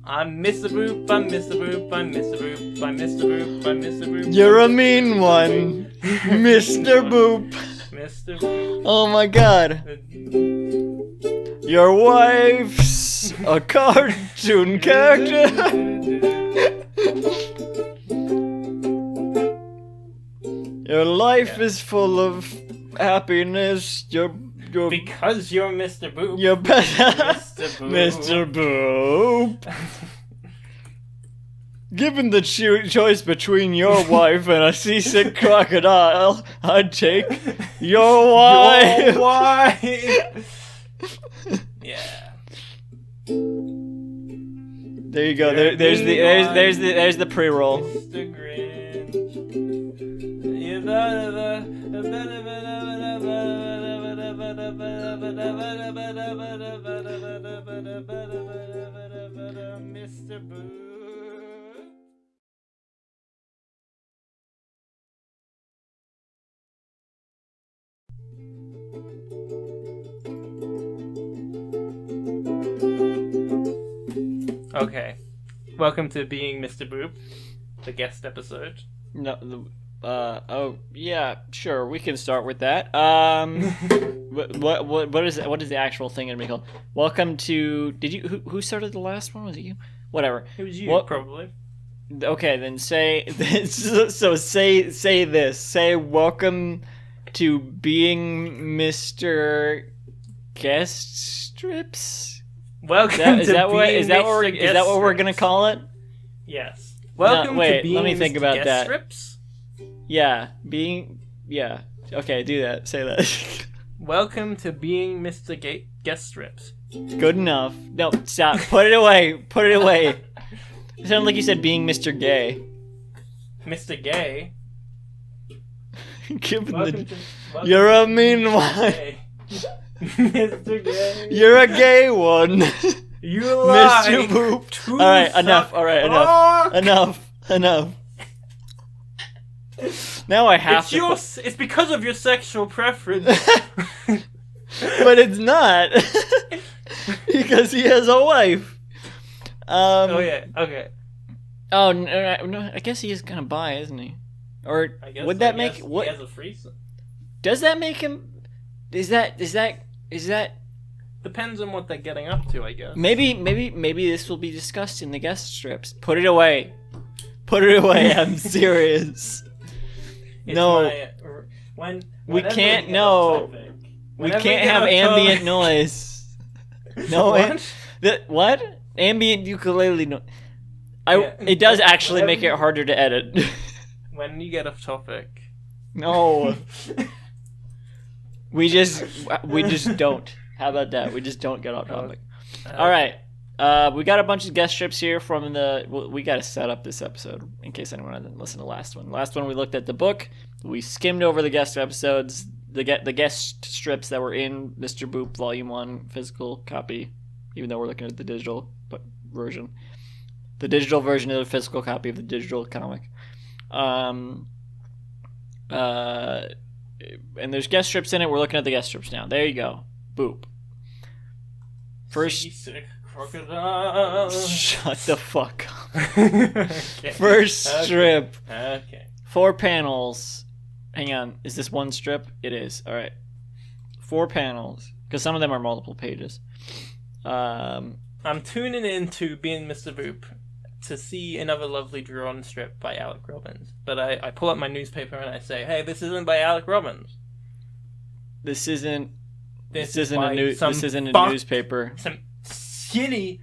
I'm Mr. Boop, I'm Mr. Boop, I'm Mr. Boop, I'm Mr. Boop, I'm Mr. Boop. You're a mean one, Mr. Boop. Mr. Boop. Oh my god. Your wife's a cartoon character. Your life is full of happiness. You're Because you're Mr. Boop. You're better. Mr. Boop. Mr. Boop. Given the choice between your wife and a seasick crocodile, I'd take your wife. Your wife. Yeah. There you go. There's the pre-roll. Mr. Grinch. Mr. Boo. Okay. Welcome to Being Mr. Boop, the guest episode. No, oh yeah, sure. We can start with that. What is the actual thing gonna be called? Welcome to. Did you who started the last one? Was it you? Whatever. It was you, probably. Okay, then say so. Say this. Say welcome to Being Mr. Guest Strips. Welcome Is that what we're gonna call it? Yes. Welcome to Being let me think Mr. about Guest that. Strips. Yeah, yeah. Okay, do that. Say that. Welcome to Being Mr. Guest Strips. Good enough. No, stop. Put it away. Put it away. It sounded like you said Being Mr. Gay. Mr. Gay. You're a mean one. Mr. Gay. You're a gay one. You lie. Mr. Boop. Alright, enough. Alright, enough. Enough. Now I have to. It's because of your sexual preference. But it's not. Because he has a wife. Oh yeah. Okay. Oh no! I guess he is kind of bi, isn't he? Or would that make what? He has a threesome. Does that make him? Is that? Depends on what they're getting up to, I guess. Maybe this will be discussed in the guest strips. Put it away. Put it away. I'm serious. No. We can't. No. We can't have ambient noise. No. What? Ambient ukulele noise. It does actually make it harder to edit. When you get off topic. No. We just don't. How about that? We just don't get off topic. All right. We got a bunch of guest strips here from we got to set up this episode in case anyone hasn't listened to the last one. Last one we looked at the book. We skimmed over the guest episodes, the guest strips that were in Mr. Boop Volume 1 physical copy, even though we're looking at the digital version. The digital version of the physical copy of the digital comic. And there's guest strips in it. We're looking at the guest strips now. There you go. Boop. First. Seasick crocodile. Shut the fuck up. Okay. First strip. Okay. 4 panels. Hang on. Is this one strip? It is. All right. 4 panels. Because some of them are multiple pages. I'm tuning into Being Mr. Boop to see another lovely drawn strip by Alec Robbins. But I pull up my newspaper and I say, hey, this isn't by Alec Robbins. This isn't a newspaper. Some shitty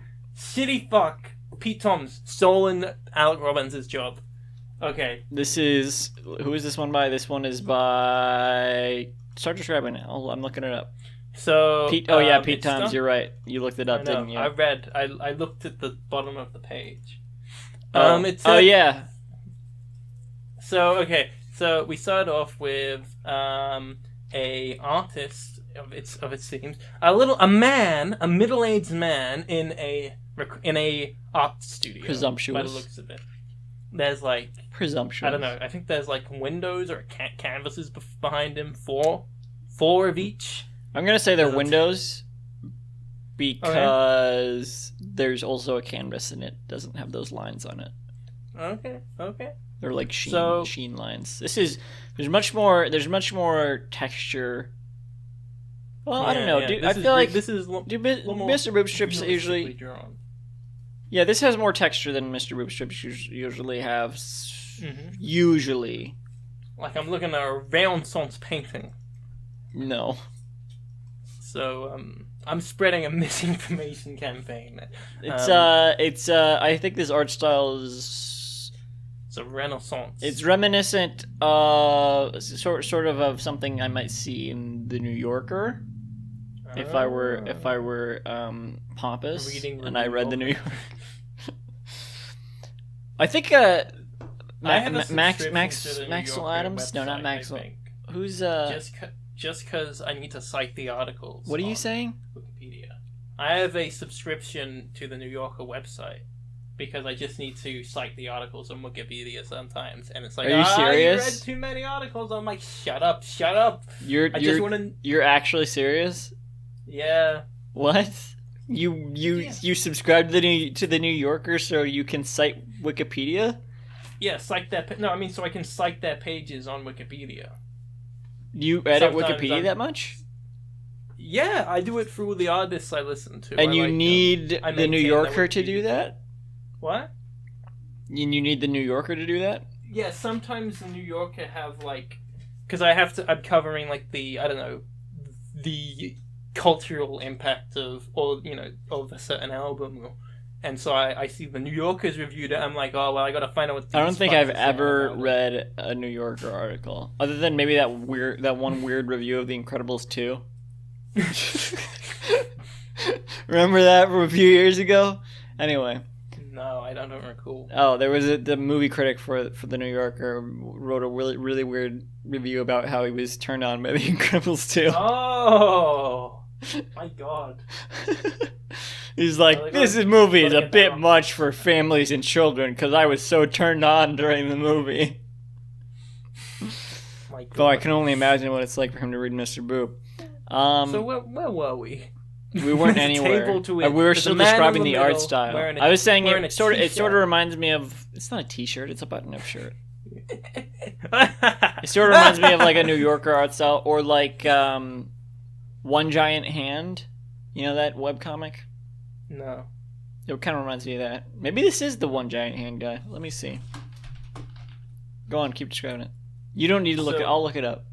fuck. Pete Tom's stolen Alec Robbins' job. Okay. Who is this one by? This one is by... Start describing it. I'm looking it up. So Pete Tom's. You're right. You looked it up, didn't you? I looked at the bottom of the page. Yeah. So okay. So we started off with a artist of it seems a middle-aged man in a art studio. Presumptuous. By the looks of it. There's like presumptuous. I don't know. I think there's like windows or canvases behind him. Four of each. I'm gonna say they're windows. because there's also a canvas and it doesn't have those lines on it. Okay. They're like sheen lines. There's much more texture. Well, I don't know. I feel like Mr. Boop strips usually drawn. Yeah, this has more texture than Mr. Boop strips usually have. Mm-hmm. Usually. Like I'm looking at a Renaissance painting. No. So I'm spreading a misinformation campaign. I think this art style is. It's a Renaissance. It's reminiscent, sort of something I might see in the New Yorker. If I were pompous and I read the New Yorker. I think Maxwell Adams. No, not Maxwell. Who's Just because I need to cite the articles. What are you saying? Wikipedia. I have a subscription to the New Yorker website because I just need to cite the articles on Wikipedia sometimes, and it's like, are you serious? You read too many articles. I'm like, shut up. You're actually serious? Yeah. What? You subscribe to the New Yorker so you can cite Wikipedia? Yeah, cite that. No, I mean so I can cite their pages on Wikipedia. You edit Wikipedia that much? Yeah, I do it for all the artists I listen to. And you need the New Yorker to do that? What? You need the New Yorker to do that? Yeah, sometimes the New Yorker have because I'm covering the cultural impact of a certain album, and so I see the New Yorker's reviewed it. I'm like, oh well, I gotta find out what. I don't think I've ever read a New Yorker article, other than maybe that one weird review of The Incredibles 2. Remember that from a few years ago? Anyway. No, I don't recall. Oh, there was the movie critic for the New Yorker wrote a really, really weird review about how he was turned on by The Incredibles 2. Oh, my God. He's like, this movie is a bit much for families and children because I was so turned on during the movie. Though I can only imagine what it's like for him to read Mr. Boop. So where were we? We weren't anywhere. We were still describing the art style. I was saying it sort of reminds me of. It's not a T-shirt. It's a button-up shirt. It sort of reminds me of a New Yorker art style, or One Giant Hand. You know that webcomic? No. It kind of reminds me of that. Maybe this is the One Giant Hand guy. Let me see. Go on, keep describing it. You don't need to look it. I'll look it up.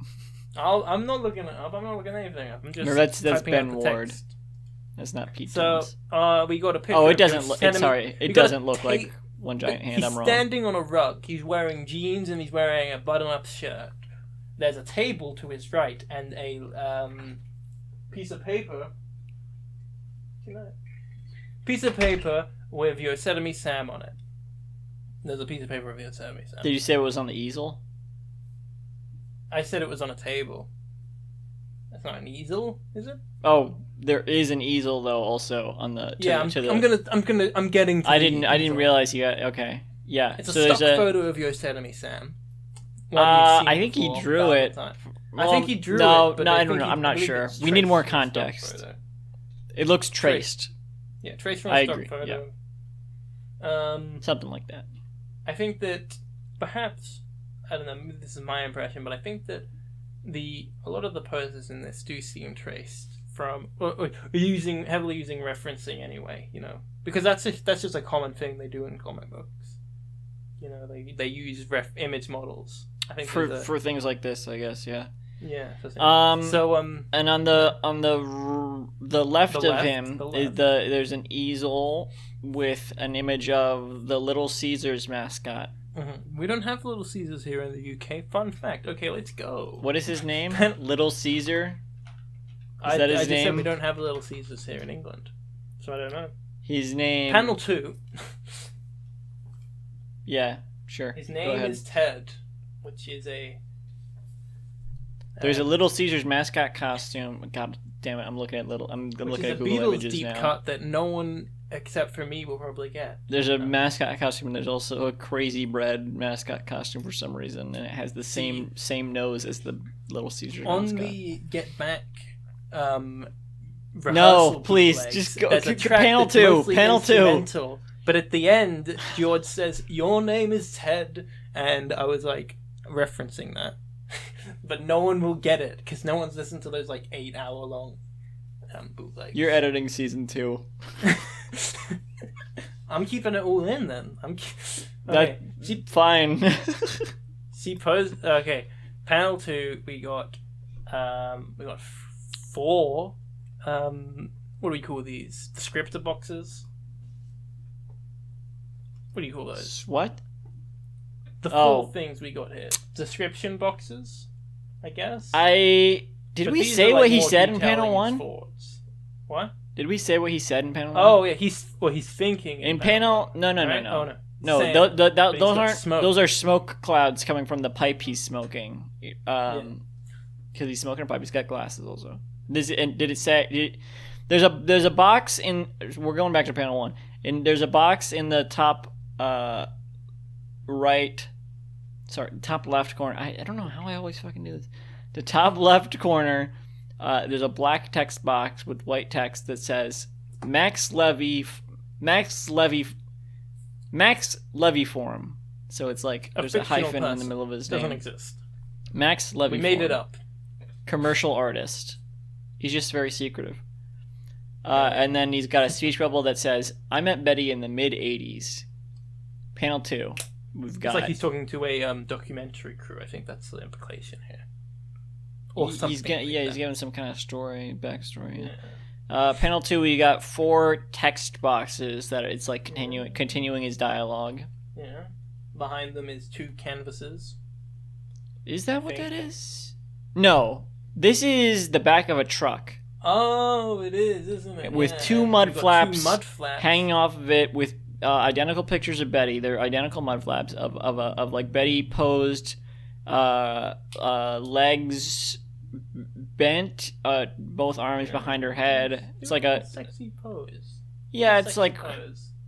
I'm not looking it up. I'm not looking anything up. I'm just. No, that's Ben Ward. That's not Pete. So we got a picture. Oh, it doesn't look. Sorry, it doesn't look like One Giant Hand. I'm wrong. He's standing on a rug. He's wearing jeans and he's wearing a button-up shirt. There's a table to his right and a piece of paper. Piece of paper with Yosemite Sam on it. There's a piece of paper with Yosemite Sam. Did you say it was on the easel? I said it was on a table. That's not an easel, is it? Oh, there is an easel though, also on the. I'm getting. I didn't realize you got. Okay, yeah. It's a stock photo of Yosemite Sam. I think he drew it. I think he drew it. No, I'm not sure. We need more context. It looks traced. Yeah, traced from a stock photo. Yeah. Something like that. I think that perhaps, I don't know, this is my impression, but I think that a lot of the poses in this do seem traced from heavily using referencing anyway, because that's just a common thing they do in comic books. They use image models. I think for things like this, I guess, yeah. Yeah. And on the left of him there's an easel with an image of the Little Caesars mascot. Mm-hmm. We don't have Little Caesars here in the UK. Fun fact. Okay, let's go. What is his name? Little Caesar? Is that his name? I just said we don't have Little Caesars here in England, so I don't know. His name. Panel 2. Yeah, sure. His name is Ted, which is a. There's a Little Caesars mascot costume. God damn it! I'm looking at Google images deep now. Cut that no one except for me will probably get. There's a mascot costume, and there's also a Crazy Bread mascot costume for some reason, and it has the same nose as the Little Caesars on mascot. the Get Back rehearsal No, please, bootlegs. just go There's a to track panel that's two, mostly panel two. instrumental, but at the end, George says, "Your name is Ted," and I was like referencing that, but no one will get it because no one's listened to those like 8-hour long bootlegs. You're editing season 2. I'm keeping it all in then. Okay. Fine. Okay, panel 2. We got 4. What do we call these? Descriptor boxes. What do you call those? What? The 4 things we got here. Description boxes, I guess. Did we say what he said in panel 1? What? Did we say what he said in panel 1? Oh yeah, he's thinking in panel. No. Right? Oh no. No, those aren't. Smoke. Those are smoke clouds coming from the pipe he's smoking. Because he's smoking a pipe. He's got glasses also. Did it say? There's a box in. We're going back to panel 1, and there's a box in the top right. Sorry, top left corner. I don't know how I always fucking do this. The top left corner. There's a black text box with white text that says Max Levy Forum. So it's like there's a hyphen in the middle of his name. Doesn't exist. Max Levy. We made Forum. it up. Commercial artist. He's just very secretive. And then he's got a speech bubble that says, "I met Betty in the mid '80s." Panel 2. We've got. It's like he's talking to a documentary crew. I think that's the implication here. Or something. He's giving some kind of backstory. Yeah. Panel 2, we got 4 text boxes that it's like continuing his dialogue. Yeah. Behind them is 2 canvases. Is that what that is? No. This is the back of a truck. Oh, it is, isn't it? With 2 mud flaps hanging off of it with identical pictures of Betty. They're identical mud flaps of like Betty posed, legs bent, both arms behind her head. It's like a sexy pose. Yeah, it's like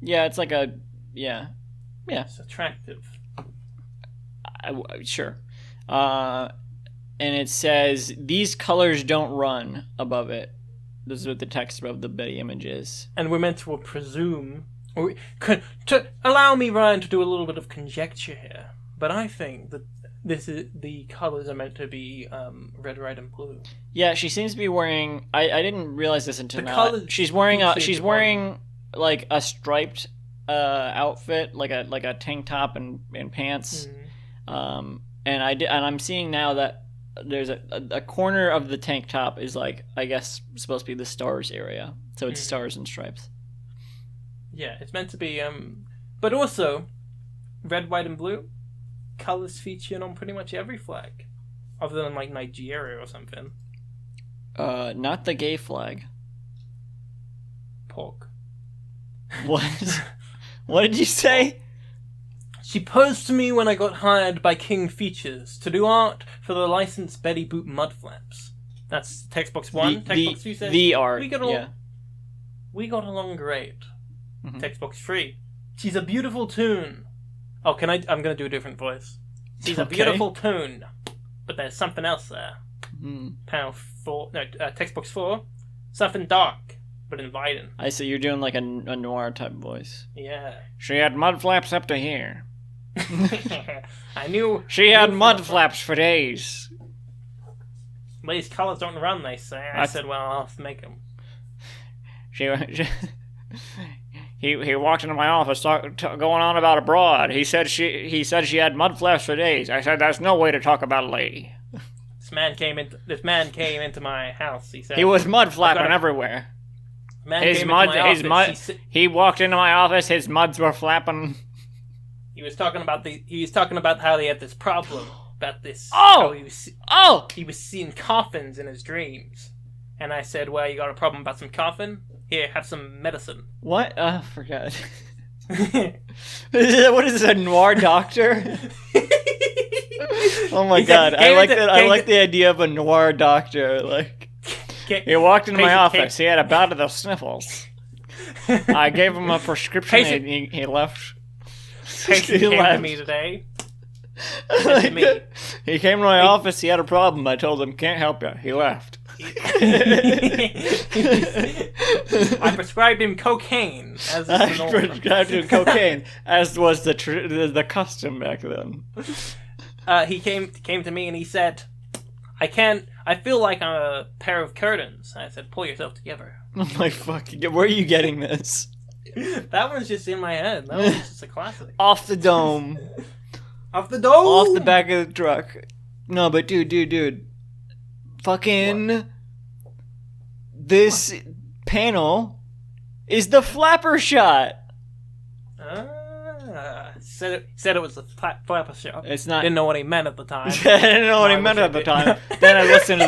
yeah, it's like a yeah. It's attractive. Sure. And it says these colors don't run above it. This is what the text above the Betty image is. And we're meant to presume, to allow me, Ryan, to do a little bit of conjecture here. But I think that the colors are meant to be red, white, and blue. Yeah, she seems to be wearing. I didn't realize this until now. She's wearing like a striped outfit, like a tank top and pants. Mm-hmm. And I'm seeing now that there's a corner of the tank top is like, I guess, supposed to be the stars area. So it's stars and stripes. Yeah, it's meant to be. But also, red, white, and blue colors featured on pretty much every flag, other than like Nigeria or something. Not the gay flag. Pork. What? What did you say? She posed to me when I got hired by King Features to do art for the licensed Betty Boop mud flaps. That's text box 1. Text box 2 says the art. We got along great. Mm-hmm. Text box 3. She's a beautiful tune. Oh, I'm gonna do a different voice. She's a beautiful tune, but there's something else there. Panel 4. No, text box 4. Something dark, but inviting. I see. You're doing like a noir type voice. Yeah. She had mud flaps up to here. I knew. She had mud flaps for days. These colors don't run, they say. I said, well, I'll have to make them. He walked into my office going on about a broad. He said she had mud flaps for days. I said, that's no way to talk about a lady. This man came into my house. He said he was mud flapping everywhere. He walked into my office. His muds were flapping. He was talking about how he had this problem about this. He was seeing coffins in his dreams, and I said, "Well, you got a problem about some coffin? Here, have some medicine." What? Forgot. What is this? A noir doctor? Oh my god! I like the idea of a noir doctor. Like, he walked into my office. He had a bout of the sniffles. I gave him a prescription, and he left. Patient came to me today. He came to my office. He had a problem. I told him, can't help you. He left. I prescribed him cocaine, as I is the norm. prescribed him cocaine, as was the custom back then. He came to me and he said, I feel like I'm a pair of curtains. I said, pull yourself together. Oh my fucking... Where are you getting this? That one's just in my head. That one's just a classic. Off the dome. Off the dome! Off the back of the truck. No, but dude. Fucking... What? This panel is the flapper shot. Said it was the flapper shot. It's not. Didn't know what he meant at the time. I didn't know what he meant at the time. Then I listened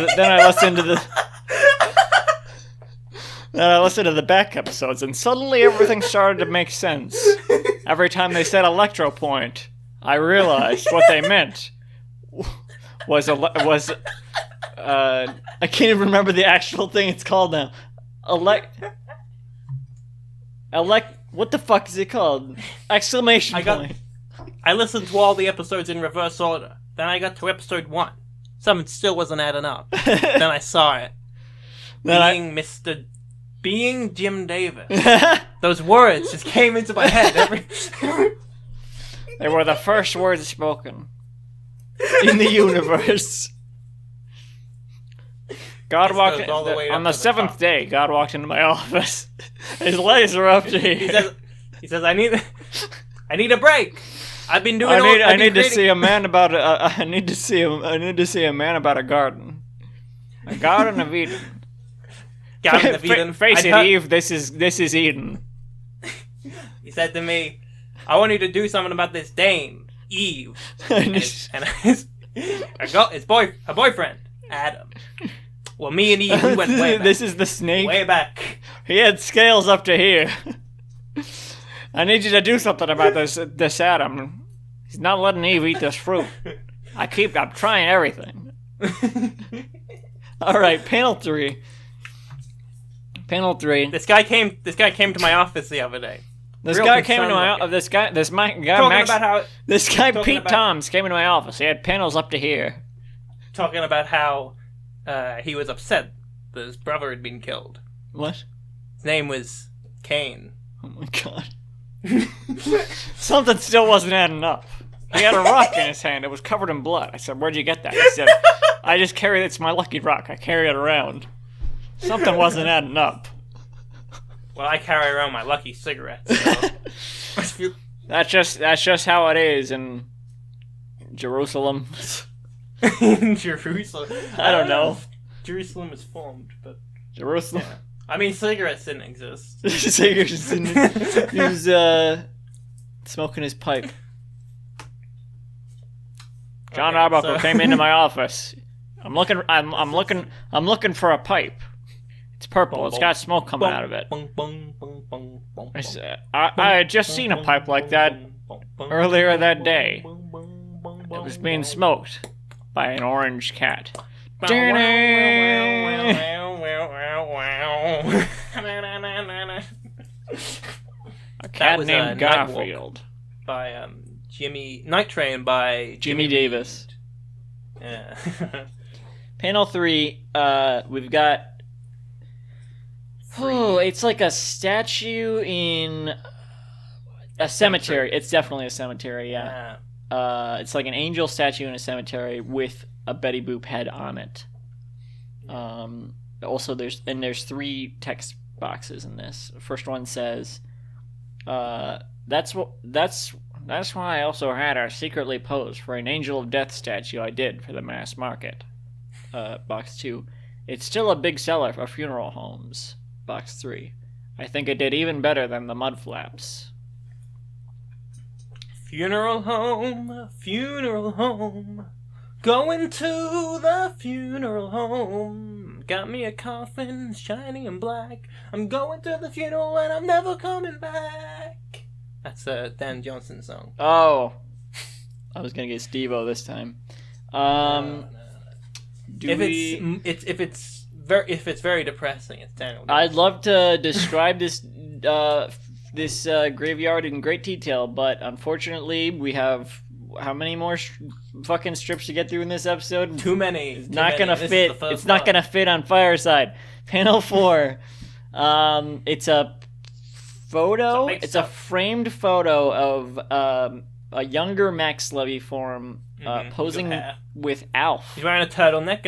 to the back episodes, and suddenly everything started to make sense. Every time they said electro point, I realized what they meant was I can't even remember the actual thing it's called now. What the fuck is it called? Exclamation point. I listened to all the episodes in reverse order. Then I got to episode 1. Something still wasn't adding up. Then I saw it. Being Jim Davis. Those words just came into my head. They were the first words spoken in the universe. God walked in, on the 7th day. God walked into my office. His legs are up to here. He says, I need a break. I've been doing. I need to see a man about. I need to see a man about a garden. A garden of Eden. Garden of Eden. Face it, Eve. This is Eden. He said to me, "I want you to do something about this dame, Eve, and her boyfriend, Adam." Well, me and Eve, we went way back. This is the snake. Way back. He had scales up to here. I need you to do something about this Adam. He's not letting Eve eat this fruit. I'm trying everything. All right, panel 3. This guy came to my office the other day. This guy Pete Toms came into my office. He had panels up to here. Talking about how he was upset that his brother had been killed. What? His name was Cain. Oh my god. Something still wasn't adding up. He had a rock in his hand. It was covered in blood. I said, "Where'd you get that?" He said, "I just carry it. It's my lucky rock. I carry it around." Something wasn't adding up. Well, I carry around my lucky cigarette. So. That's just how it is in Jerusalem. In Jerusalem? I don't know. Jerusalem is formed, but... Jerusalem? Yeah. I mean, cigarettes didn't exist. Cigarettes didn't exist. He was, smoking his pipe. John Arbuckle came into my office. I'm looking for a pipe. It's purple. It's got smoke coming out of it. I had just seen a pipe like that earlier that day. It was being smoked by an orange cat. A cat named Garfield. By Night Train by Jimmy Davis. Yeah. Panel 3, we've got... Oh, it's like a statue in a cemetery. It's definitely a cemetery, yeah. It's like an angel statue in a cemetery with a Betty Boop head on it. Also, there's 3 text boxes in this. The first one says, that's why I also had her secretly pose for an Angel of Death statue I did for the mass market. Box 2, it's still a big seller for funeral homes. Box 3, I think it did even better than the mud flaps. Funeral home, going to the funeral home. Got me a coffin, shiny and black. I'm going to the funeral and I'm never coming back. That's a Dan Johnson song. Oh, I was gonna get Steve-O this time. No. If it's very depressing, it's Dan. I'd love to describe this graveyard in great detail, but unfortunately we have how many more fucking strips to get through in this episode? Too many. It's not gonna fit. It's not one. gonna fit on Fireside. Panel 4. It's a photo. It's a framed photo of a younger Max Levy form posing with Alf. He's wearing a turtleneck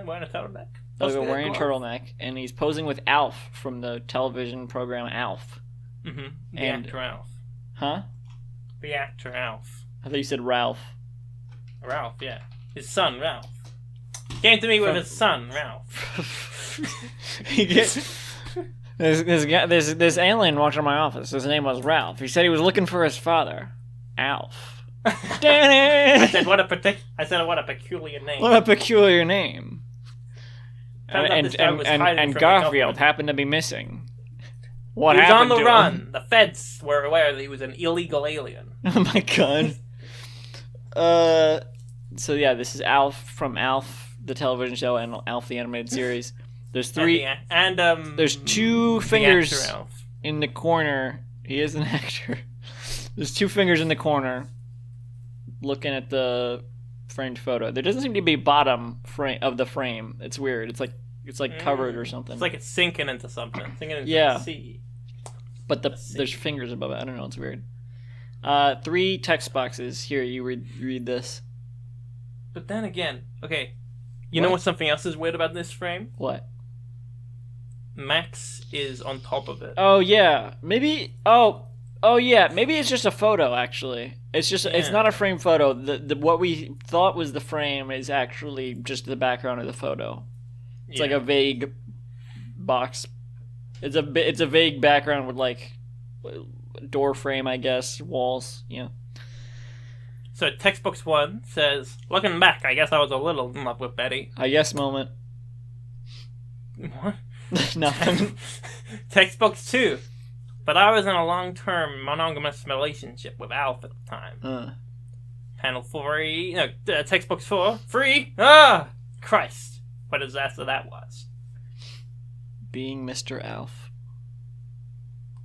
wearing a turtleneck. Wearing a turtleneck, and he's posing with Alf from the television program Alf. Mm-hmm. The actor Alf. Huh? The actor Alf. I thought you said Ralph. Ralph, yeah. His son, Ralph. Came to me with his son, Ralph. This alien walked into my office. His name was Ralph. He said he was looking for his father, Alf. I said, what a peculiar name. What a peculiar name. And Garfield happened to be missing. What happened to him? He was on the run. The feds were aware that he was an illegal alien. Oh my god. So yeah, this is Alf from Alf, the television show, and Alf, the animated series. There's three, there's two fingers in the corner. He is an actor. There's two fingers in the corner, looking at the framed photo. There doesn't seem to be bottom frame of the frame. It's weird. It's like covered or something. It's like it's sinking into something. Sinking into the sea. But there's fingers above it. I don't know. It's weird. 3 text boxes. Here, you read this. But then again, okay. You know what something else is weird about this frame? What? Max is on top of it. Oh yeah. Maybe. Oh yeah. Maybe it's just a photo. Actually, it's just. It's not a frame photo. The what we thought was the frame is actually just the background of the photo. It's like a vague box. It's a vague background with like door frame, I guess, walls. Yeah. So textbook 1 says, "Looking back, I guess I was a little in love with Betty." A yes moment. What? Nothing. Textbook 2, but I was in a long-term monogamous relationship with Alf at the time. Panel 3, no, textbook 4, 3. Ah, Christ! What a disaster that was. Being Mr. Alf.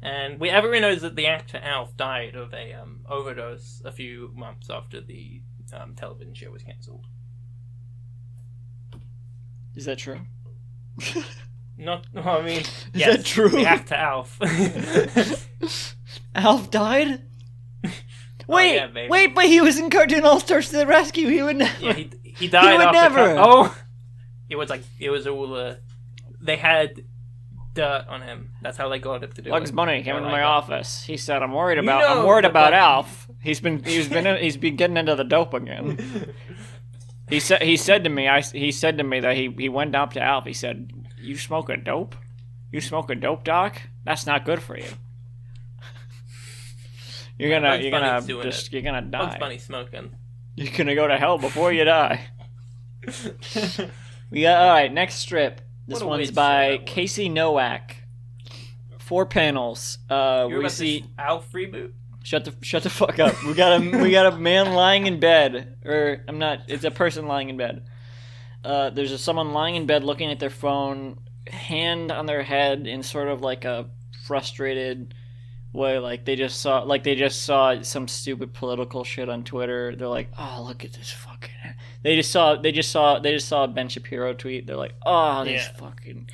And everyone knows that the actor Alf died of a overdose a few months after the television show was cancelled. Is that true? I mean, is that true? The actor Alf. Alf died? Wait, but he was in Cartoon All Stars to the Rescue. He would never. Yeah, he died. He would never. It was all they had dirt on him. That's how they got it to do. Bugs Bunny came into my office. He said, "I'm worried about Alf. He's been getting into the dope again." He said to me that he went up to Alf. He said, "You smoking dope? You smoking dope, Doc? That's not good for you. You're gonna die. Bugs Bunny smoking. You're gonna go to hell before you die." We got all right. Next strip. This one's by Casey Nowak. 4 panels. We see Alf reboot. Shut the fuck up. We got a man lying in bed, or I'm not. It's a person lying in bed. There's someone lying in bed looking at their phone, hand on their head in sort of like a frustrated way, like they just saw some stupid political shit on Twitter. They're like, "Oh, look at this fucking." They just saw a Ben Shapiro tweet. They're like, "Oh, this fucking."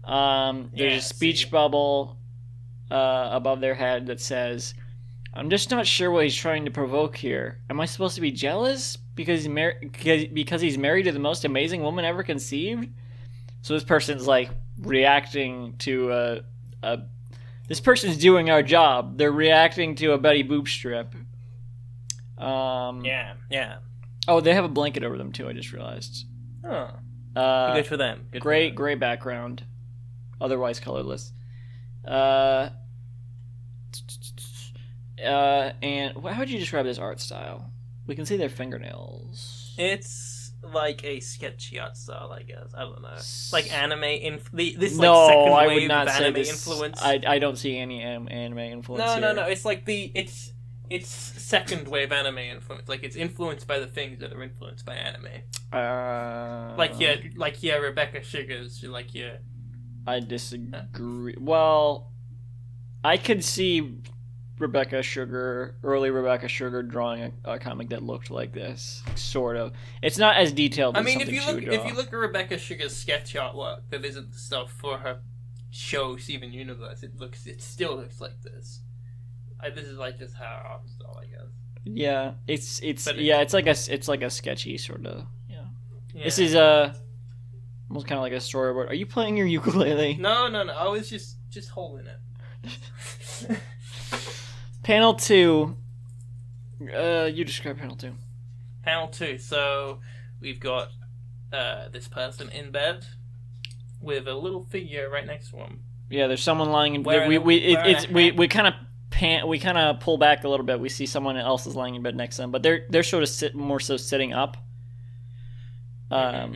There's a speech bubble above their head that says, "I'm just not sure what he's trying to provoke here. Am I supposed to be jealous because he's married to the most amazing woman ever conceived?" So this person's like reacting to this person's doing our job. They're reacting to a Betty Boop strip. Yeah. Oh, they have a blanket over them too. I just realized. Oh. Good for them. Gray background, otherwise colorless. And how would you describe this art style? We can see their fingernails. It's like a sketchy art style, I guess. I don't know. Like anime this no, like second I wave would not of say anime this. influence. I don't see any anime influence. No. It's like it's second wave anime influence. Like it's influenced by the things that are influenced by anime. Like Rebecca Sugars. I disagree. Well, I could see early Rebecca Sugar drawing a comic that looked like this, sort of. It's not as detailed. I as mean, something if you look at Rebecca Sugar's sketch artwork, that isn't the stuff for her show Steven Universe. It still looks like this. This is like just her art style, I guess. Yeah, it's like a sketchy sort of. Yeah. This is almost kind of like a storyboard. Are you playing your ukulele? No. I was just holding it. Panel 2. You describe panel 2. Panel 2. So we've got this person in bed with a little figure right next to him. Yeah, there's someone lying in bed. We kind of pull back a little bit. We see someone else is lying in bed next to them, but they're sort of more so sitting up. They're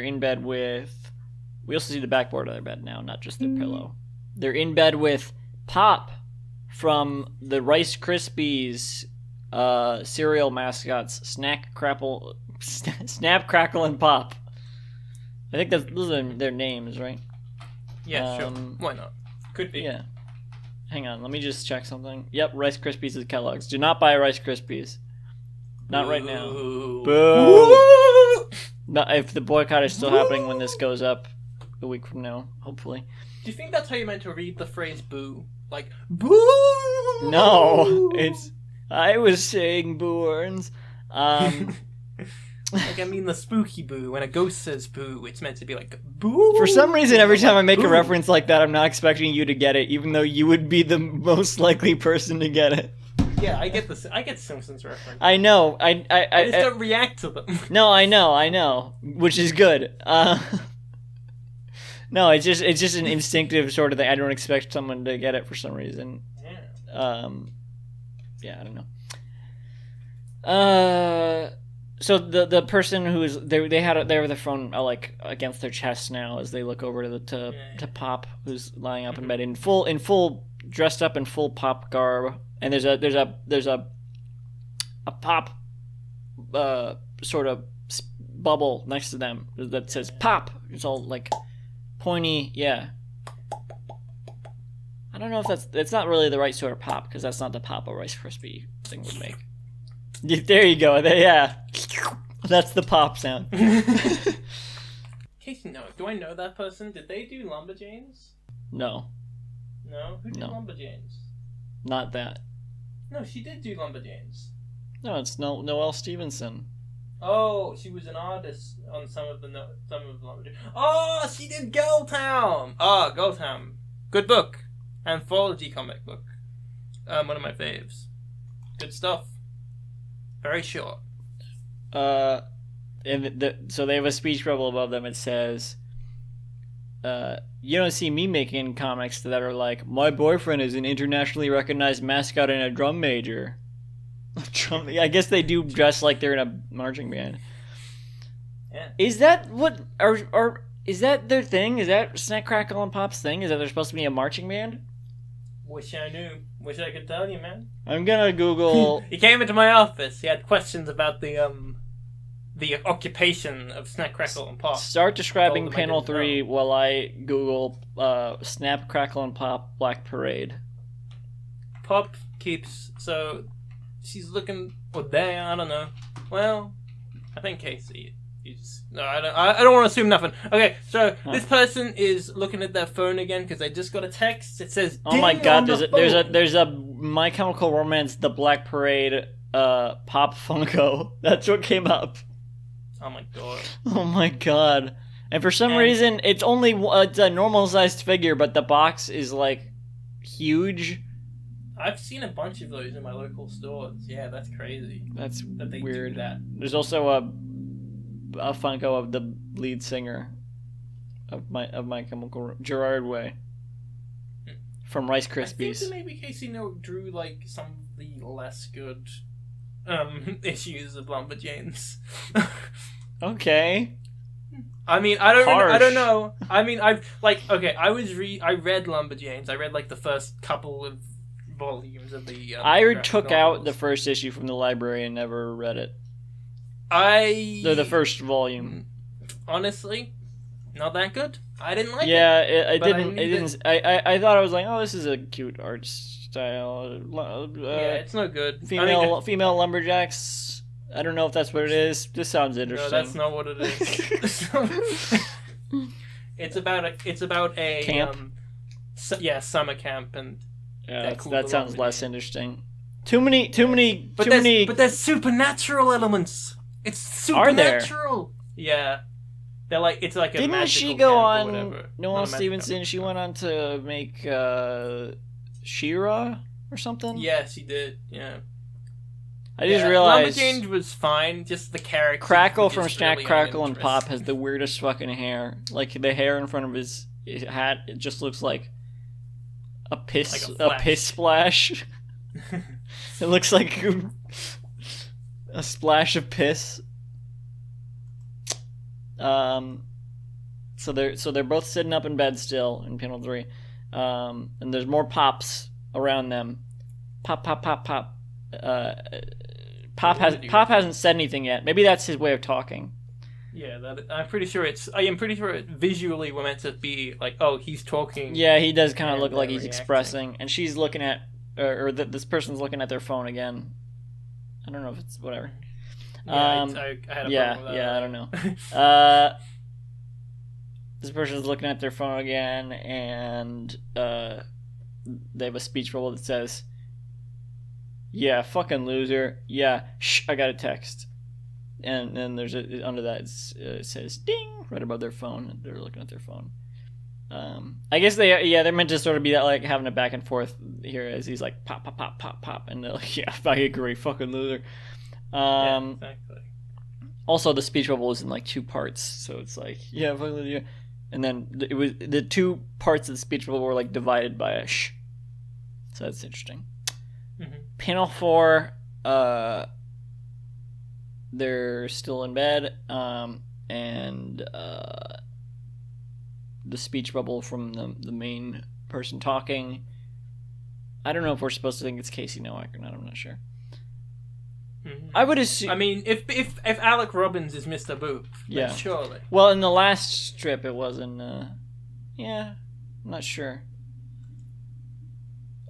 in bed with. We also see the backboard of their bed now, not just their pillow. They're in bed with Pop from the Rice Krispies cereal mascots, Snap, Crackle, and Pop. I think those are their names, right? Yeah, sure. Why not? Could be. Yeah. Hang on, let me just check something. Yep, Rice Krispies is Kellogg's. Do not buy Rice Krispies. Not right now. Boo! Not if the boycott is still happening when this goes up a week from now, hopefully. Do you think that's how you meant to read the phrase "boo"? Like "boo"? No, I was saying boo-earns. Like, I mean the spooky boo. When a ghost says boo, it's meant to be like boo. For some reason, every time I make a reference like that, I'm not expecting you to get it, even though you would be the most likely person to get it. Yeah, I get Simpsons reference. I know. I just don't react to them. No, I know, which is good. No, it's just an instinctive sort of thing. I don't expect someone to get it for some reason. Yeah. Yeah, I don't know. So the person who's they have their phone like against their chest now as they look over to Pop, who's lying up in bed in full dressed up in full Pop garb, and there's a Pop sort of bubble next to them that says Pop. It's all like pointy, yeah. I don't know if that's not really the right sort of pop, because that's not the pop a Rice Krispie thing would make. There you go. Yeah, that's the pop sound. Casey, no. Do I know that person? Did they do Lumberjanes? No. No? Who did Lumberjanes? Not that. No, she did do Lumberjanes. No, it's Noelle Stevenson. Oh, she was an artist on some of the Lumberjanes. Oh, she did Girl Town! Oh, Girl Town. Good book. Anthology comic book. One of my faves. Good stuff. Very short. So they have a speech bubble above them. It says, you don't see me making comics that are like, my boyfriend is an internationally recognized mascot and a drum major. I guess they do dress like they're in a marching band. Yeah. Is that what is that their thing? Is that Snack Crackle and Pop's thing? Is that they're supposed to be a marching band? Wish I knew. Wish I could tell you, man. I'm gonna Google. He came into my office. He had questions about the occupation of Snack Crackle and Pop. Start describing panel 3 while I Google Snap Crackle and Pop Black Parade. Pop keeps she's looking there. I don't know. Well, I think Casey. No, I don't want to assume nothing. Okay, so this person is looking at their phone again because they just got a text. It says, "Oh my God!" There's a My Chemical Romance The Black Parade Pop Funko. That's what came up. Oh my God. Oh my God! And for some reason, it's a normal sized figure, but the box is like huge. I've seen a bunch of those in my local stores. Yeah, that's crazy. That's they weird. Do that. There's also a Funko of the lead singer of my Chemical Gerard Way from Rice Krispies. I think that maybe Casey drew like some of the less good issues of Lumberjanes. Okay. I mean, I don't know. I mean, I read Lumberjanes. I read like the first couple of volumes of the. I took out the first issue from the library and never read it. The first volume. Honestly, not that good. I didn't like it. Yeah, it but didn't. It didn't. I thought I was like, oh, this is a cute art style. Yeah, it's no good. Female lumberjacks. I don't know if that's what it is. This sounds interesting. No, that's not what it is. It's about a camp. Summer camp, and Yeah, cool that sounds little less video. interesting. Too many. But there's supernatural elements. It's supernatural. Yeah, they're like it's like a Didn't magical she go camp or on? whatever. Noelle Not a magical Stevenson. camp. She went on to make She-Ra or something. Yes, he did. Yeah. I just realized Lumberjane was fine. Just the character. Crackle from Snack, Crackle, and Pop has the weirdest fucking hair. Like the hair in front of his hat, it just looks like a piss splash. It looks like a splash of piss. So they're both sitting up in bed still in panel 3, and there's more pops around them. Pop, pop, pop, pop. Pop hasn't said anything yet. Maybe that's his way of talking. Yeah, I'm pretty sure it visually we're meant to be like, oh, he's talking. Yeah, he does kind of look like he's reacting. expressing, and she's looking at, this person's looking at their phone again. I don't know if it's whatever. Yeah, I had a problem with that. Yeah, I don't know. This person's looking at their phone again, and they have a speech bubble that says, "Yeah, fucking loser. Yeah, shh, I got a text." And then there's under that it says "ding" right above their phone. They're looking at their phone. I guess they're meant to sort of be that, like having a back and forth here as he's like pop pop pop pop pop, and they're like, "Yeah, I agree, fucking loser." Yeah, exactly. Also, the speech bubble was in like 2 parts, so it's like, yeah, fucking loser. And then it was the 2 parts of the speech bubble were like divided by a shh. So that's interesting. Mm-hmm. Panel 4, they're still in bed, and the speech bubble from the main person talking. I don't know if we're supposed to think it's Casey Nowak or not. I'm not sure. Mm-hmm. I would assume. I mean, if Alec Robbins is Mr. Boop, Yeah. then surely. Well, in the last strip, it wasn't. Yeah, I'm not sure.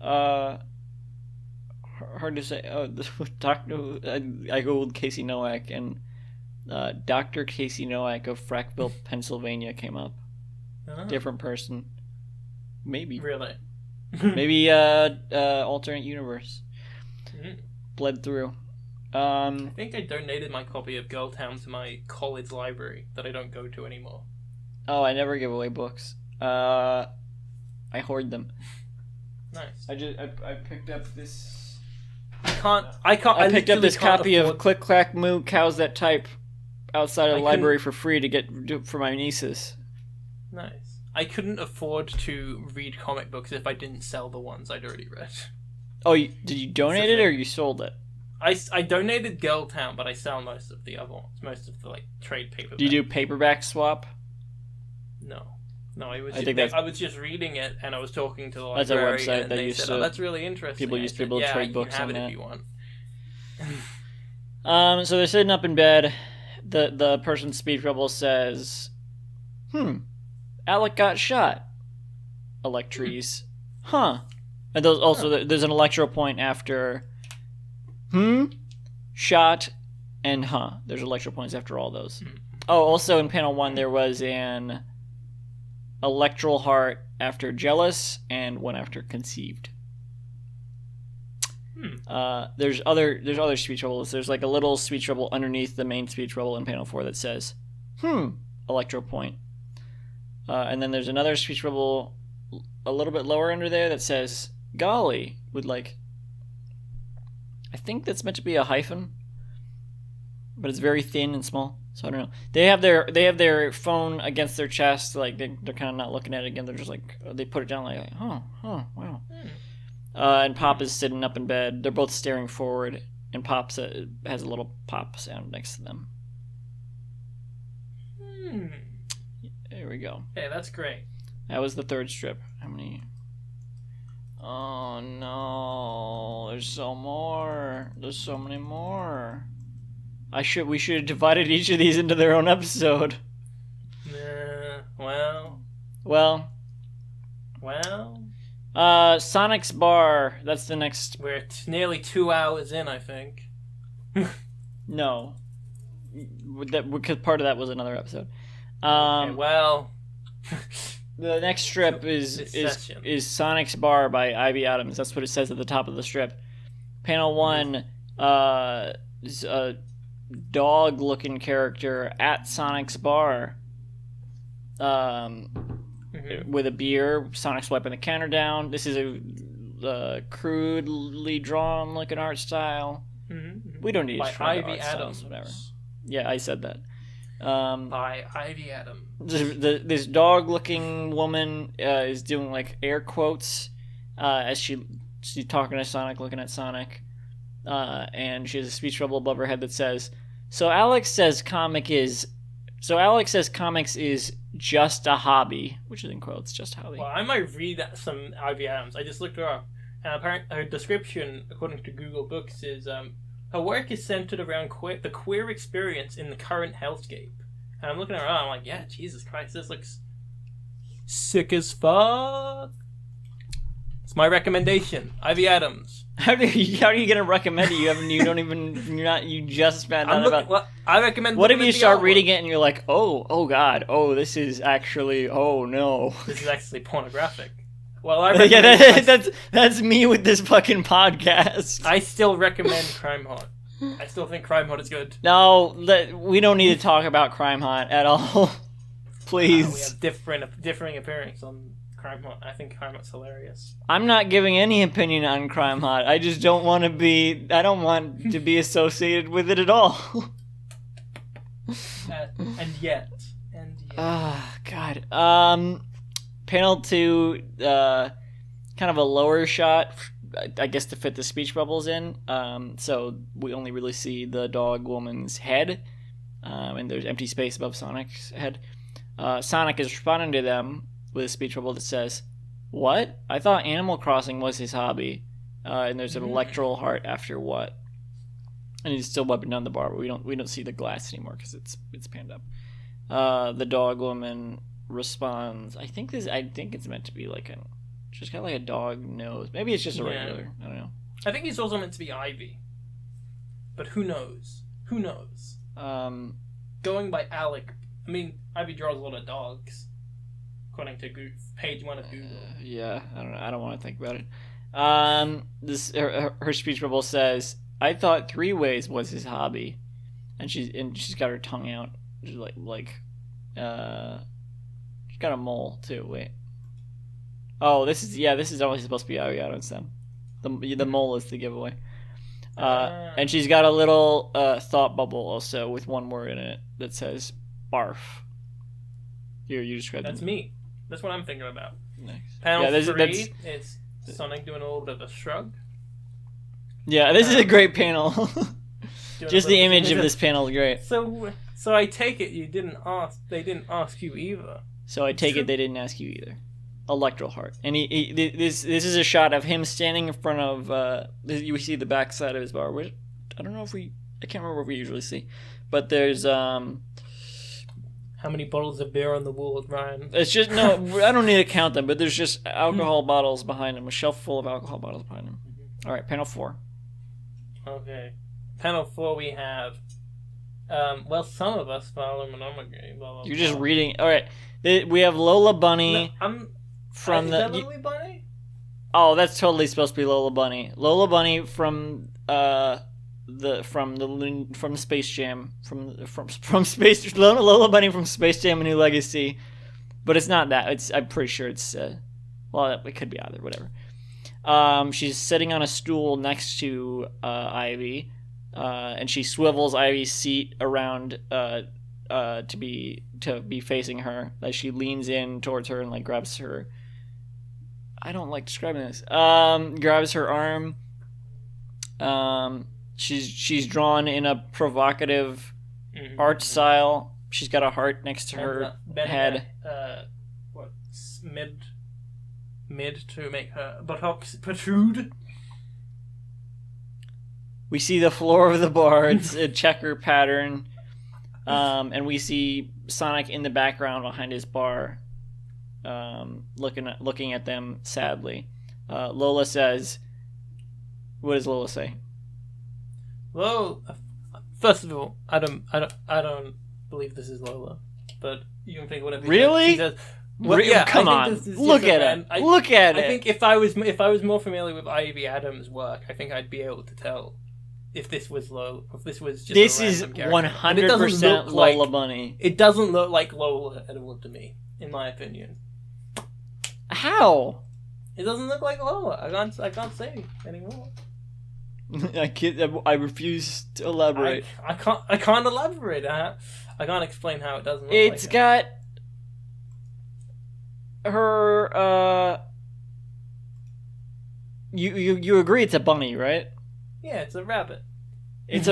Hard to say. Oh, Doctor. I googled Casey Nowak, and Dr. Casey Nowak of Frackville, Pennsylvania, came up. Oh. Different person. Maybe. Really. Maybe alternate universe. Mm. Bled through. I think I donated my copy of Girl Town to my college library that I don't go to anymore. Oh, I never give away books. I hoard them. Nice. I picked up this. I picked up this copy afford... of Click Clack Moo Cows That Type outside of the library for free to get for my nieces. Nice. I couldn't afford to read comic books if I didn't sell the ones I'd already read. Oh, did you donate it or you sold it? I donated Girl Town, but I sell most of the other ones, most of the like trade paperback. Do you do paperback swap? No, I was. I was just reading it, and I was talking to the That's a librarian, website and that they used said, to. "Oh, that's really interesting." People used to be able to trade books you on can have that. it if you want. So they're sitting up in bed. The person's speech bubble says, Alec got shot. Electries. Huh. And there's an electro point after shot, and There's electro points after all those. Oh, also in panel 1 there was an electoral heart after jealous and one after conceived. There's other speech bubbles. There's like a little speech bubble underneath the main speech bubble in panel 4 that says electro point. And then there's another speech bubble a little bit lower under there that says golly, with like, I think that's meant to be a hyphen, but it's very thin and small, so I don't know. They have their phone against their chest, like they're kind of not looking at it again. They're just like, they put it down like wow. And Pop is sitting up in bed. They're both staring forward, and Pop has a little pop sound next to them. There we go. Hey, that's great. That was the 3rd strip. How many? Oh no! There's so many more. We should have divided each of these into their own episode. Well. Sonic's Bar. That's the next. We're nearly 2 hours in, I think. No. Because part of that was another episode. Okay, well. The next strip is Sonic's Bar by Ivy Adams. That's what it says at the top of the strip. Panel 1 is a dog-looking character at Sonic's Bar with a beer. Sonic's wiping the counter down. This is a crudely drawn-looking art style. Mm-hmm. We don't need to try Ivy Adams. Styles, whatever. Yeah, I said that. By Ivy Adams. This dog-looking woman is doing like air quotes as she's talking to Sonic, looking at Sonic, and she has a speech bubble above her head that says, "So Alex says comics is just a hobby," which is in quotes, just a hobby. Well, I might read some Ivy Adams. I just looked her up, and apparently her description, according to Google Books, is her work is centered around the queer experience in the current hellscape. And I'm looking at her, I'm like, yeah, Jesus Christ, this looks sick as fuck. It's my recommendation, Ivy Adams. How are you gonna recommend it? You just found out about. Well, I recommend. What if you start reading it and you're like, oh god, this is actually, oh no, this is actually pornographic. Well, that's me with this fucking podcast. I still recommend Crime Hot. I still think Crime Hot is good. No, we don't need to talk about Crime Hot at all. Please. We have differing appearance on Crime Hot. I think Crime Hot's hilarious. I'm not giving any opinion on Crime Hot. I just don't want to be. I don't want to be associated with it at all. And yet. Ah, God. Panel 2, kind of a lower shot, I guess, to fit the speech bubbles in. So we only really see the dog woman's head, and there's empty space above Sonic's head. Sonic is responding to them with a speech bubble that says, "What? I thought Animal Crossing was his hobby." And there's an electoral heart after what. And he's still wiping down the bar, but we don't see the glass anymore because it's panned up. The dog woman responds. I think it's meant to be like she's got like a dog nose. Maybe it's just a regular. I don't know. I think he's also meant to be Ivy, but who knows? Going by Alec, I mean, Ivy draws a lot of dogs, according to page 1 of Google. Yeah, I don't know. I don't want to think about it. Her speech bubble says, "I thought 3 ways was his hobby," and she's got her tongue out, she's like. She's got a mole too. Wait. Oh, this is only supposed to be Ivy Adams then. The mole is the giveaway. And she's got a little thought bubble also with one word in it that says barf. Here, you describe That's me. That's what I'm thinking about. Nice. Panel 3 is Sonic doing a little bit of a shrug. Yeah, this is a great panel. Just the image of this panel is great. So I take it they didn't ask you either. So I take it they didn't ask you either. Electoral heart. And this is a shot of him standing in front of, you see the back side of his bar, which I don't know I can't remember what we usually see. But there's, how many bottles of beer on the wall, Ryan? It's just, no, I don't need to count them, but there's just alcohol bottles behind him, a shelf full of alcohol bottles behind him. Mm-hmm. All right, panel 4. Okay. Panel 4 we have, some of us follow Monomonogy. You're just reading. All right, we have Lola Bunny. No, is that Lola Bunny? Oh, that's totally supposed to be Lola Bunny. Lola Bunny from Space Jam from Space Lola Bunny from Space Jam: A New Legacy, but it's not that. I'm pretty sure it's it could be either. Whatever. She's sitting on a stool next to Ivy, and she swivels Ivy's seat around to be facing her. As she leans in towards her and grabs her. I don't like describing this. Grabs her arm. She's drawn in a provocative art style. She's got a heart next to her head. Mid to make her buttocks protrude. We see the floor of the bar. It's a checker pattern. And we see Sonic in the background behind his bar. looking at them sadly. Lola says, "What does Lola say?" Well, first of all, I don't believe this is Lola, but you can think whatever. Really? She says, well, yeah, Come on, look at it. Look at it. I think if I was more familiar with Ivy Adams' work, I think I'd be able to tell if this was Lola, if this was just. This a is character. 100% Lola Bunny. It doesn't look like Lola at all to me, in my opinion. How? It doesn't look like Lola. I can't say anymore. I refuse to elaborate. I can't elaborate. I can't explain how it doesn't look It's like got her you agree it's a bunny, right? Yeah, it's a rabbit. It's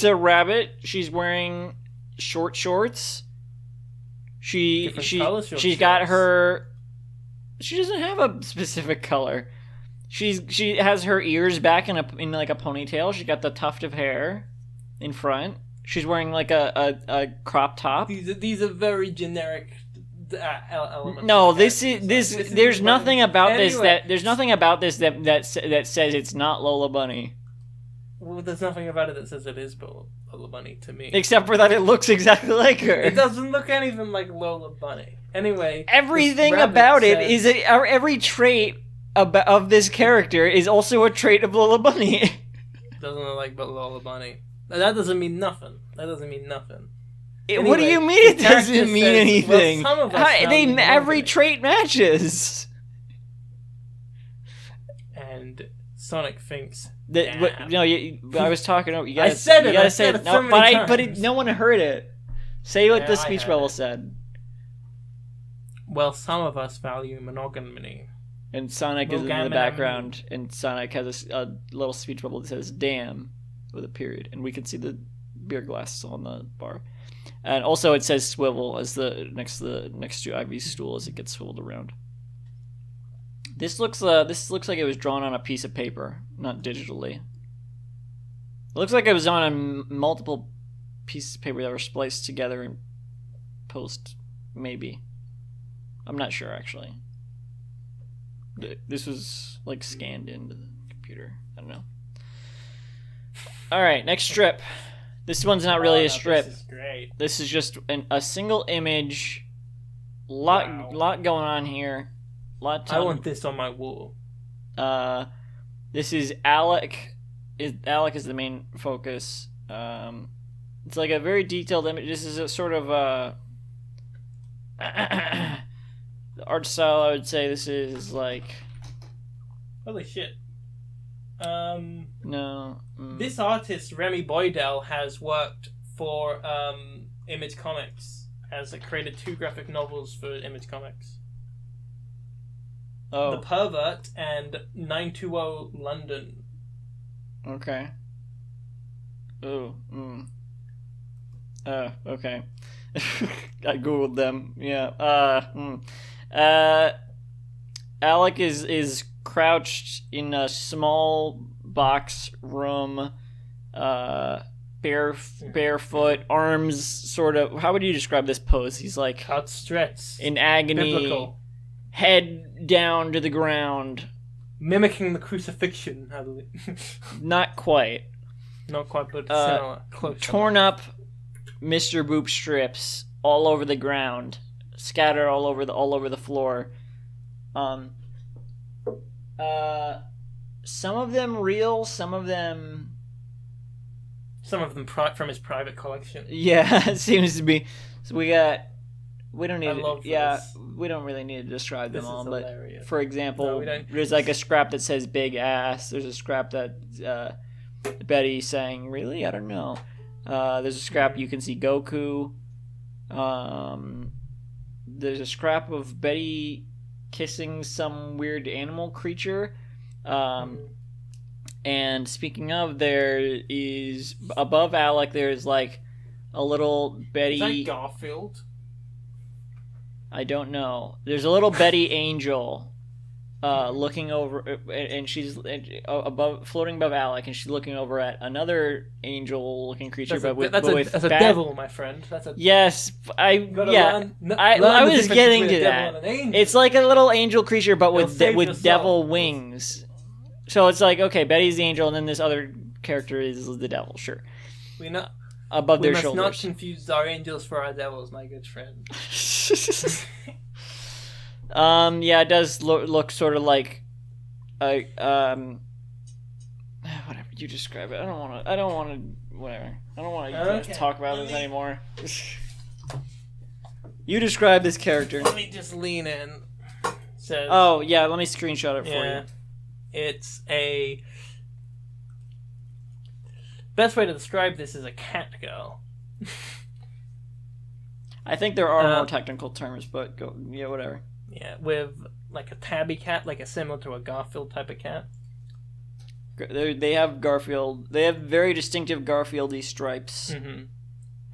a rabbit. She's wearing short shorts. She's got her. She doesn't have a specific color. She has her ears back in like a ponytail. She got the tuft of hair in front. She's wearing like a crop top. These are very generic elements. No, there's nothing about this that says it's not Lola Bunny. Well, there's nothing about it that says it is Lola Bunny to me. Except for that it looks exactly like her. It doesn't look anything like Lola Bunny. Anyway, everything about it is every trait of this character is also a trait of Lola Bunny. Doesn't look like Lola Bunny. That doesn't mean nothing. Anyway, what do you mean it doesn't mean anything? Well, some of us every trait matches. And Sonic thinks I was talking over. I said it. So many times. No one heard it. Say what the speech bubble said. Well, some of us value monogamy. And Sonic is in the background, and Sonic has a little speech bubble that says "damn" with a period, and we can see the beer glass on the bar. And also it says "swivel" as next to Ivy's stool as it gets swiveled around. This looks like it was drawn on a piece of paper, not digitally. It looks like it was on multiple pieces of paper that were spliced together in post, maybe. I'm not sure actually. This was like scanned into the computer. I don't know. All right, next strip. This one's not really a strip. This is great. This is just a single image. Lot going on here. I want this on my wall. This is Alec. Alec is the main focus. It's like a very detailed image. This is a sort of the art style. I would say this is like. Holy shit. No. This artist, Remy Boydell, has worked for Image Comics. Has created 2 graphic novels for Image Comics. Oh. The Pervert and 920 London. Okay. Oh. Okay. I googled them. Yeah. Alec is crouched in a small box room, barefoot, arms sort of. How would you describe this pose? He's like outstretched, in agony, biblical. Head down to the ground, mimicking the crucifixion. I believe. Not quite. Not quite, but similar. Close. Torn up Mr. Boop strips all over the ground, scattered all over the floor. Some of them real, some of them from his private collection. Yeah, it seems to be. So we don't really need to describe them all, but hilarious. For example, there's like a scrap that says big ass. There's a scrap that Betty saying, really? I don't know. There's a scrap you can see Goku. There's a scrap of Betty kissing some weird animal creature. And speaking of, there is above Alec. There's like a little Betty. Is that Garfield? I don't know. There's a little Betty angel looking over, and she's above, floating above Alec, and she's looking over at another angel-looking creature, that's a bat. devil, my friend. That's a Yes, I learn was getting to that. It's like a little angel creature, but with devil wings. So it's like, okay, Betty's the angel, and then this other character is the devil. Sure, above their shoulders. We must not confuse our angels for our devils, my good friend. Yeah, it does look sort of like, whatever you describe it. I don't want to talk about this anymore. You describe this character. Let me just lean in. Says, oh yeah, let me screenshot it for you. It's a. Best way to describe this is a cat girl. I think there are more technical terms, but whatever. Yeah, with like a tabby cat, like similar to a Garfield type of cat. They have Garfield. They have very distinctive Garfieldy stripes. Mm-hmm.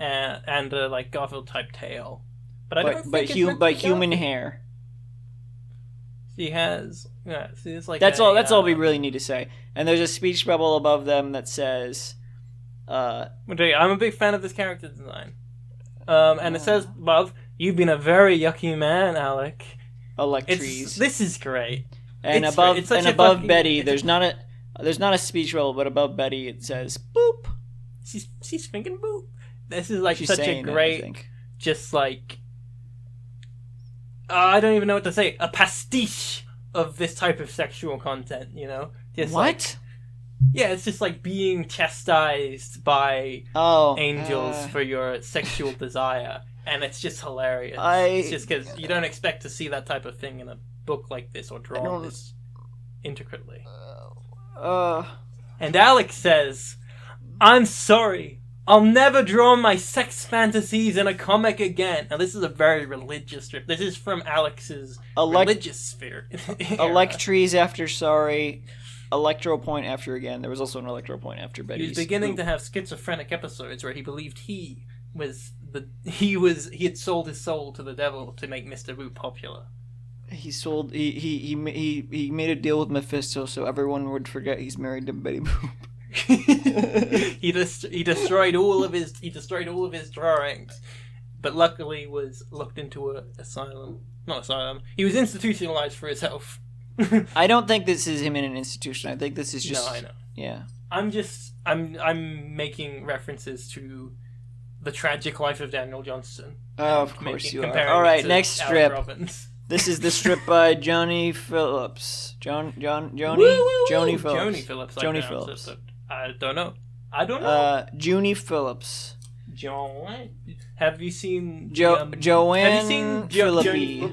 And like Garfield type tail, but human hair. She has See, it's like that's all we really need to say. And there's a speech bubble above them that says, I'm a big fan of this character design. And it says above, "You've been a very yucky man, Alec." Electries. This is great. And above Betty, there's not a speech bubble, but above Betty it says boop. She's thinking boop. This is like she's such a great, just like I don't even know what to say. A pastiche of this type of sexual content, Just what? Like, yeah, it's just like being chastised by angels for your sexual desire. And it's just hilarious. It's just because you don't expect to see that type of thing in a book like this or drawn this intricately. And Alex says, "I'm sorry. I'll never draw my sex fantasies in a comic again." Now, this is a very religious strip. This is from Alex's religious sphere. Electries after sorry. Electro point after again. There was also an electro point after Betty's. He was beginning to have schizophrenic episodes where he believed he had sold his soul to the devil to make Mr. Boop popular. He made a deal with Mephisto so everyone would forget he's married to Betty Boop. he destroyed all of his drawings, but luckily was looked into a asylum. Not asylum. He was institutionalized for his health. I don't think this is him in an institution. I think this is just. No, I know. Yeah. I'm making references to the tragic life of Daniel Johnston. Oh, of course you are. All right, next strip. This is the strip by Joni Phillips. Joni Phillips. Joni Phillips. I don't know. Joni Phillips. Have you seen Joanne Philippi?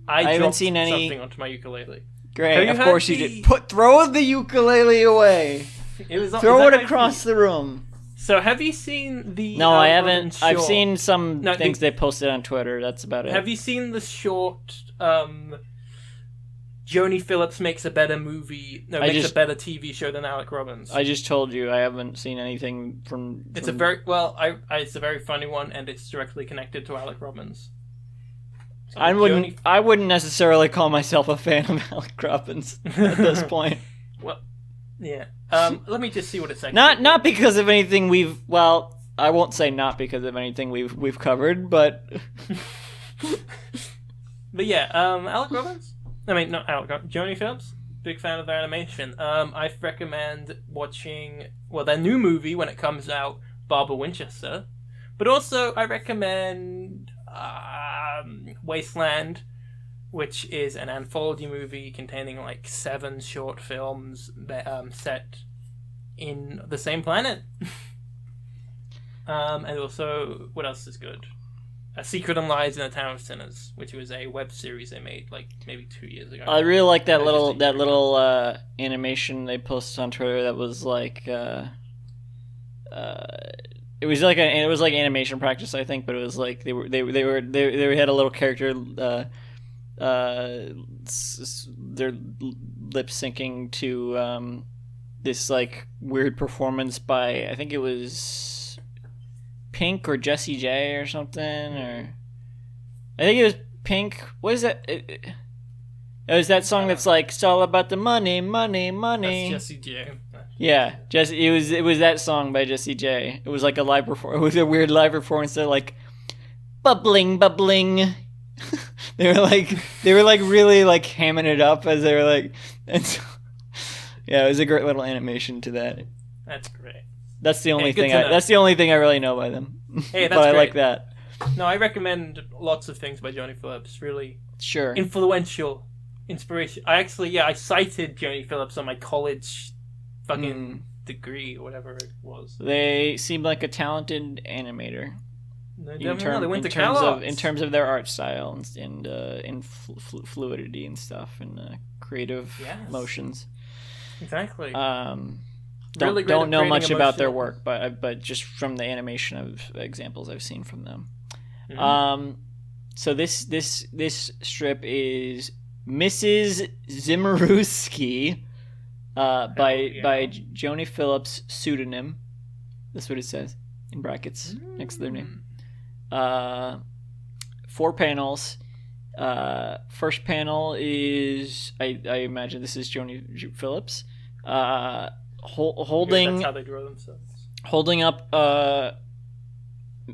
I haven't seen any. Something onto my ukulele. Great, of course you did. Throw the ukulele away. Throw it across the room. So have you seen the? No, I haven't. I've seen some things they posted on Twitter. That's about it. Have you seen the short? Joni Phillips makes a better movie. No, makes a better TV show than Alec Robbins. I just told you I haven't seen anything from. It's a very it's a very funny one, and it's directly connected to Alec Robbins. So I wouldn't necessarily call myself a fan of Alec Robbins at this point. Well, yeah. Let me just see what it's like. Not because of anything we've. Well, I won't say not because of anything we've covered, but. But yeah, Alec Robbins. I mean, not Alec Robbins. Joni Phillips. Big fan of their animation. I recommend watching their new movie when it comes out, Barbara Winchester. But also, I recommend Wasteland, which is an anthology movie containing like 7 short films set in the same planet. And also, what else is good? A Secret and Lies in a Town of Sinners, which was a web series they made like maybe 2 years ago. I really like that little animation they posted on Twitter that was like it was like animation practice, I think, but it was like they had a little character they're lip syncing to this like weird performance by, I think it was Pink or Jessie J or something, or I think it was Pink. What is that? It was that song that's like, it's all about the money, money, money. That's Jesse J. Yeah, it was that song by Jesse J. It was like a live performance. It was a weird live performance. They're like, bubbling, bubbling. they were like really like hamming it up as they were like, and so, yeah, it was a great little animation to that. That's great. That's the only thing. That's the only thing I really know by them. Hey, that's but I great. like that. No, I recommend lots of things by Joni Phillips. Really, sure, influential, inspiration. I cited Joni Phillips on my college fucking degree or whatever it was. They seem like a talented animator. They went to Cal in terms of their art style and in fluidity and stuff and creative motions. Exactly. Don't know much about their work, but just from the animation of examples I've seen from them. Mm-hmm. So this strip is Mrs. Zimmerowski. By Joni Phillips pseudonym. That's what it says in brackets next to their name. 4 panels. First panel is I imagine this is Joni Phillips. Holding. That's how they draw themselves. Holding up the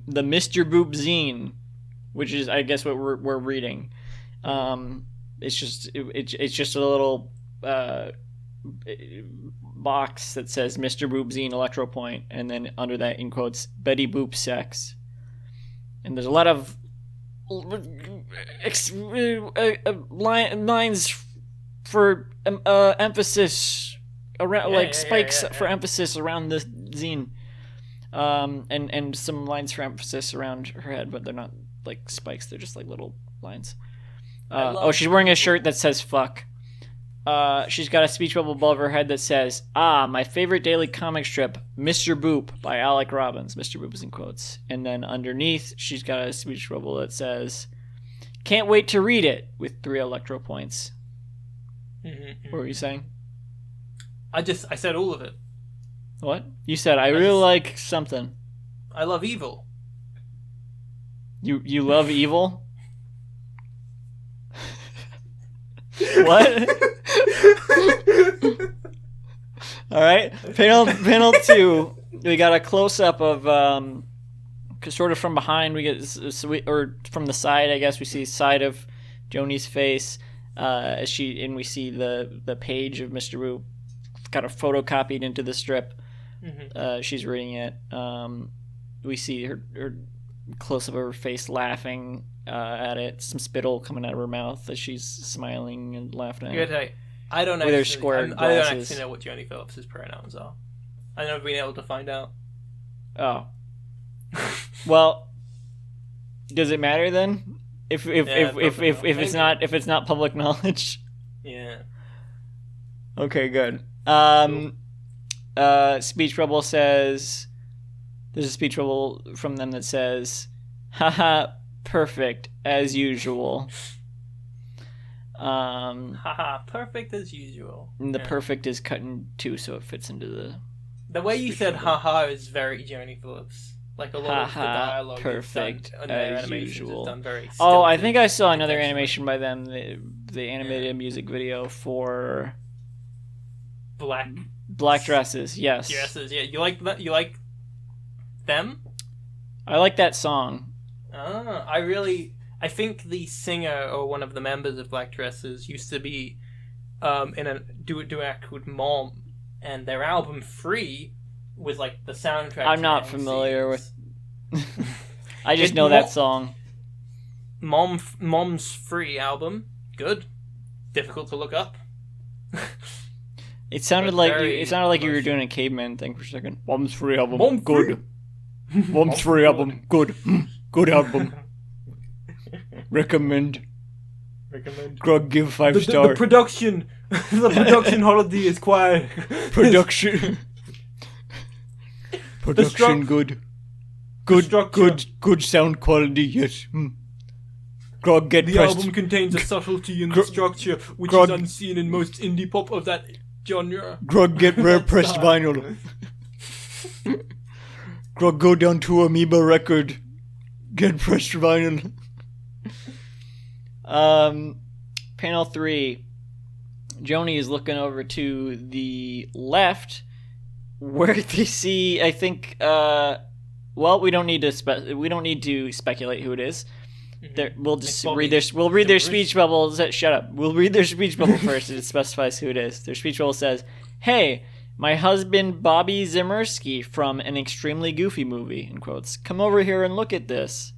Mr. Boop zine, which is I guess what we're reading. It's just a little. Box that says Mr. Boop Zine Electro Point, and then under that in quotes Betty Boop Sex, and there's a lot of lines for emphasis around spikes for emphasis around the zine, and some lines for emphasis around her head, but they're not like spikes; they're just like little lines. She's wearing a shirt that says "fuck." She's got a speech bubble above her head that says, my favorite daily comic strip, Mr. Boop by Alec Robbins. Mr. Boop is in quotes. And then underneath, she's got a speech bubble that says, can't wait to read it, with 3 electro points. Mm-hmm. What were you saying? I said all of it. What? You said, I really like something. I love evil. You love evil? What? All right. Panel 2. We got a close up of sort of from behind. We get or from the side. I guess we see side of Joni's face as we see the page of Mr. Boop kind of photocopied into the strip. Mm-hmm. She's reading it. We see her close up of her face laughing at it, some spittle coming out of her mouth as she's smiling and laughing at it. I don't with her square glasses. I don't actually know what Joni Phillips' pronouns are. I've never been able to find out. Oh. Well, does it matter then? If it's not public knowledge? Yeah. Okay, good. Speech bubble says, there's a speech bubble from them that says, haha, perfect as usual. Haha, perfect as usual. And the perfect is cut in 2 so it fits into the way you said haha is very Joni Phillips. Like a lot of the dialogue perfect is done, and their as animations usual. Is done very I think I saw another animation by them, the animated music video for Black Dresses, yes. Dresses, yeah. You like that? You like them? I like that song. I think the singer or one of the members of Black Dresses used to be in a duet with Mom, and their album Free was like the soundtrack. I'm not familiar with. I just know that song. Mom's Free album, good. Difficult to look up. It sounded like you were doing a caveman thing for a second. Mom's Free album, good. Mom's Free album, good. Good album. Recommend. Grog, give 5 stars. The production holiday is quiet. Production good. Good sound quality, yes. Grog, get the pressed. album contains a subtlety in the structure which is unseen in most indie pop of that genre. Grog, get rare pressed vinyl. Grog, go down to Amoeba Record. Get pressed vinyl. panel 3, Joni is looking over to the left, where they see, I think, well, we don't need to speculate who it is. We'll just read their speech bubbles. Shut up. We'll read their speech bubble first, and it specifies who it is. Their speech bubble says, "Hey, my husband Bobby Zemersky from an extremely goofy movie," in quotes. "Come over here and look at this."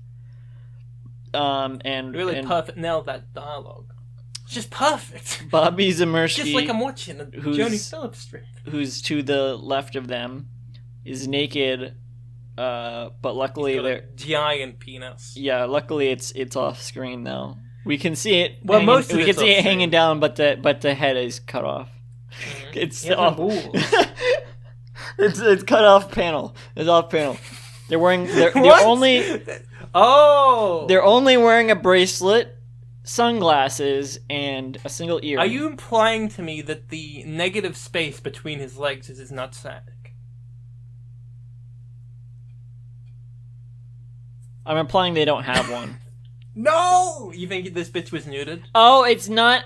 Perfect. Nailed that dialogue. It's just perfect. Bobby Zemersky, just like I'm watching a Joni Phillips strip. Who's to the left of them, is naked. But luckily they're giant penis. Yeah, luckily it's off screen though. We can see it. Well, most of we can see it hanging down, but the head is cut off. Mm-hmm. It's off. it's cut off panel. It's off panel. They're only. Oh. They're only wearing a bracelet, sunglasses, and a single ear. Are you implying to me that the negative space between his legs is his nutsack? I'm implying they don't have one. No! You think this bitch was nuded? Oh, it's not...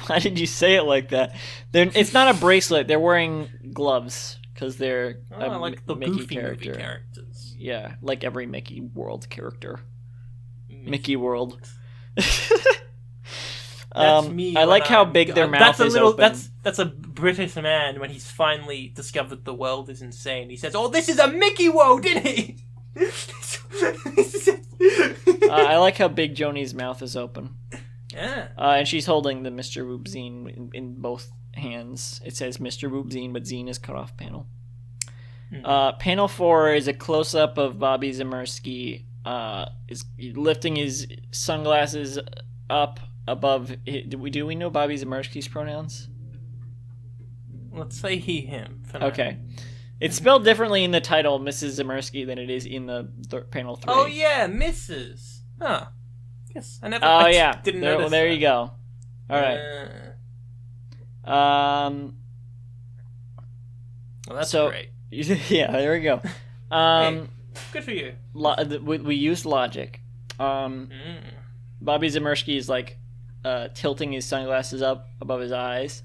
Why did you say it like that? It's not a bracelet. They're wearing gloves because they're like the Mickey goofy movie characters. Yeah, like every Mickey World character. Mickey World. That's me. I like how big their mouth is open. That's a British man when he's finally discovered the world is insane. He says, "Oh, this is a Mickey World, isn't he?" I like how big Joni's mouth is open. Yeah. And she's holding the Mr. Whoop zine in both hands. It says Mr. Whoop zine, but zine is cut off panel. Mm-hmm. Panel 4 is a close-up of Bobby Zemersky is lifting his sunglasses up above. Do we know Bobby Zemersky's pronouns? Let's say he, him. Okay. It's spelled differently in the title, Mrs. Zemersky, than it is in the panel 3. Oh, yeah, Mrs. Huh. Yes, I never didn't notice there that. You go. All right. Well, that's great. Yeah, there we go. Hey, good for you. We used logic. Bobby Zemersky is like tilting his sunglasses up above his eyes.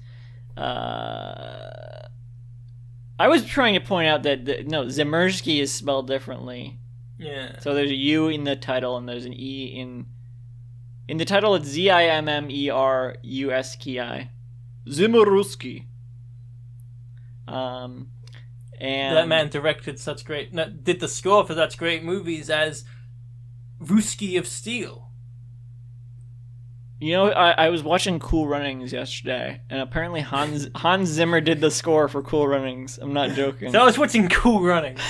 I was trying to point out that Zemersky is spelled differently. Yeah. So there's a U in the title and there's an E in the title. It's Zimmeruski. Zemeruski. And that man did the score for such great movies as Ruski of Steel. You know, I was watching Cool Runnings yesterday, and apparently Hans Zimmer did the score for Cool Runnings. I'm not joking. So I was watching Cool Runnings.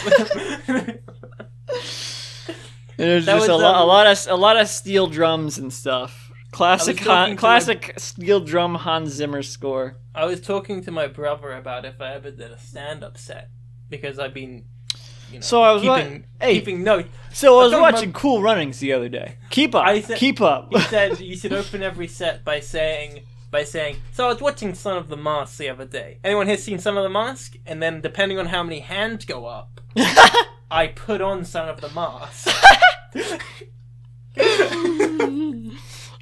There's just a lot of steel drums and stuff. Classic steel drum Hans Zimmer score. I was talking to my brother about if I ever did a stand-up set because I've been. So I was keeping notes. So I was watching Cool Runnings the other day. Keep up. Keep up. He said you should open every set by saying, so I was watching Son of the Mask the other day. Anyone here seen Son of the Mask? And then depending on how many hands go up, I put on Son of the Mask.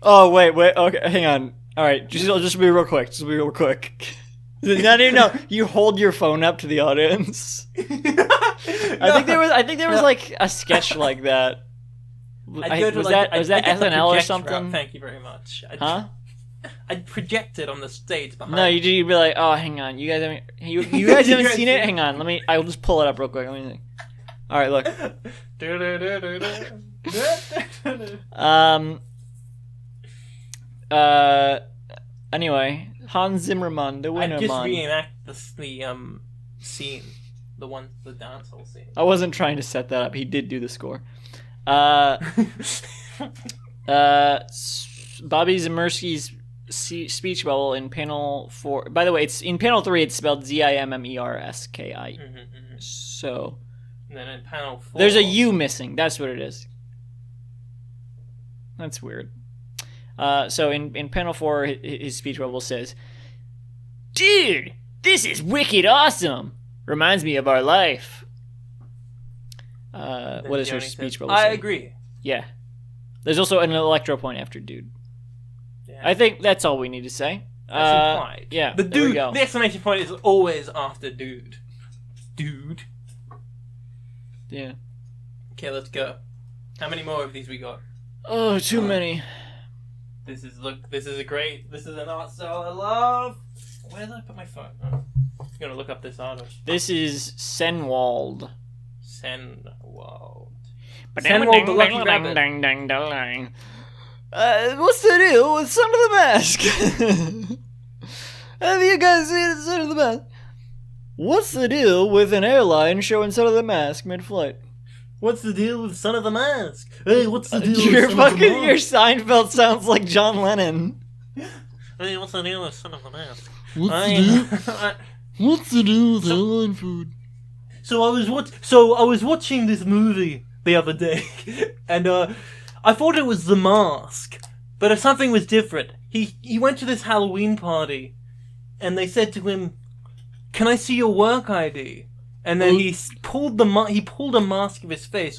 Oh, wait. Okay, hang on. All right, just be real quick. Not even no. You hold your phone up to the audience. I think there was like a sketch like that. Was that SNL or something? Thank you very much. I'd project it on the stage behind. No, you'd be like, oh, hang on, you guys haven't seen it. Hang on, I'll just pull it up real quick. Let me think. All right, look. Anyway, Hans Zimmerman, the Winnerman. I'd just reenact the scene, the dance hall scene. I wasn't trying to set that up. He did do the score. Bobby Zemersky's speech bubble in panel 4. By the way, it's in panel 3. It's spelled Zimmerski. So, and then in panel 4, there's a U missing. That's what it is. That's weird. So in panel 4, his speech bubble says, "Dude, this is wicked awesome. Reminds me of our life." What does her speech bubble say? I agree. Yeah. There's also an electro point after dude. Yeah. Yeah. I think that's all we need to say. That's implied. Yeah, The there we dude, go. the exclamation point is always after dude. Dude. Yeah. Okay, let's go. How many more of these we got? Oh, too many. This is an art style I love. Where did I put my phone? Oh. I'm gonna look up this artist. This is Senwald. Senwald. Senwald the Lucky Rabbit. What's the deal with Son of the Mask? Have you guys seen Son of the Mask? What's the deal with an airline showing Son of the Mask mid-flight? What's the deal with Son of the Mask? Hey, what's the deal Your with Son of the Mask? Your Seinfeld sounds like John Lennon. Hey, what's the deal with Son of the Mask? What's the deal with airline food? So I was watching this movie the other day, and I thought it was The Mask, but something was different. He went to this Halloween party, and they said to him, "Can I see your work ID?" And then he pulled a mask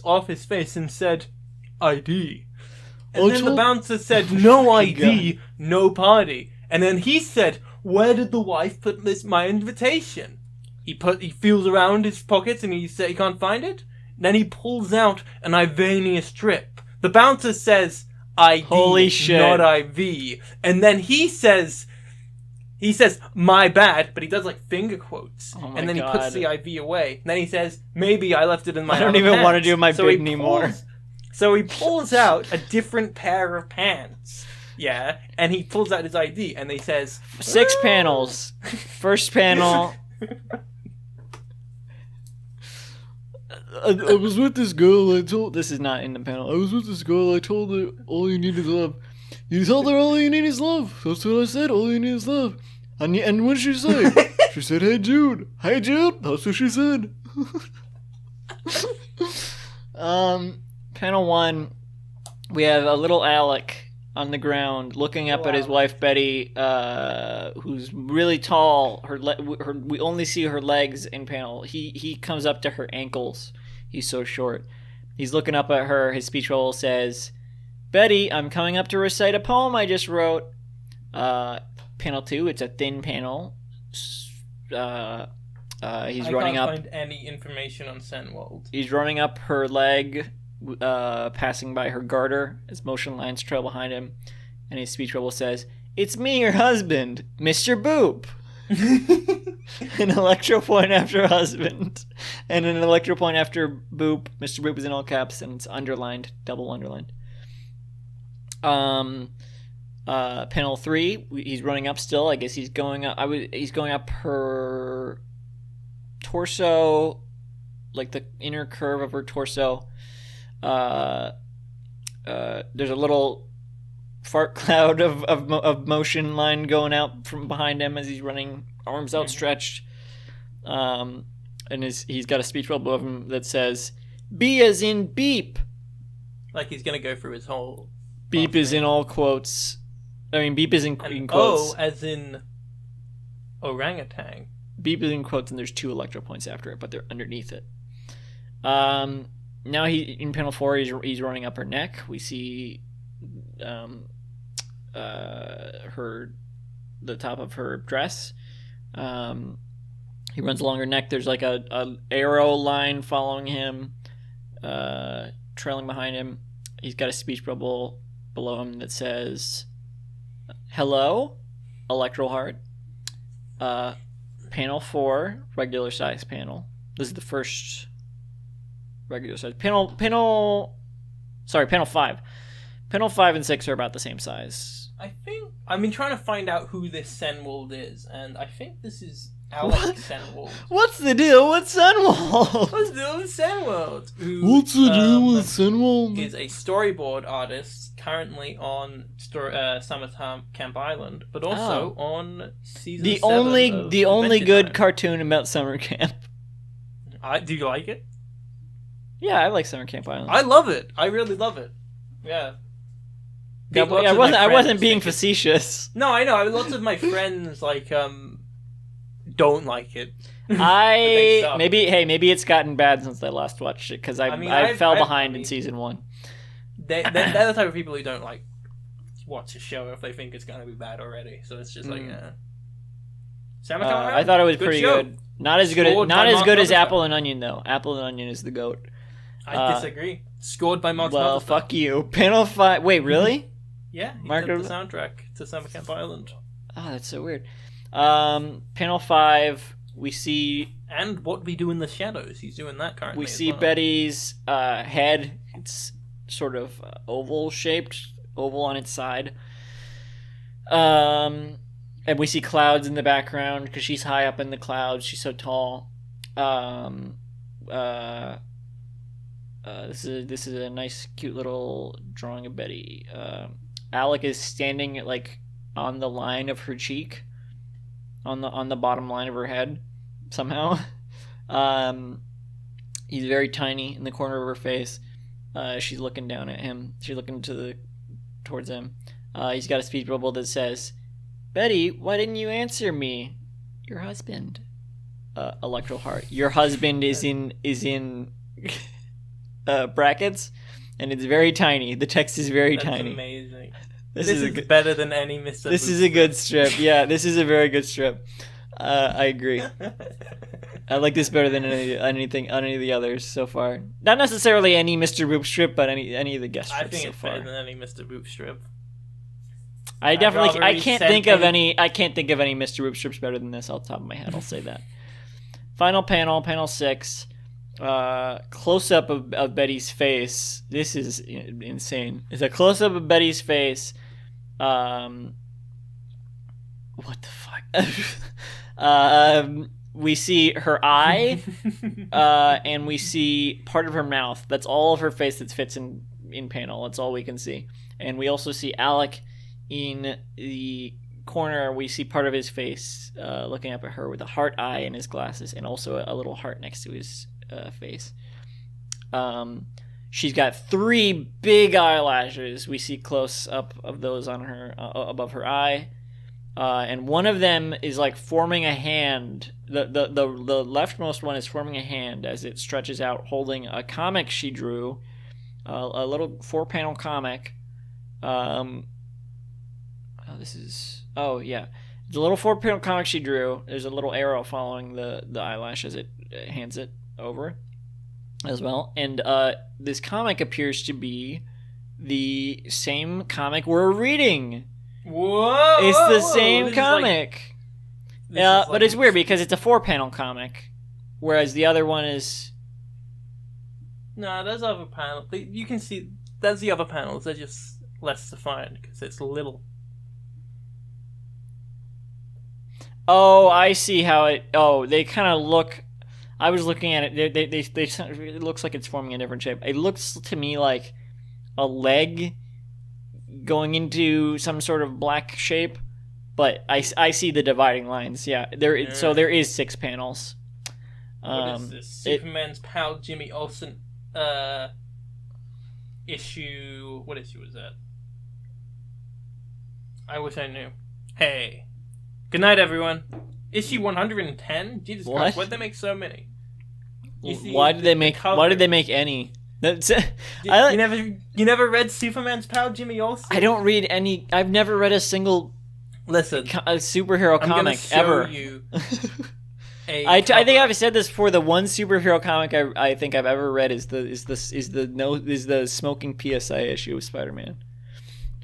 off his face and said, "ID." And then the bouncer said, "No ID, no party." And then he said, "Where did the wife put my invitation?" He feels around his pockets and he said he can't find it. Then he pulls out an Ivania strip. The bouncer says, "ID, holy shit, not IV." And then he says, "My bad," but he does like finger quotes. And then he puts the IV away. And then he says, "Maybe I left it in my I don't even pants." want to do my bit anymore. So he pulls out a different pair of pants. Yeah, and he pulls out his ID and he says 6 panels. First panel. I was with this girl. This is not in the panel. I was with this girl. I told her all you need is love. You told her all you need is love. That's what I said. All you need is love. And what did she say? She said, "Hey Jude." Hey Jude. That's what she said. Panel 1. We have a little Alec on the ground looking up at his wife Betty, who's really tall. We only see her legs in panel. He comes up to her ankles. He's so short. He's looking up at her. His speech bubble says, "Betty, I'm coming up to recite a poem I just wrote." Panel 2, it's a thin panel. He's running up. I can't find any information on Senwald. He's running up her leg, passing by her garter as motion lines trail behind him, and his speech bubble says, "It's me, your husband, Mr. Boop." An electro point after husband, and an electro point after Boop. Mr. Boop is in all caps, and it's underlined, double underlined. Panel 3, he's running up still. I guess he's going up. He's going up her torso, like the inner curve of her torso. There's a little fart cloud of motion line going out from behind him as he's running, arms outstretched. And he's got a speech bubble above him that says, "B as in beep." Like he's gonna go through his whole. Beep is in all quotes. I mean, beep is in quotes. O as in orangutan. Beep is in quotes, and there's 2 electro points after it, but they're underneath it. Now in panel 4, he's running up her neck. We see the top of her dress. He runs along her neck. There's like a arrow line following him, trailing behind him. He's got a speech bubble below him that says, "Hello, Electro Heart." Panel 4, regular size panel. This is the first regular size panel. Panel 5. Panel 5 and 6 are about the same size. I've been trying to find out who this Senwald is, and I think this is Alec Senwald. What's the deal with Senwald? What's the deal with Senwald? What's the deal with Senwald? Is a storyboard artist currently on Summer Camp Island, but also on season 7 the only good Time. cartoon about summer camp. Do you like it? Yeah, I like Summer Camp Island. I love it. I really love it. Yeah. I wasn't being facetious. No, I know. Lots of my friends don't like it. Maybe it's gotten bad since I last watched it because I fell behind in season 1. They're the type of people who don't like watch a show if they think it's gonna be bad already. So it's just like, I thought it was pretty show. good. Not as good as Apple and Onion though. Apple and Onion is the GOAT. I disagree. Scored by Mark's Well, fuck you. Panel 5. Wait, really? Yeah, he did the soundtrack to Summer Camp Island. Oh, that's so weird. Panel 5, we see... And What We Do in the Shadows. He's doing that currently. We see Betty's head. It's sort of oval-shaped. Oval on its side. And we see clouds in the background because she's high up in the clouds. She's so tall. This is a nice, cute little drawing of Betty. Alec is standing like on the line of her cheek, on the bottom line of her head, somehow. He's very tiny in the corner of her face. She's looking down at him. She's looking towards him. He's got a speech bubble that says, "Betty, why didn't you answer me? Your husband." Electro heart. Your husband is in brackets, and it's very tiny. The text is very tiny. Amazing. This is better than any Mr. This is a good strip. Yeah, this is a very good strip. I agree. I like this better than any of the others so far. Not necessarily any Mr. Boop strip, but any of the guest strips so far. I think it's better than any Mr. Boop strip. I can't think of any Mr. Boop strips better than this off the top of my head. I'll say that. Final panel, panel 6. Close up of Betty's face. This is insane. It's a close up of Betty's face. What the fuck? We see her eye, and we see part of her mouth. That's all of her face that fits in panel. That's all we can see. And we also see Alec in the corner. We see part of his face looking up at her with a heart eye in his glasses, and also a little heart next to his face. She's got 3 big eyelashes. We see close up of those on her above her eye, and one of them is like forming a hand. The leftmost one is forming a hand as it stretches out, holding a comic she drew, a little 4-panel comic. It's a little 4-panel comic she drew. There's a little arrow following the eyelash as it hands it over as well. And this comic appears to be the same comic we're reading. Whoa! It's the same comic. But it's weird because it's a 4-panel comic, whereas the other one is... No, there's other panels. You can see there's the other panels. They're just less defined because it's little. Oh, I see how it... Oh, they kind of look... I was looking at it. It looks like it's forming a different shape. It looks to me like a leg going into some sort of black shape, but I see the dividing lines. Yeah, so there is 6 panels. What is this? Superman's pal Jimmy Olsen issue. What issue was that? I wish I knew. Hey. Good night, everyone. Issue 110? Jesus Christ, why'd they make so many? Why did they make any? You never read Superman's pal Jimmy Olsen? I don't read any. I've never read a single superhero comic ever. I think I've said this before. The one superhero comic I think I've ever read is the smoking PSI issue of Spider-Man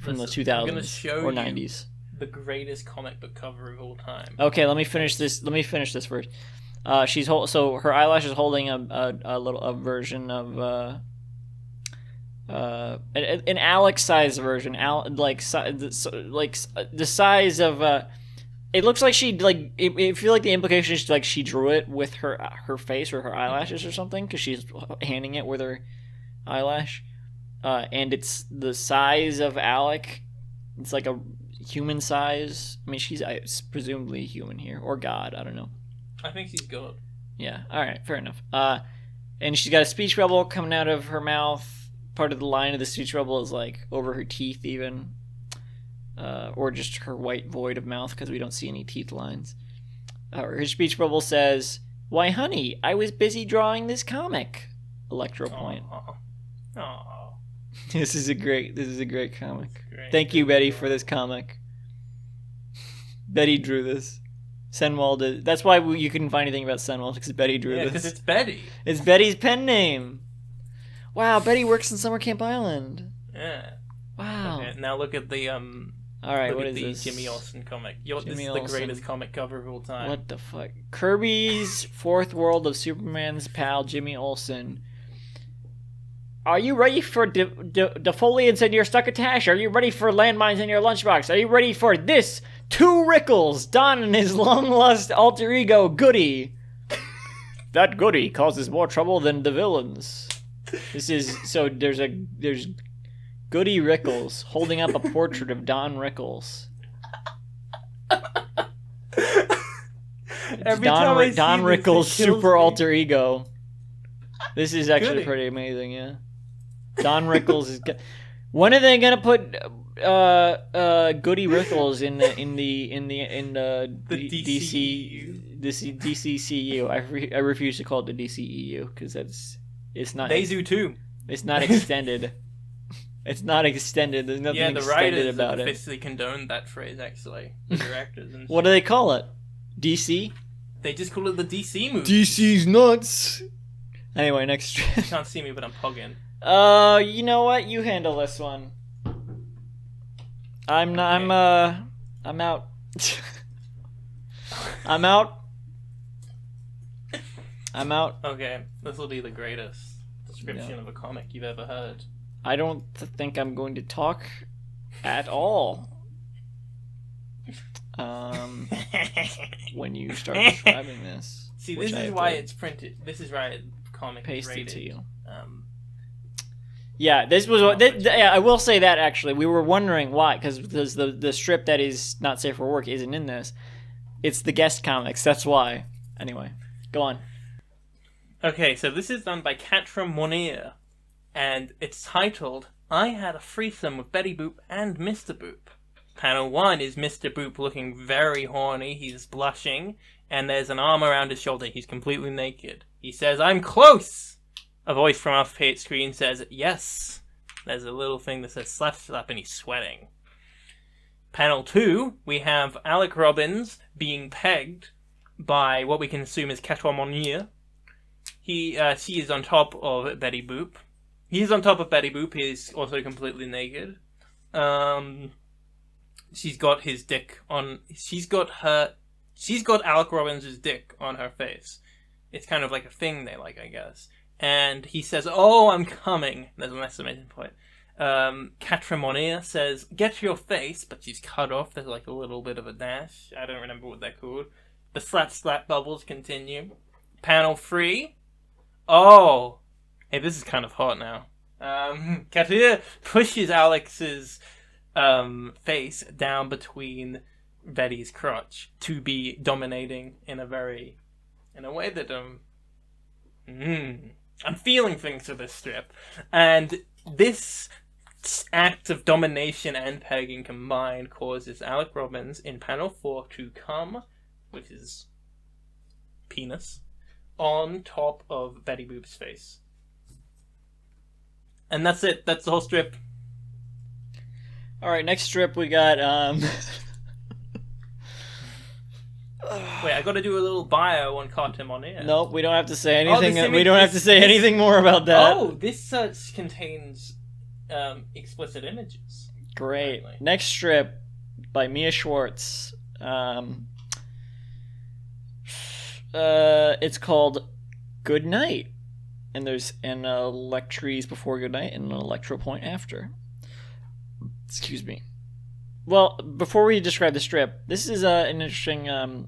from the 2000s or 90s. The greatest comic book cover of all time. Okay, let me finish this first. So her eyelash is holding a version of an Alex size version, like the size of. It looks like she like. I feel like the implication is like she drew it with her face or her eyelashes or something because she's handing it with her eyelash, and it's the size of Alec. It's like a human size. I mean, she's presumably human here or God. I don't know. I think she's God. Yeah. All right. Fair enough. And she's got a speech bubble coming out of her mouth. Part of the line of the speech bubble is like over her teeth, even, or just her white void of mouth because we don't see any teeth lines. Her speech bubble says, "Why, honey, I was busy drawing this comic." Electro point. Aww. This is a great comic. Great. Thank you, Betty, for this comic. Betty drew this. Senwell did. That's why you couldn't find anything about Senwell, because Betty drew this. Yeah, because it's Betty. It's Betty's pen name. Wow, Betty works in Summer Camp Island. Yeah. Wow. Okay, now look at the All right, look what at is the this? Jimmy Olsen comic. This Jimmy is Olsen. the greatest comic cover of all time. What the fuck? Kirby's Fourth World of Superman's pal Jimmy Olsen. Are you ready for defoliants in your succotash? Are you ready for landmines in your lunchbox? Are you ready for this? 2 Rickles, Don and his long-lost alter ego, Goody. That Goody causes more trouble than the villains. This is, so there's Goody Rickles holding up a portrait of Don Rickles. Don Rickles' super alter ego. This is actually Goody. pretty amazing, yeah. Don Rickles is. When are they gonna put Goody Rickles in the DCCU? I refuse to call it the DCEU because it's not. They do too. It's not extended. It's not extended. There's nothing Yeah, the extended writers about have it. officially condoned that phrase. Actually, the directors and What do they call it? DC? they just call it the DC movie. DC's nuts. Anyway, next. You can't see me, but I'm pogging. You know what? You handle this one. I'm not. Okay. I'm out. I'm out. I'm out. Okay, this will be the greatest description of a comic you've ever heard. I don't think I'm going to talk at all. When you start describing this. See, which this I is have why to it's printed. This is why comic is paste rated. it to you. Yeah, this was what. Yeah, I will say that actually, we were wondering why, because the strip that is not safe for work isn't in this. It's the guest comics. That's why. Anyway, go on. Okay, so this is done by Catra Monnier, and it's titled "I Had a Threesome with Betty Boop and Mr. Boop." Panel 1 is Mr. Boop looking very horny. He's blushing, and there's an arm around his shoulder. He's completely naked. He says, "I'm close!" A voice from off screen says, "Yes." There's a little thing that says slap slap, and he's sweating. Panel 2, we have Alec Robbins being pegged by what we can assume is Catra Monnier. She is on top of Betty Boop. He's on top of Betty Boop. He's also completely naked. She's got his dick on. She's got Alec Robbins' dick on her face. It's kind of like a thing they like, I guess. And he says, "Oh, I'm coming." There's an exclamation point. Catra Monnier says, "Get to your face," but she's cut off. There's like a little bit of a dash. I don't remember what they're called. The slap bubbles continue. Panel 3. Oh, hey, this is kind of hot now. Catra pushes Alex's face down between Betty's crotch to be dominating in a way that I'm feeling things for this strip. And this act of domination and pegging combined causes Alec Robbins in panel 4 to come with his penis on top of Betty Boop's face. And that's it. That's the whole strip. Alright, next strip we got, Wait, I gotta do a little bio on Catra Monnier. Nope, we don't have to say anything. this We don't have to say this- anything more about that. Oh, this contains explicit images. Great. Apparently. Next strip by Mia Schwartz. It's called Good Night. And there's an Electries before Good Night and an Electro Point after. Excuse me. Well, before we describe the strip, this is an interesting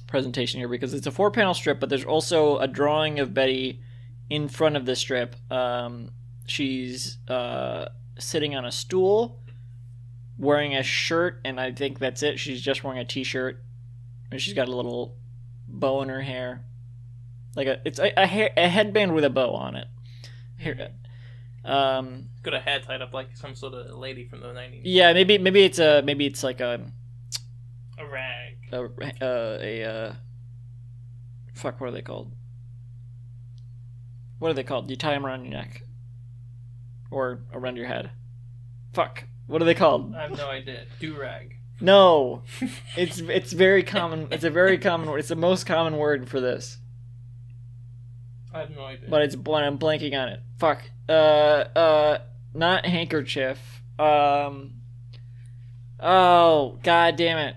presentation here because it's a 4-panel strip, but there's also a drawing of Betty in front of the strip. She's sitting on a stool, wearing a shirt, and I think that's it. She's just wearing a t-shirt, and she's got a little bow in her hair, like it's a headband with a bow on it. Here, Got a hair tied up like some sort of lady from the 90s. yeah, maybe it's like A rag. Fuck, what are they called? What are they called? You tie them around your neck. or around your head. Fuck. What are they called? I have no idea. Do-rag. No. It's very common. It's a very common word. It's the most common word for this. I have no idea. But I'm blanking on it. Fuck. Not handkerchief. Oh, god damn it.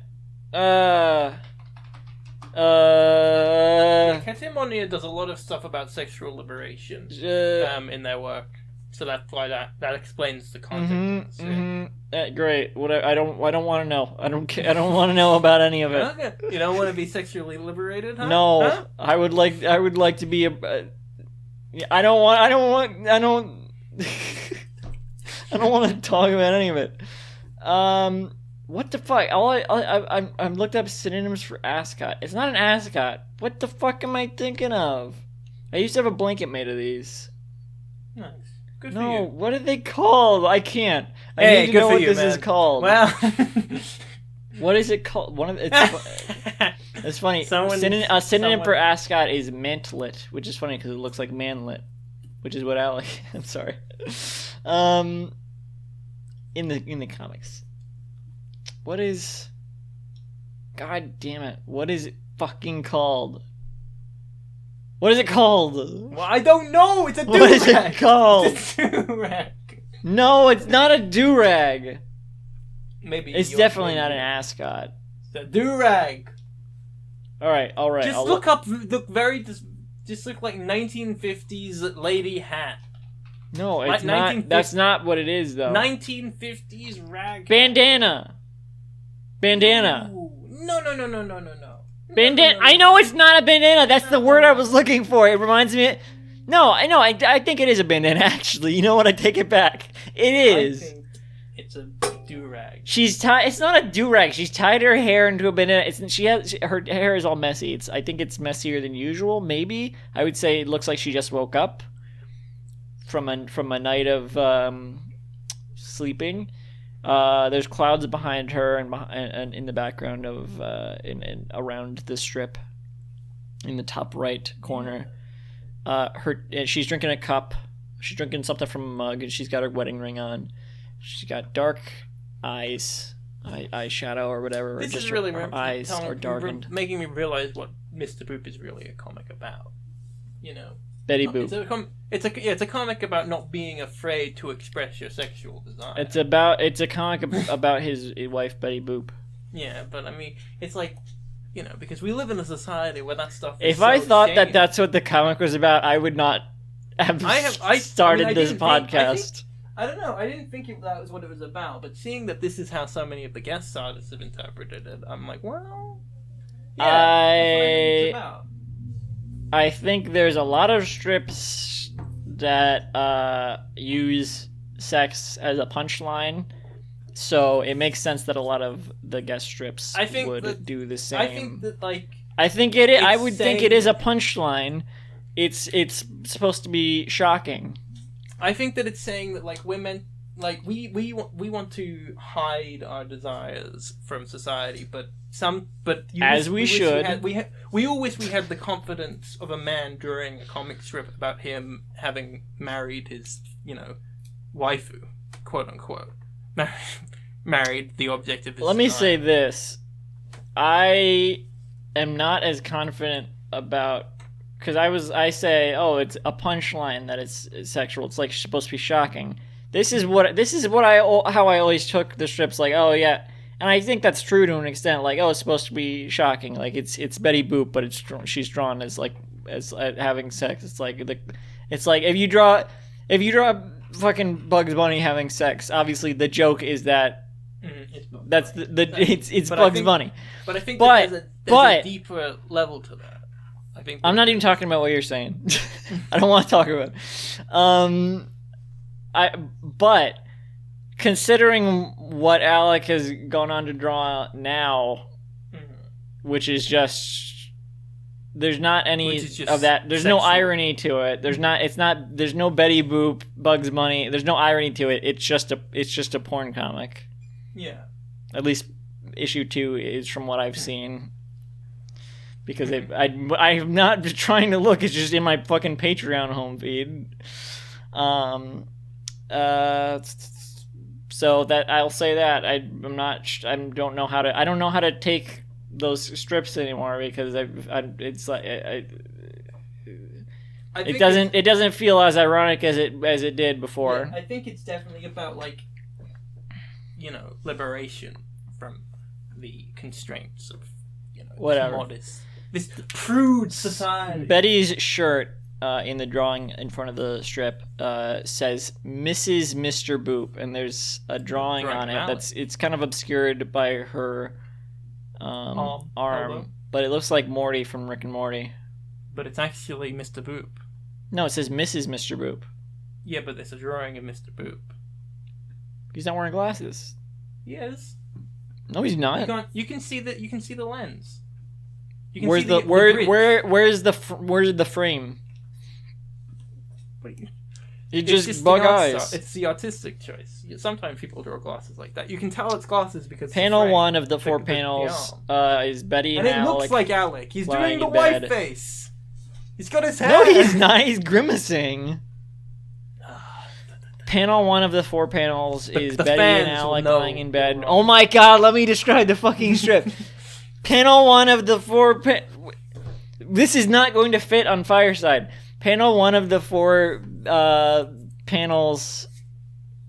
Catimonia does a lot of stuff about sexual liberation in their work, so that's why that explains the context. Great. I don't want to know. I don't want to know about any of it. Okay. You don't want to be sexually liberated, huh? No, huh? I would like to be a. I don't want I don't want to talk about any of it. What the fuck? I'm looked up synonyms for ascot. It's not an ascot. What the fuck am I thinking of? I used to have a blanket made of these. Nice. Good for No, you. what are they called? I can't. I Hey, need to good know for what you, this man. is called. Well, What is it called? It's funny. A synonym for ascot is mantlet, which is funny because it looks like manlet, which is what Alec. I'm sorry. In the comics, what is? God damn it! What is it fucking called? What is it called? well, I don't know. It's a do-rag. What is it called? It's a do-rag. No, it's not a do-rag. Maybe It's you're definitely not thinking- an ascot. It's a do-rag. All right. Just look up. Just look like 1950s lady hat. No, like it's not. That's not what it is, though. 1950s rag. Bandana. Ooh. No. Bandana. I know it's not a bandana. That's the word I was looking for. It reminds me. No, I know. I think it is a bandana. Actually, you know what? I take it back. It is. I think it's a do-rag. She's tied. It's not a do-rag. She's tied her hair into a bandana. Her hair is all messy. I think it's messier than usual. Maybe I would say it looks like she just woke up from a night of sleeping. There's clouds behind her and in the background of around the strip in the top right corner. She's drinking a cup. She's drinking something from a mug, and she's got her wedding ring on. She's got dark eyes, eyeshadow or whatever. This or just is really her eyes are darkened. making me realize what Mr. Boop is really a comic about. You know, Betty Boop. It's a comic about not being afraid to express your sexual desire. It's a comic about his wife Betty Boop. Yeah, but I mean, it's like, you know, because we live in a society where that stuff. If I thought that that's what the comic was about, I would not have started this podcast. I don't know. I didn't think that was what it was about, but seeing that this is how so many of the guest artists have interpreted it, I'm like, well, yeah, that's what I think it's about. I think there's a lot of strips that use sex as a punchline, so it makes sense that a lot of the guest strips would do the same. I think that I would think it is a punchline. It's supposed to be shocking. I think that it's saying that like women, like we want to hide our desires from society, but we all wish we had the confidence of a man during a comic strip about him having married his, you know, waifu, quote unquote, married the object of his Let me desire. say this: I am not as confident about. Because I say, oh, it's a punchline that it's sexual. It's like supposed to be shocking. This is how I always took the strips. Like, oh yeah, and I think that's true to an extent. Like, oh, it's supposed to be shocking. Like, it's Betty Boop, but she's drawn as having sex. It's like if you draw fucking Bugs Bunny having sex. Obviously, the joke is that it's Bugs Bunny. But I think there's a deeper level to that. I'm not even talking about what you're saying. I don't want to talk about it. But considering what Alec has gone on to draw now, which is just there's not any of that. There's no irony to it. There's no Betty Boop, Bugs Bunny. There's no irony to it. It's just a porn comic. Yeah. At least issue 2 is from what I've seen. Because I'm not trying to look. It's just in my fucking Patreon home feed. So that I'll say that I don't know how to take those strips anymore because it doesn't feel as ironic as it did before. Yeah, I think it's definitely about liberation from the constraints of whatever. This prude society. Betty's shirt in the drawing in front of the strip says Mrs. Mr. Boop, and there's a drawing on it it's kind of obscured by her arm, elbow. but it looks like Morty from Rick and Morty. But it's actually Mr. Boop. No, it says Mrs. Mr. Boop. Yeah, but there's a drawing of Mr. Boop. He's not wearing glasses. He is. No, he's not. You can see the lens. You can Where's see the where's the frame? You just bug eyes. It's the artistic choice. Sometimes people draw glasses like that. You can tell it's glasses because panel 1 of the 4 panels is Betty and Alec. It looks like Alec. He's doing the white face. He's got his head. No, he's not. He's grimacing. Panel 1 of the 4 panels is Betty and Alec lying in bed. Oh my god, let me describe the fucking strip. Panel 1 of the 4... This is not going to fit on Fireside. Panel 1 of the 4 panels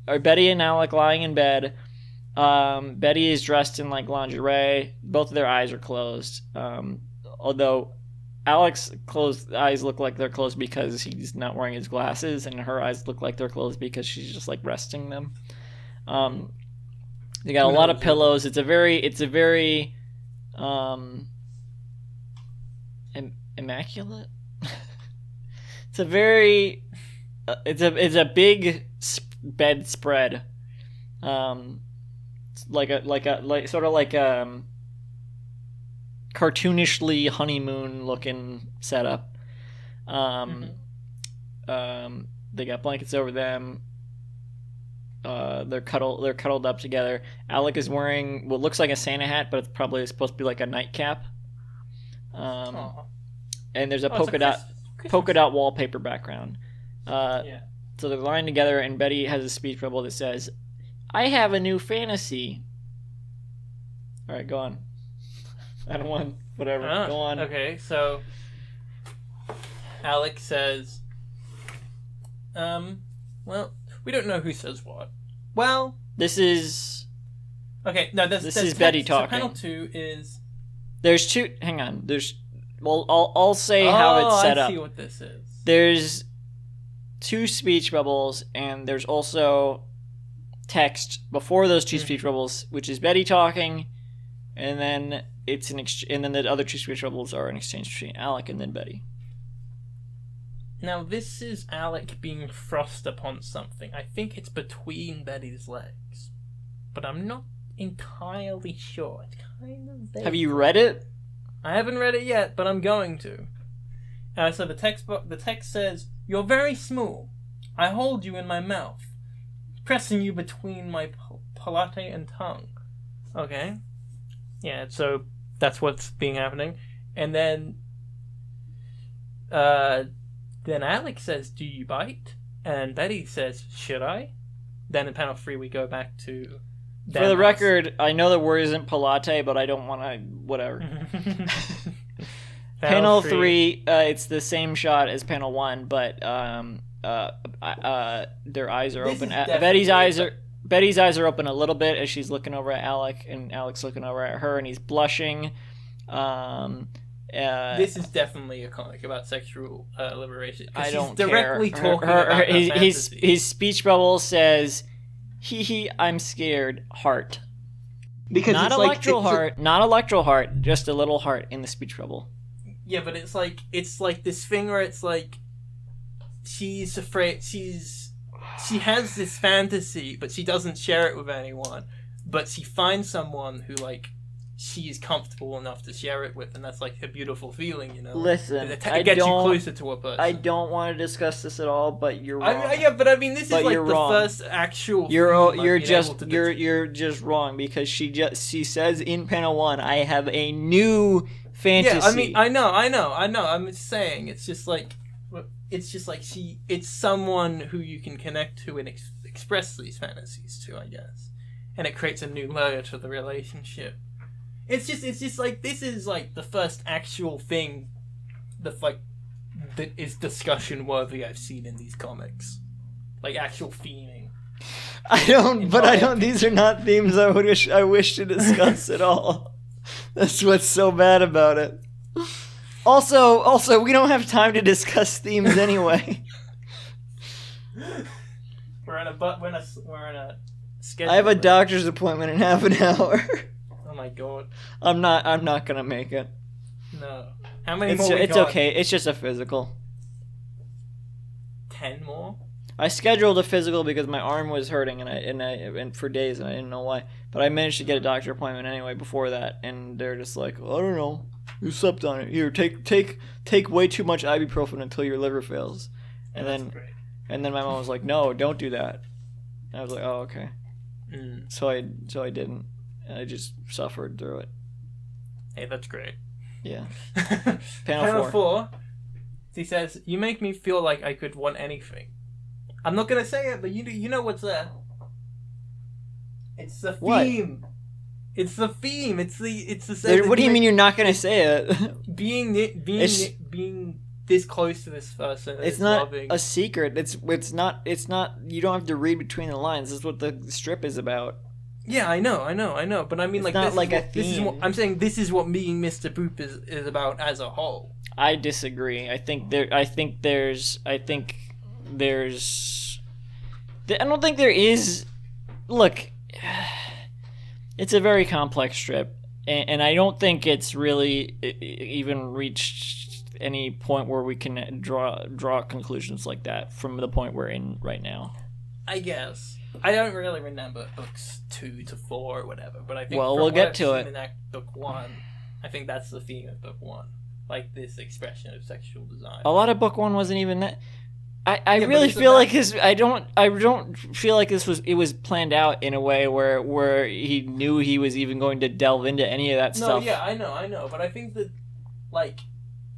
are Betty and Alec lying in bed. Betty is dressed in lingerie. Both of their eyes are closed. Although Alec's closed eyes look like they're closed because he's not wearing his glasses, and her eyes look like they're closed because she's just resting them. They got a lot of pillows. It's a very immaculate. It's a big bedspread, sort of cartoonishly honeymoon looking setup. They got blankets over them. They're cuddled up together. Alec is wearing what looks like a Santa hat, but it's probably supposed to be like a nightcap. And there's a polka dot wallpaper background. So they're lying together, and Betty has a speech bubble that says, "I have a new fantasy." All right, go on. I don't want whatever. Go on. Okay, so Alec says, well, we don't know who says what. Well, this is okay. No, this is Betty talking. So panel 2 is. There's two. Hang on. Well, I'll say how it's set up. I see what this is. There's 2 speech bubbles, and there's also text before those 2 speech bubbles, which is Betty talking, and then and then the other 2 speech bubbles are an exchange between Alec and then Betty. Now this is Alec being thrust upon something. I think it's between Betty's legs, but I'm not entirely sure. It's kind of vague. Have you read it? I haven't read it yet, but I'm going to. So the text says, "You're very small. I hold you in my mouth, pressing you between my palate and tongue." Okay. Yeah, so that's what's being happening. And then Alec says, "Do you bite?" And Betty says, "Should I?" Then in panel 3 we go back to... For the record, I know the word isn't palate, but I don't want to... Whatever. Panel 3, it's the same shot as panel 1, but their eyes are open. Betty's eyes are open a little bit as she's looking over at Alec, and Alec's looking over at her, and he's blushing. This is definitely a comic about sexual liberation. I don't directly care. Talking about his speech bubble says, "Hee hee, I'm scared. Heart." Because not electro heart, not electro heart, just a little heart in the speech bubble. Yeah, but it's like this thing where it's like she's afraid. She has this fantasy, but she doesn't share it with anyone. But she finds someone who she is comfortable enough to share it with, and that's a beautiful feeling, Listen, it gets you closer to a person. I don't want to discuss this at all, but you're wrong. This is the first actual. You're just wrong because she says in panel 1, "I have a new fantasy." Yeah, I know. I'm just saying, it's just like it's someone who you can connect to and express these fantasies to, I guess. And it creates a new layer to the relationship. It's just like, this is like the first actual thing that is discussion worthy I've seen in these comics. Like actual theming. These are not themes I wish to discuss at all. That's what's so bad about it. Also, we don't have time to discuss themes anyway. We're in a schedule. I have a doctor's appointment in half an hour. Oh my god. I'm not gonna make it. No. How many more? It's okay. It's just a physical. 10 more? I scheduled a physical because my arm was hurting and for days and I didn't know why. But I managed to get a doctor appointment anyway before that, and they're just like, I don't know, you slept on it. Here, take way too much ibuprofen until your liver fails. And then my mom was like, no, don't do that. And I was like, oh, okay. So I didn't. And I just suffered through it. Hey, that's great. Yeah. Panel 4. He says, "You make me feel like I could want anything." I'm not gonna say it, but you know what's there. It's the theme. What? It's the theme. It's the. What do you mean you're not gonna say it? Being this close to this person. It's not loving. A secret. It's not. You don't have to read between the lines. This is what the strip is about. Yeah, I know. But I mean, it's not like a theme. This is what I'm saying. This is what being Mr. Boop is about as a whole. I disagree. I don't think there is. Look, it's a very complex strip, and I don't think it's really even reached any point where we can draw conclusions like that from the point we're in right now. I guess. I don't really remember books 2 to 4 or whatever, but I think we'll get to it. In book 1, I think that's the theme of book 1, like this expression of sexual desire. A lot of book 1 wasn't even that. I really feel like I don't feel like it was planned out in a way where he knew he was even going to delve into any of that stuff. No, yeah, I know, but I think that like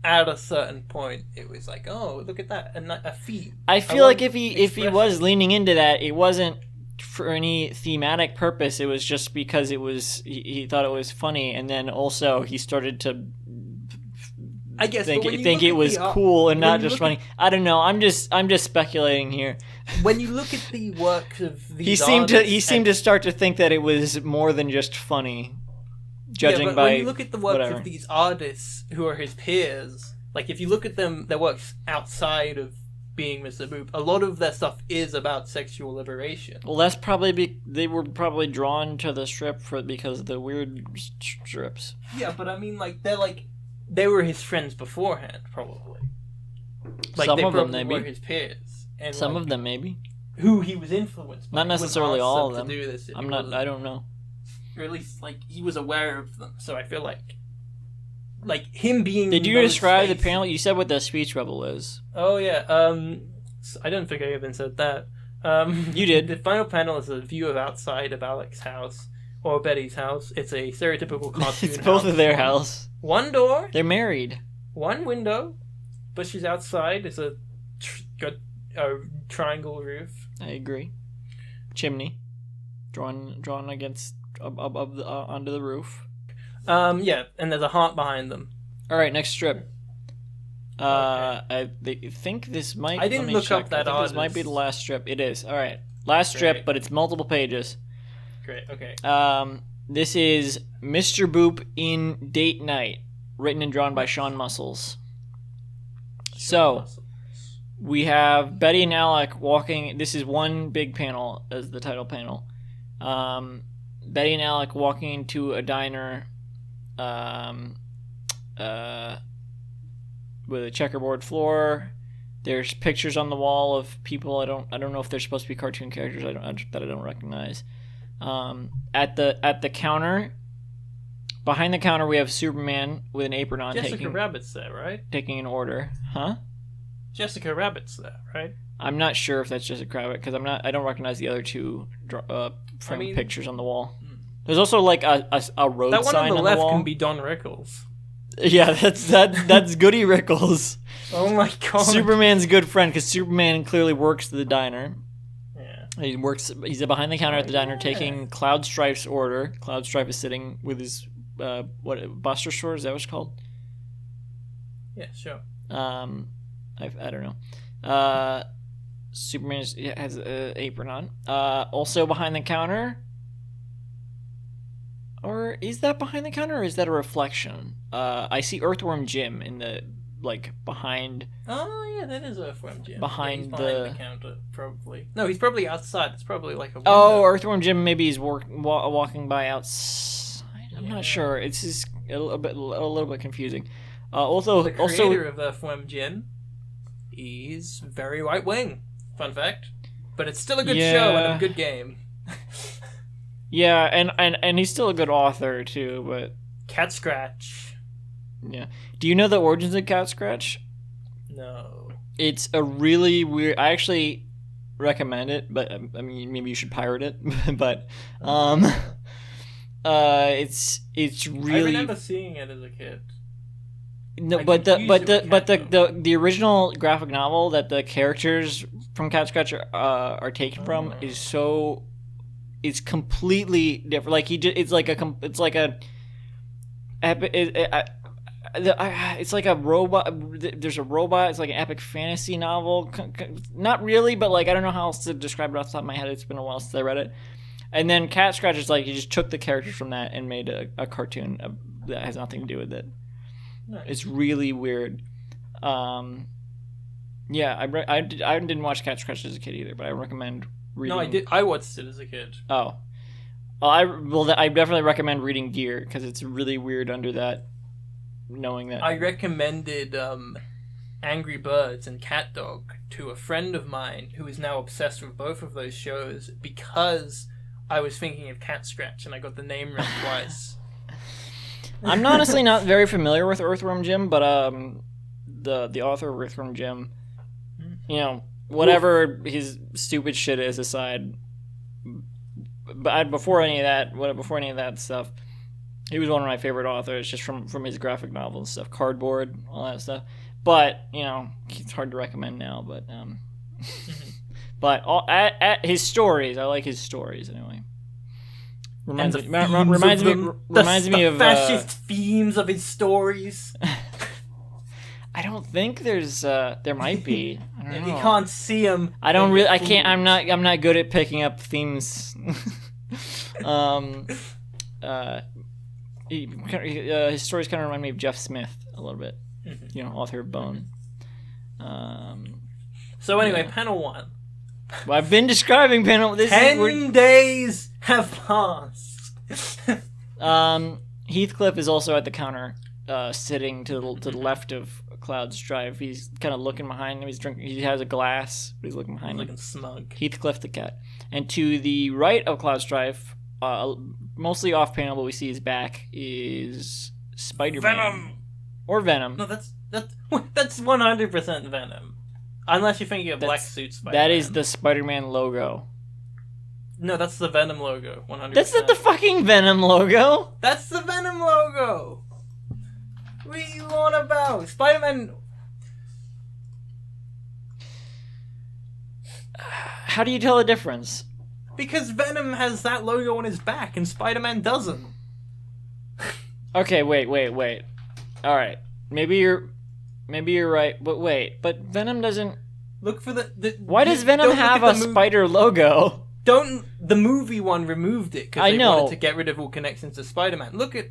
at a certain point it was like, oh, look at that, and a theme. I feel like if he was leaning into that, it wasn't for any thematic purpose. It was just because he thought it was funny, and then also he started to I guess think it was cool and not just funny. I don't know. I'm just speculating here. When you look at the work of these he seemed to start to think that it was more than just funny. Judging by when you look at the work of these artists who are his peers, like if you look at their works outside of being Mr. Boop, a lot of their stuff is about sexual liberation. Well, that's probably they were probably drawn to the strip because of the weird strips. Yeah, but I mean, like they were his friends beforehand, probably. Like some they of them maybe were his peers, and some of them maybe who he was influenced by. Not necessarily all of them. To do this I don't know. Or at least like he was aware of them, so I feel like him being. Did you describe the panel? You said what the speech bubble is. Oh yeah. I don't think I even said that. You did. The final panel is a view of outside of Alex's house or Betty's house. It's a stereotypical cartoon. It's both of their house. One door. They're married. One window, but she's outside. It's a triangle roof. I agree. Chimney, drawn against above onto the roof. Yeah, and there's a heart behind them. All right, next strip. I think this might. I didn't look up that artist. This might be the last strip. It is. All right, last strip, but it's multiple pages. Great. Okay. This is Mr. Boop in Date Night, written and drawn by Sean Muscles. We have Betty and Alec walking. This is one big panel as the title panel. Betty and Alec walking into a diner with a checkerboard floor. There's pictures on the wall of people. I don't know if they're supposed to be cartoon characters. that I don't recognize. At the counter, behind the counter, we have Superman with an apron on. Jessica Rabbit's there, right? Taking an order, huh? Jessica Rabbit's there, right? I'm not sure if that's Jessica Rabbit because I don't recognize the other two frame pictures on the wall. There's also like a road sign on the wall. That one on the left can be Don Rickles. Yeah, that's Goody Rickles. Oh my god. Superman's good friend because Superman clearly works the diner. Yeah. He's behind the counter at the diner taking Cloud Strife's order. Cloud Strife is sitting with his Buster Short. Is that what it's called? Yeah, sure. I don't know. Superman has an apron on. Also behind the counter. Or is that behind the counter, or is that a reflection? I see Earthworm Jim in the behind. Oh yeah, that is Earthworm Jim. Behind the counter, probably. No, he's probably outside. It's probably like a window. Oh, Earthworm Jim. Maybe he's walking by outside. I'm not sure. It's just a little bit confusing. The creator of Earthworm Jim, he's very right wing. Fun fact, but it's still a good show and a good game. Yeah, and he's still a good author too. But Cat Scratch. Yeah. Do you know the origins of Cat Scratch? No. It's a really weird. I actually recommend it, but I mean, maybe you should pirate it. But it's really. I remember seeing it as a kid. No, but the original graphic novel that the characters from Cat Scratch are taken from is so. It's completely different. Like it's like a epic. It's like a robot. There's a robot. It's like an epic fantasy novel. Not really, but like I don't know how else to describe it off the top of my head. It's been a while since I read it. And then Cat Scratch is like he just took the characters from that and made a cartoon that has nothing to do with it. Nice. It's really weird. Yeah, I didn't watch Cat Scratch as a kid either, but I recommend reading. No, I did. I watched it as a kid. Oh, I definitely recommend reading Gear because it's really weird under that. Knowing that I recommended Angry Birds and Cat Dog to a friend of mine who is now obsessed with both of those shows because I was thinking of Cat Scratch and I got the name wrong twice. I'm honestly not very familiar with Earthworm Jim, but the author of Earthworm Jim, whatever his stupid shit is aside, but before any of that stuff. He was one of my favorite authors, just from his graphic novels and stuff, Cardboard, all that stuff. But it's hard to recommend now. But at his stories, I like his stories anyway. Reminds me of fascist themes of his stories. I don't think there's there might be. I don't know. You can't see them. I don't really. I can't. I'm not good at picking up themes. His stories kind of remind me of Jeff Smith a little bit, author of Bone. So anyway, panel 1. Well, I've been describing panel. 10 days have passed. Heathcliff is also at the counter, sitting to the left of Cloud's Drive. He's kind of looking behind him. He's drinking. He has a glass, but he's looking behind him. Looking smug. Heathcliff the cat, and to the right of Cloud's Drive. Mostly off panel, but we see his back is Spider-Man. Venom! Or Venom. No, that's 100% Venom. Unless you're thinking of Black Suit Spider-Man. That is the Spider-Man logo. No, that's the Venom logo, 100%. That's not the fucking Venom logo! That's the Venom logo! What are you on about? Spider-Man... How do you tell the difference? Because Venom has that logo on his back and Spider-Man doesn't. Okay, wait. Alright. Maybe you're right, but Venom doesn't... Look for the why does Venom have a spider logo? The movie one removed it because they wanted to get rid of all connections to Spider-Man. Look at...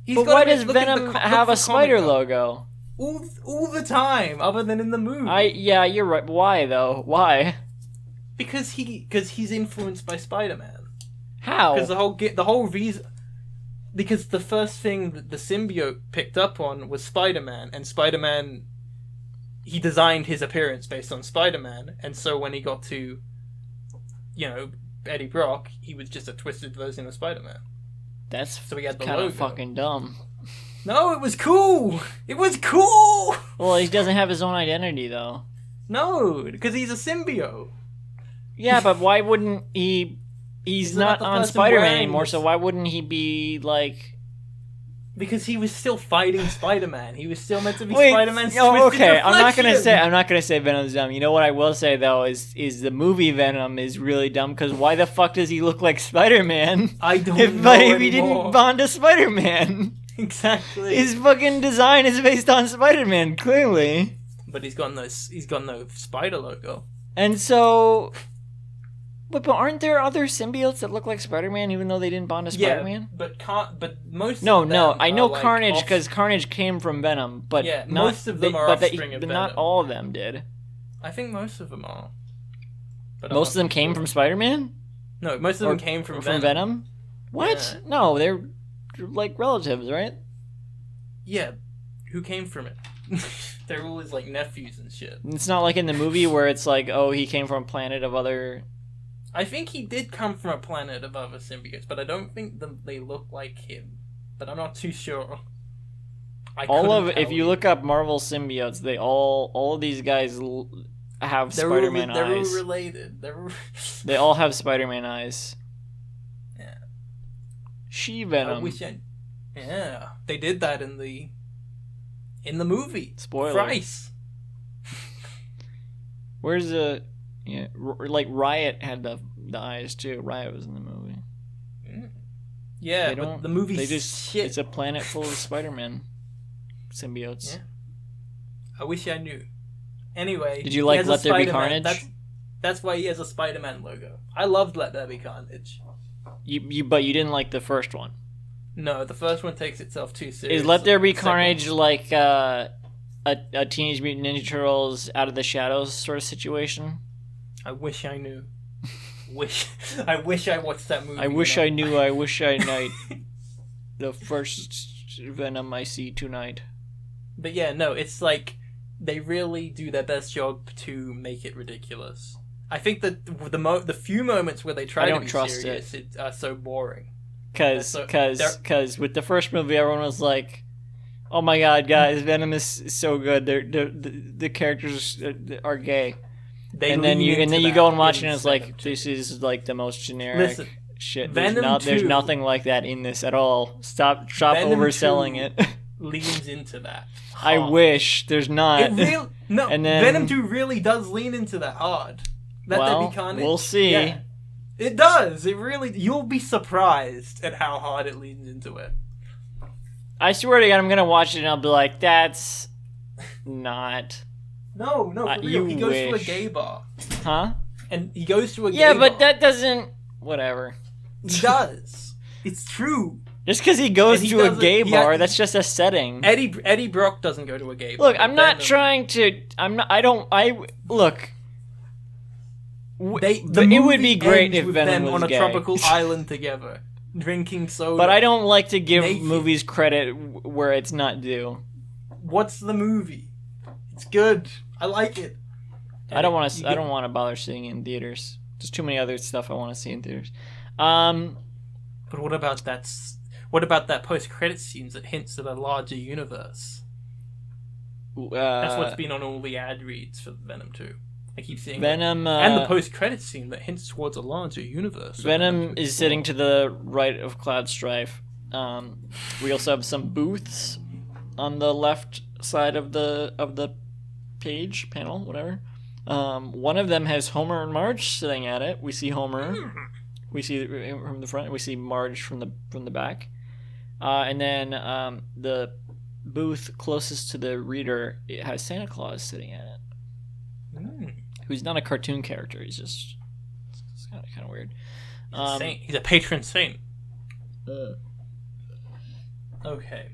But why does Venom have a spider logo? All the time, other than in the movie. Yeah, you're right. Why, though? Why? Because he's influenced by Spider-Man. How? Because the whole reason... Because the first thing that the symbiote picked up on was Spider-Man, and Spider-Man... He designed his appearance based on Spider-Man, and so when he got to, Eddie Brock, he was just a twisted version of Spider-Man. So he had the kind logo. Of fucking dumb. No, it was cool! It was cool! Well, he doesn't have his own identity, though. No, because he's a symbiote. Yeah, but why wouldn't he... He's not on Spider-Man anymore, so why wouldn't he be, like... Because he was still fighting Spider-Man. He was still meant to be Wait, Spider-Man's oh, twisted okay. reflection. I'm not gonna say Venom's dumb. You know what I will say though is the movie Venom is really dumb because why the fuck does he look like Spider-Man? I don't know if he anymore. didn't bond to Spider-Man. Exactly. His fucking design is based on Spider-Man, clearly. But he's got no spider logo. And so, but aren't there other symbiotes that look like Spider-Man even though they didn't bond to Spider-Man? Yeah, but most No, of them I know are, like, Carnage because Carnage came from Venom, but Yeah, not, most of them are but offspring of but not Venom. all of them did. I think most of them are. But I'm Most not of them too came sure. from Spider-Man? No, most of them came from Venom. Venom? What? Yeah. No, they're like relatives, right? Yeah, who came from it? They're all his like nephews and shit. It's not like in the movie where it's like, oh, he came from a planet of other. I think he did come from a planet of other symbiotes, but I don't think they look like him. But I'm not too sure. If you look up Marvel symbiotes, they all of these guys have Spider-Man eyes. They're all related. They all have Spider-Man eyes. Yeah. She-Venom. Yeah, they did that in the movie. Spoiler. Thrice. Where's the like Riot had the eyes too. Riot was in the movie. Yeah, but the movie shit. It's a planet full of Spider-Man symbiotes. Yeah. I wish I knew. Anyway, did you like Let There Be Carnage? That's why he has a Spider-Man logo. I loved Let There Be Carnage. But you didn't like the first one. No, the first one takes itself too seriously. Is Let There Be Carnage like a Teenage Mutant Ninja Turtles Out of the Shadows sort of situation? I wish I knew. I wish I watched that movie. I wish I knew. I wish I might. The first Venom I see tonight. But yeah, no, it's like they really do their best job to make it ridiculous. I think that the few moments where they try to be serious are so boring. Because with the first movie, everyone was like, "Oh my god, guys, Venom is so good. The characters are gay." And then you go and watch it, and it's like this is like the most generic shit. There's nothing like that in this at all. Stop overselling it. Leans into that. I wish there's not. No, and then, Venom 2 really does lean into that hard. Let There Be Carnage. We'll see. Yeah. It does. It really. You'll be surprised at how hard it leans into it. I swear to God, I'm gonna watch it and I'll be like, "That's not." No, for real. He goes to a gay bar. Huh? And he goes to a gay bar. Yeah, but that doesn't. Whatever. He does. It's true. Just because he goes to a gay bar, that's just a setting. Eddie Brock doesn't go to a gay bar. Look, I'm not trying to. I'm not. I don't. I look. It would be great if Venom was on a gay. tropical island together, drinking soda. But I don't like to give movies credit where it's not due. What's the movie? It's good. I like it. I don't want to. I don't want to bother seeing it in theaters. There's too many other stuff I want to see in theaters. But what about that? What about that post-credit scenes that hints at a larger universe? That's what's been on all the ad reads for Venom 2. I keep seeing Venom, and the post-credit scene that hints towards a larger universe. Venom is sitting to the right of Cloud Strife. We also have some booths on the left side of the page panel, whatever. One of them has Homer and Marge sitting at it. We see Homer. We see from the front. We see Marge from the back. And then the booth closest to the reader, it has Santa Claus sitting at it. Who's not a cartoon character. He's just it's kind of weird. He's a patron saint. Okay.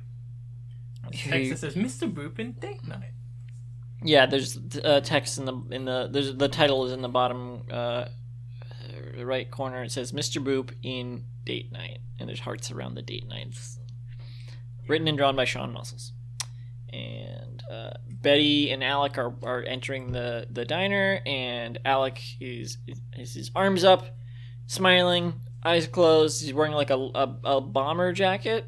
Text that says Mr. Boop in date night. Yeah, there's text in the title is in the bottom right corner. It says Mr. Boop in date night, and there's hearts around the date nights. Written and drawn by Sean Muscles. And Betty and Alec are entering the diner, and Alec is his arms up, smiling, eyes closed. He's wearing like a bomber jacket,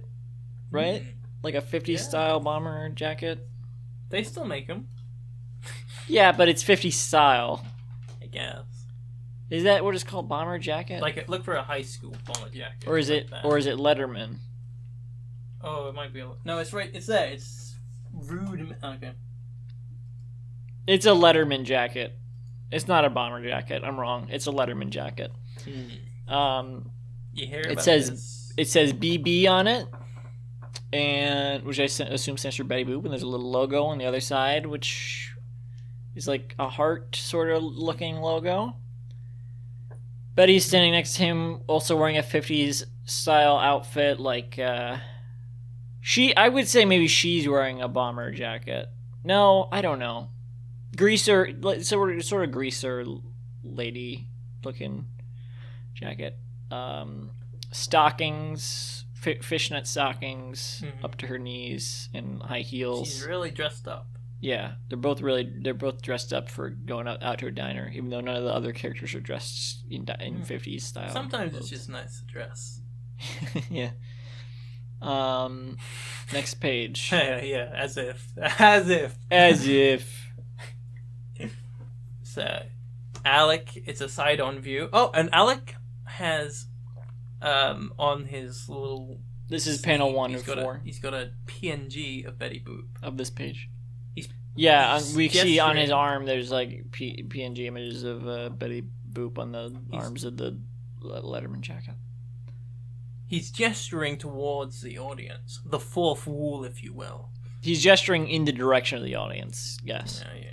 right? Like a 50s style bomber jacket. They still make them. Yeah, but it's 50s style. I guess. Is that what it's called, bomber jacket? Look for a high school bomber jacket. Or is it Letterman? Oh, it might be. No, it's right. It's there. It's rude. Okay. It's a Letterman jacket. It's not a bomber jacket. I'm wrong. It's a Letterman jacket. You hear It about says this? it says BB on it, and which I assume stands for Betty Boop, and there's a little logo on the other side, which is like a heart sort of looking logo. Betty's standing next to him, also wearing a 50s style outfit, like I would say maybe she's wearing a bomber jacket. No, I don't know. Greaser, sort of greaser lady looking jacket. Stockings, fishnet stockings up to her knees, and high heels. She's really dressed up. Yeah, they're both dressed up for going out to a diner, even though none of the other characters are dressed in 50s style. Sometimes clothes. it's just nice to dress. Yeah. Next page. Yeah, as if. So, Alec, it's a side-on view. Oh, and Alec has, on his little... This is panel 1 of 4. He's got a PNG of Betty Boop. Of this page. He's we see on his gesturing. arm there's like PNG images of Betty Boop on the arms of the Letterman jacket. He's gesturing towards the audience. The fourth wall, if you will. He's gesturing in the direction of the audience, yes. Yeah.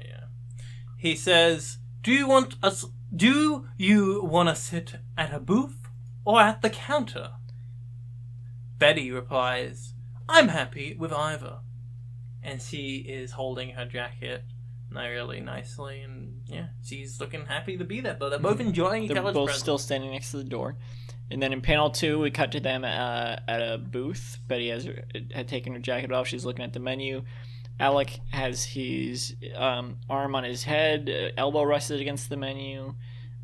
He says, Do you want to sit at a booth or at the counter? Betty replies, I'm happy with either. And she is holding her jacket really nicely, and yeah, she's looking happy to be there. But they're both enjoying each They're other's both presence. still standing next to the door. And then in panel 2, we cut to them at a booth. Betty had taken her jacket off. She's looking at the menu. Alec has his arm on his head, elbow rested against the menu,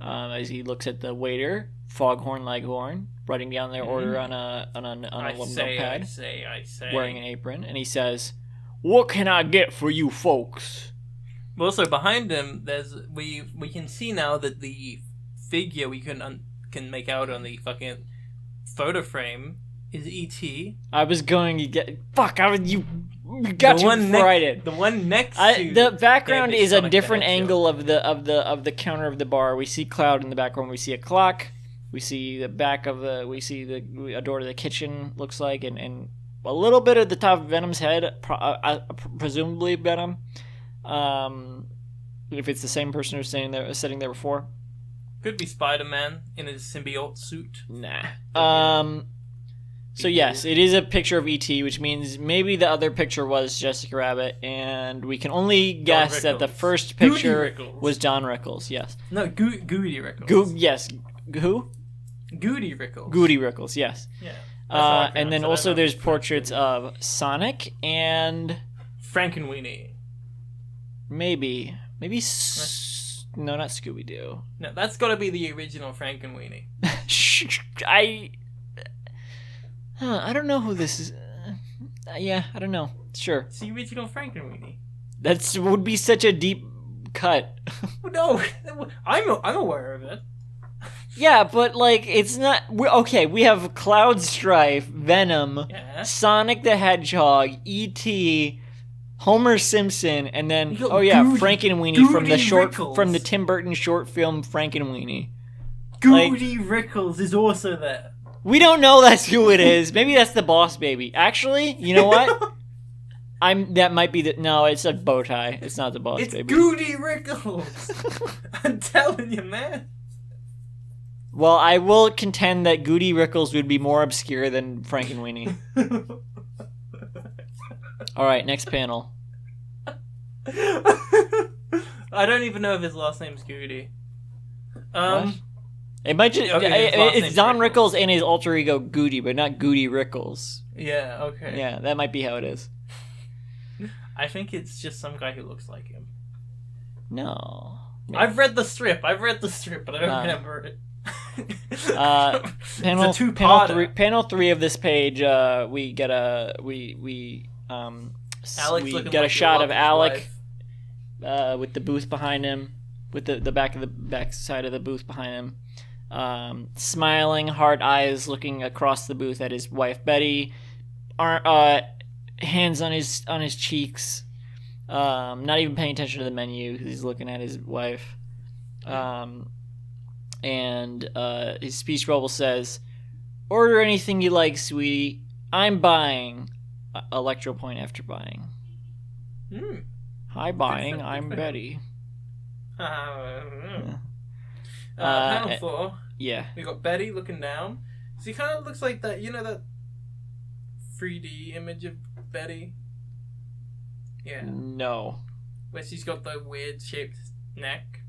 as he looks at the waiter, Foghorn Leghorn, writing down their order on a notepad. I say. Wearing an apron, and he says, "What can I get for you folks?" Also, behind him, we can see now that the figure we can make out on the fucking photo frame is E.T. I was going to get... Fuck, you got you frighted. The one next to... The background is a Sonic different the Hedgehog. angle of the counter of the bar. We see Cloud in the background. We see a clock. We see the back of a door to the kitchen, looks like, and a little bit of the top of Venom's head, presumably Venom. If it's the same person who's sitting there before. Could be Spider-Man in his symbiote suit. Nah. So yes, it is a picture of E.T., which means maybe the other picture was Jessica Rabbit, and we can only guess that the first picture was Don Rickles. Yes. No, Goody Rickles. Yes. Who? Goody Rickles. Goody Rickles. Yes. Yeah. And then also there's portraits of Sonic and Frankenweenie. maybe no, not Scooby-Doo. No, that's got to be the original Frankenweenie. I don't know who this is. Yeah, I don't know. Sure. It's the original Frankenweenie. That would be such a deep cut. No, I'm aware of it. Yeah, but like it's not. Okay, we have Cloud Strife, Venom, Yeah. Sonic the Hedgehog, E.T., Homer Simpson, and then You got Frankenweenie from the Rickles. from the Tim Burton short film Frankenweenie. Goody Rickles is also there. We don't know that's who it is. Maybe that's the Boss Baby. Actually, you know what? That might be the... No, it's a bow tie. It's not the Boss It's Baby. Goody Rickles. I'm telling you, man. Well, I will contend that Goody Rickles would be more obscure than Frankenweenie. All right, next panel. I don't even know if his last name's Goody. What? It might just... Okay, his last it's name's Don Rickles. Rickles and his alter ego Goody, but not Goody Rickles. Yeah, okay. Yeah, that might be how it is. I think it's just some guy who looks like him. No. I've read the strip, but I don't remember it. Panel 3 of this page, we get a Alex shot of Alec with the booth behind him, with the back side of the booth behind him, smiling, hard eyes, looking across the booth at his wife Betty. hands on his cheeks, not even paying attention to the menu because he's looking at his wife. And his speech bubble says, "Order anything you like, sweetie. I'm buying." Electro point after buying. Hi, buying. I'm Betty. Panel 4. Yeah. We got Betty looking down. She kind of looks like that. You know that 3D image of Betty? Yeah. No. Where she's got the weird shaped neck.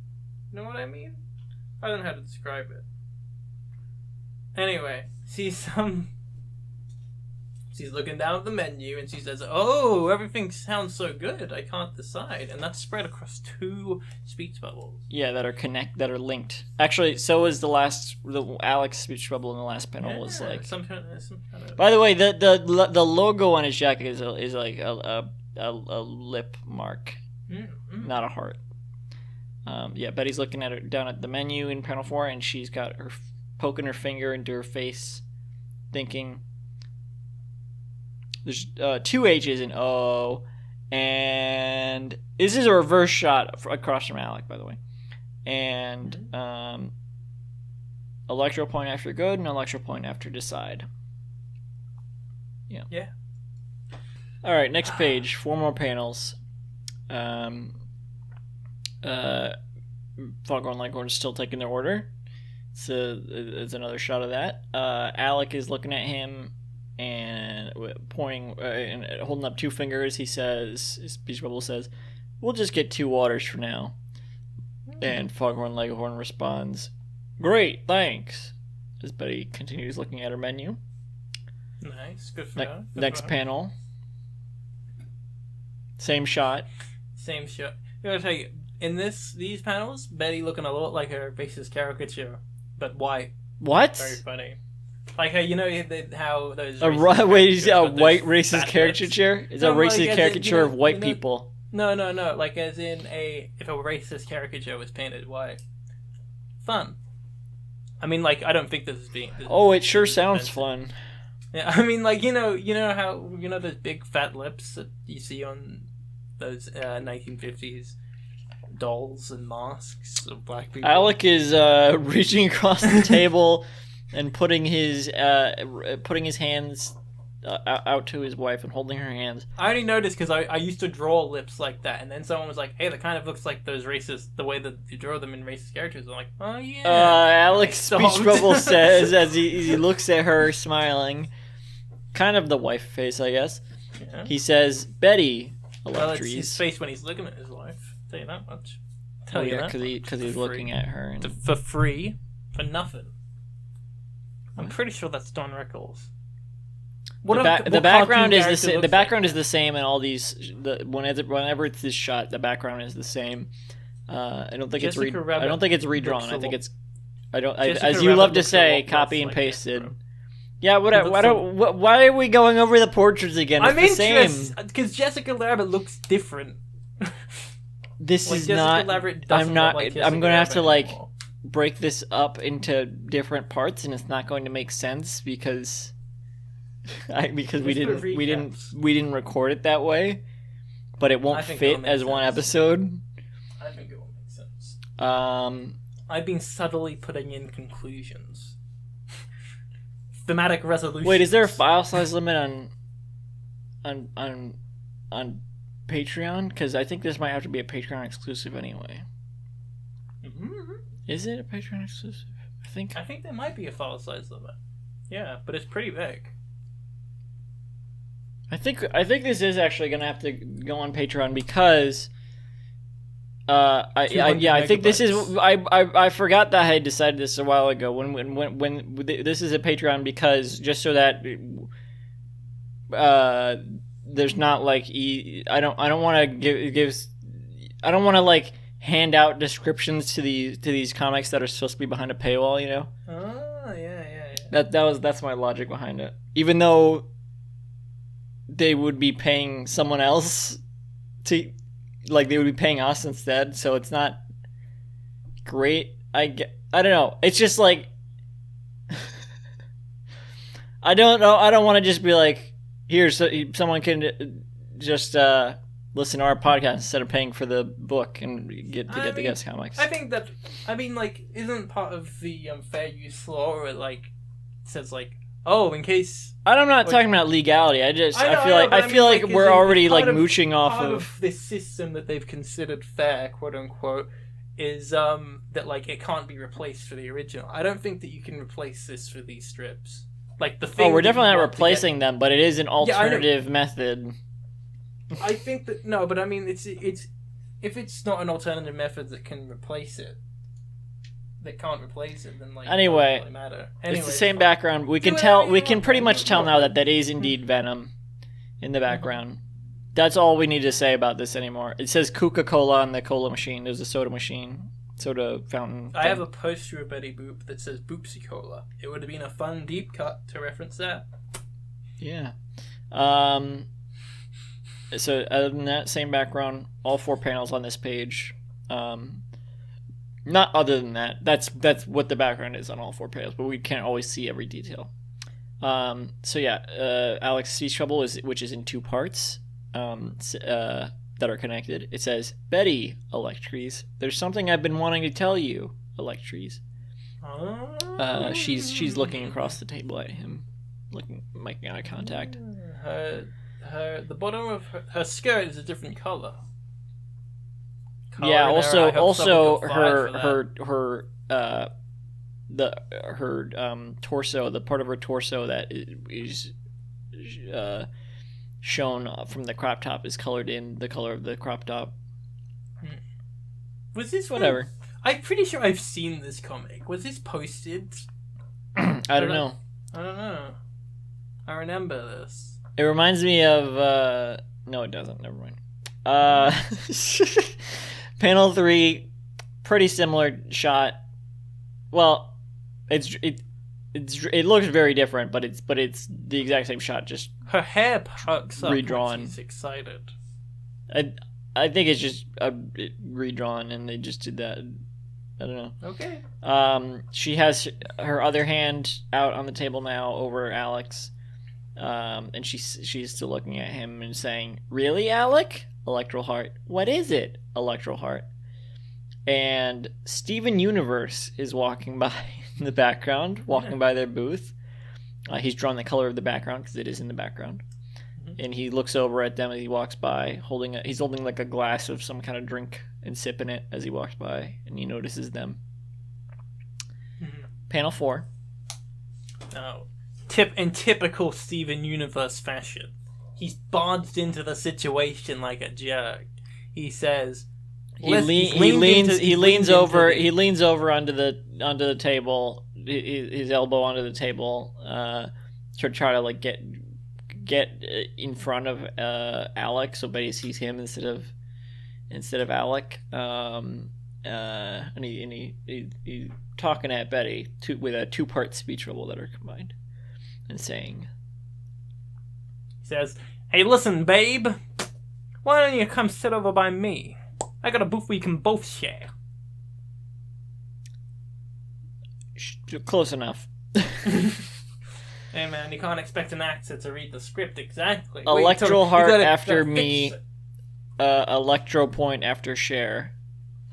You know what I mean? I don't know how to describe it. Anyway, she's looking down at the menu and she says, "Oh, everything sounds so good. I can't decide." And that's spread across 2 speech bubbles. Yeah, that are linked. Actually, so is the Alex speech bubble in the last panel was like. Some kind of. By the way, the logo on his jacket is like a lip mark, not a heart. Yeah, Betty's looking at her down at the menu in panel 4, and she's got her poking her finger into her face, thinking. There's 2 H's in O, and this is a reverse shot across from Alec, by the way. And electro point after good and electro point after decide. Yeah. Yeah. All right, next page. 4 more panels. Foghorn Leghorn's still taking their order. So it's another shot of that. Alec is looking at him and pointing and holding up 2 fingers. He says, his speech bubble says, "We'll just get 2 waters for now." And Foghorn Leghorn responds, "Great, thanks," as Betty continues looking at her menu. Nice, good for her. Next panel. Same shot. Same shot. I gotta tell you, in these panels, Betty looking a lot like her racist caricature, but white. What? Very funny. Like how how those a white racist caricature? Is a racist caricature of white people? No. Like as in if a racist caricature was painted white. Fun. I mean, like I don't think this is being. It sure sounds fun. Yeah, I mean, like you know how those big fat lips that you see on those 1950s dolls and masks of black people. Alec is reaching across the table and putting his hands out to his wife and holding her hands. I only noticed because I used to draw lips like that, and then someone was like, "Hey, that kind of looks like those racist, the way that you draw them in racist characters." I'm like, "Oh yeah." Alec's speech bubble says as he looks at her smiling, kind of the wife face, I guess. Yeah. He says, "Betty." Well, it's his face when he's looking at his wife. I'll tell you that much. Because he's looking at her for free, for nothing. I'm pretty sure that's Don Rickles. The background is the same. The background is the same in all these. Whenever it's this shot, the background is the same. I don't think it's redrawn. I think it's. As you love to say, copy and pasted. Yeah, whatever. Why are we going over the portraits again? It's the same. Because Jessica Rabbit looks different. This is not. I'm not. I'm going to have to break this up into different parts, and it's not going to make sense because we didn't record it that way. But it won't fit as one episode. I think it will make sense. I've been subtly putting in conclusions. Thematic resolution. Wait, is there a file size limit on Patreon? Because I think this might have to be a Patreon exclusive anyway. Mm-hmm. Is it a Patreon exclusive? I think there might be a file size limit. Yeah, but it's pretty big. I think this is actually gonna have to go on Patreon because I think this is I forgot that I had decided this a while ago when this is a Patreon because just so that there's not I don't want to hand out descriptions to these comics that are supposed to be behind a paywall, you know. Oh yeah. That's my logic behind it. Even though they would be paying someone else to. They would be paying us instead, so it's not great. I don't know. It's just I don't know. I don't want to just be here, so someone can just listen to our podcast instead of paying for the book and get the guest comics. I think that isn't part of the fair use law where it says in case. I'm not talking about legality. I feel like we're already mooching off part of this system that they've considered fair, quote unquote, is that it can't be replaced for the original. I don't think that you can replace this for these strips. The thing. Oh, we're definitely not replacing them, but it is an alternative method. I think that no, but I mean it's if it's not an alternative method that can replace it, that can't replace it, then anyway, it doesn't really matter. It's the same background. We can tell. We can pretty much tell now that is indeed Venom in the background. That's all we need to say about this anymore. It says Coca-Cola on the cola machine. There's a soda machine, soda fountain. I have a poster of Betty Boop that says Boopsy Cola. It would have been a fun deep cut to reference that. Yeah. So other than that, same background, all 4 panels on this page. Not other than that. That's what the background is on all 4 panels, but we can't always see every detail. So yeah, Alex Sees Trouble which is in 2 parts that are connected. It says, Betty, Electries, there's something I've been wanting to tell you, Electries. She's looking across the table at him, making eye contact. The bottom of her skirt is a different color. Yeah. Also, her torso, the part of her torso that is shown from the crop top is colored in the color of the crop top. Was this whatever? I'm pretty sure I've seen this comic. Was this posted? I don't know. I don't know. I remember this. It reminds me of no, it doesn't. Never mind. Panel 3, pretty similar shot. Well, it looks very different, but it's the exact same shot. Just her hair perks up redrawn. She's excited. I think it's just redrawn, and they just did that. I don't know. Okay. She has her other hand out on the table now over Alex. And she's still looking at him and saying, "Really, Alec?" Electral Heart. "What is it?" Electral Heart. And Steven Universe is walking by in the background, walking by their booth. He's drawn the color of the background because it is in the background. Mm-hmm. And he looks over at them as he walks by, he's holding like a glass of some kind of drink and sipping it as he walks by, and he notices them. Mm-hmm. Panel 4. Oh. In typical Steven Universe fashion, he's barged into the situation like a jerk. He says, he leans over onto the table, his elbow onto the table, to try to get in front of Alec, so Betty sees him instead of Alec. And he's talking at Betty with a 2-part speech bubble that are combined. And saying, he says, "Hey, listen, babe. Why don't you come sit over by me? I got a booth we can both share." Close enough. Hey, man, you can't expect an actor to read the script exactly. Electro Heart after me. Electro Point after Cher.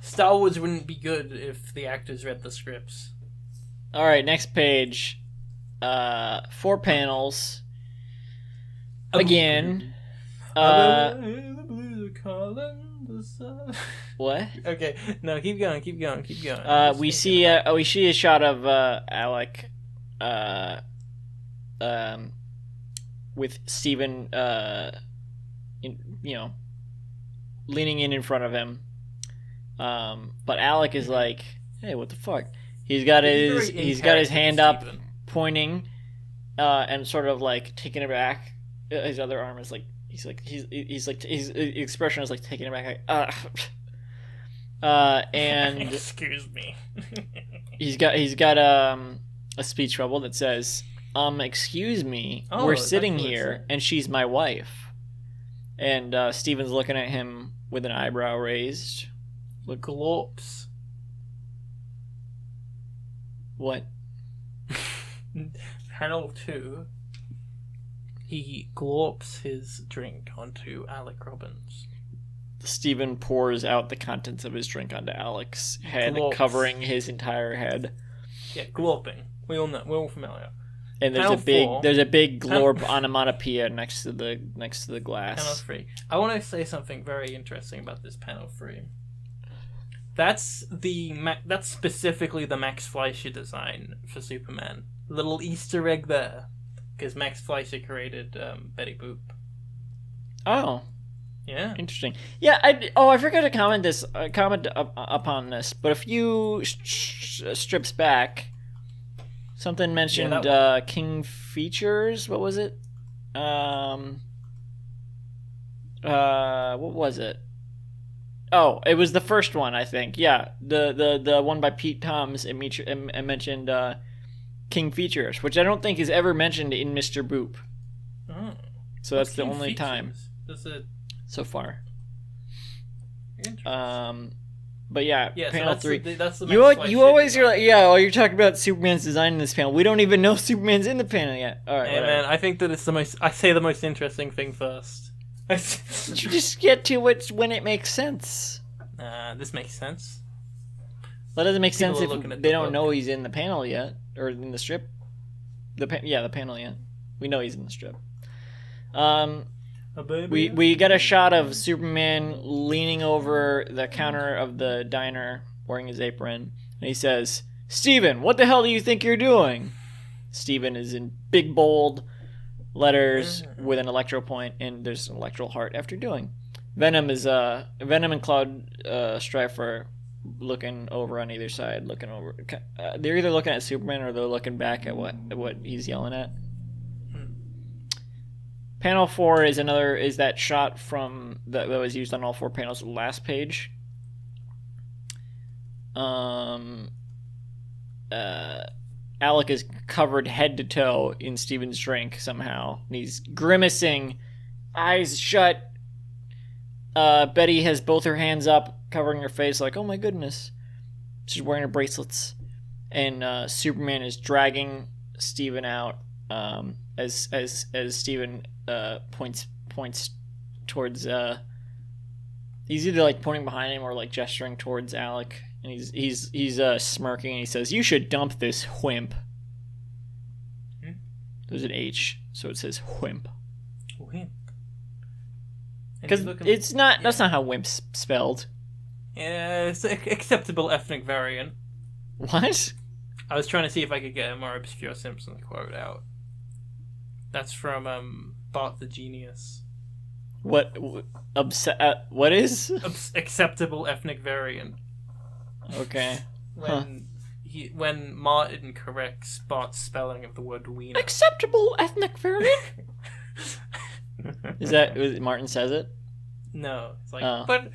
Star Wars wouldn't be good if the actors read the scripts. All right, next page. 4 panels. Again. What? Okay, no, keep going. We see a shot of Alec, with Steven, leaning in front of him. But Alec is like, "Hey, what the fuck?" He's got his hand up. Steven. Pointing, and sort of like taking it back. His other arm is his expression is like taking it back. And excuse me. he's got a speech bubble that says, "Excuse me, we're sitting here, and she's my wife." And Steven's looking at him with an eyebrow raised. With glopes. What? Panel 2. he glorps his drink onto Alec Robbins. Steven pours out the contents of his drink onto Alec's head, Glorps. covering his entire head. Yeah, glorping. We all know. We're all familiar. And there's a big glorp onomatopoeia next to the glass. Panel 3. I want to say something very interesting about this panel 3. That's specifically the Max Fleischer design for Superman. Little Easter egg there, because Max Fleischer created Betty Boop. Oh, yeah, interesting. Yeah, I forgot to comment upon this, but a few strips back, something mentioned King Features. What was it? What was it? Oh, it was the first one, I think. Yeah, the one by Pete Toms. It mentioned King Features, which I don't think is ever mentioned in Mr. Boop. Oh. So that's the only Features? time so far. But yeah, panel 3. That's the you always are like, you're talking about Superman's design in this panel. We don't even know Superman's in the panel yet. All right, hey, man, I think that it's I say the most interesting thing first. You just get to it when it makes sense. This makes sense. That doesn't make sense if they don't know he's in the panel yet, or in the strip. The panel yet. We know he's in the strip. We got a shot of Superman leaning over the counter of the diner, wearing his apron, and he says, "Steven, what the hell do you think you're doing?" Steven is in big bold letters with an electro point, and there's an electral heart after doing. Venom and Cloud Strife looking over on either side, looking over. They're either looking at Superman or they're looking back at what he's yelling at. Panel 4 is that shot from that was used on all 4 panels of the last page. Alec is covered head to toe in Steven's drink somehow, and he's grimacing, eyes shut. Betty has both her hands up, covering her face, like, oh my goodness. She's wearing her bracelets, and Superman is dragging Steven out as Steven points towards. He's either like pointing behind him or like gesturing towards Alec, and he's smirking, and he says, "You should dump this wimp." There's an H, so it says wimp. Wimp. Because it's not. That's not how wimp's spelled. Yeah, it's an acceptable ethnic variant. What? I was trying to see if I could get a more obscure Simpsons quote out. That's from Bart the Genius. What is? Acceptable ethnic variant. Okay. When Martin corrects Bart's spelling of the word wiener. Acceptable ethnic variant? Martin says it? No. It's like, but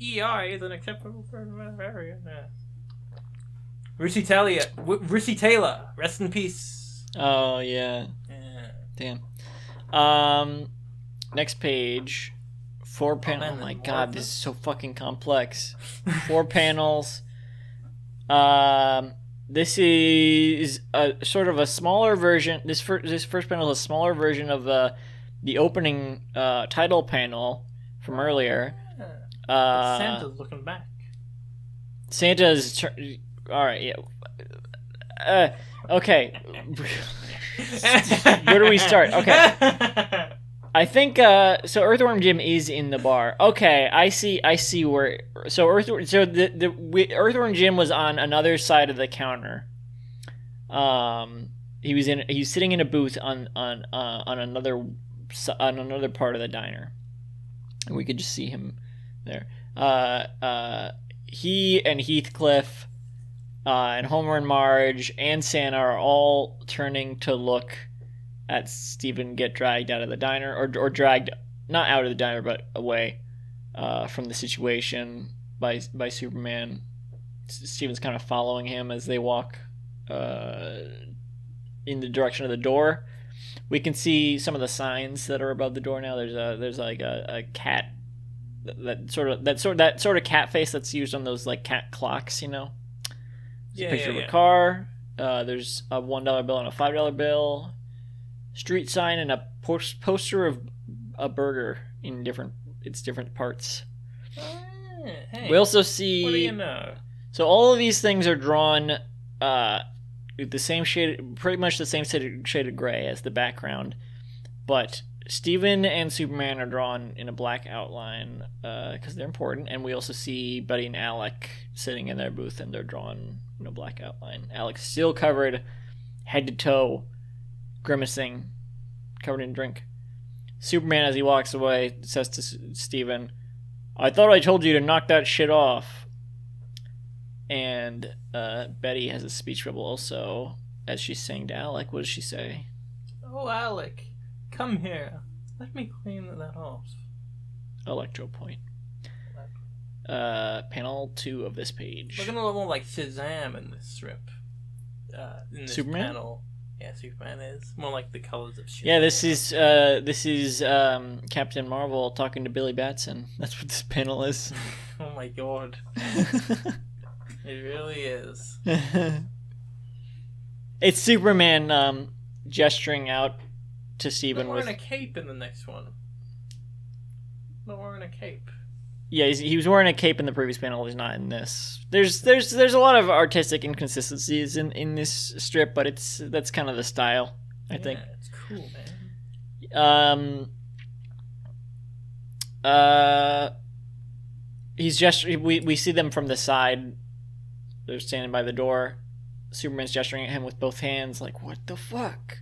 EI is an acceptable variant. Yeah. Russi Taylor, rest in peace. Oh, yeah. Damn. Next page. 4 panels. Oh my god, this is so fucking complex. 4 panels. This is a sort of a smaller version. This first panel is a smaller version of the opening title panel from earlier. Santa's looking back. Santa's all right. Yeah. Okay. Where do we start? Okay. I think so. Earthworm Jim is in the bar. Okay, I see where. So Earthworm Jim was on another side of the counter. He was sitting in a booth on another part of the diner, and we could just see him there. He and Heathcliff, and Homer and Marge and Santa are all turning to look at Steven get dragged out of the diner, or dragged not out of the diner but away from the situation by Superman. Steven's kind of following him as they walk in the direction of the door. We can see some of the signs that are above the door now. There's like a cat, that sort of cat face that's used on those like cat clocks, you know. There's a picture of a car. There's a $1 bill and a $5 bill. street sign and a poster of a burger in different parts. Hey, We also see. what do you know? So all of these things are drawn with the same shade, pretty much the same shade of gray as the background, but Steven and Superman are drawn in a black outline because they're important, and we also see Buddy and Alec sitting in their booth, and they're drawn in a black outline. Alec's still covered head to toe, grimacing, covered in drink. Superman, as he walks away, says to Steven, "I thought I told you to knock that shit off." And Betty has a speech bubble also as she's saying to Alec. What does she say? Oh, Alec, come here. Let me clean that off. Electro point. Panel 2 of this page. Looking a little more like Shazam in this strip. In this Superman? panel. Yeah, Superman is. More like the colors of Shazam. Yeah, this is Captain Marvel talking to Billy Batson. That's what this panel is. Oh my god. It really is. It's Superman gesturing out to Steven Not wearing with... a cape in the next one. Not wearing a cape. Yeah, he was wearing a cape in the previous panel. He's not in this. There's a lot of artistic inconsistencies in this strip, but that's kind of the style, I think. Yeah, it's cool, man. He's we see them from the side. They're standing by the door. Superman's gesturing at him with both hands, like, what the fuck?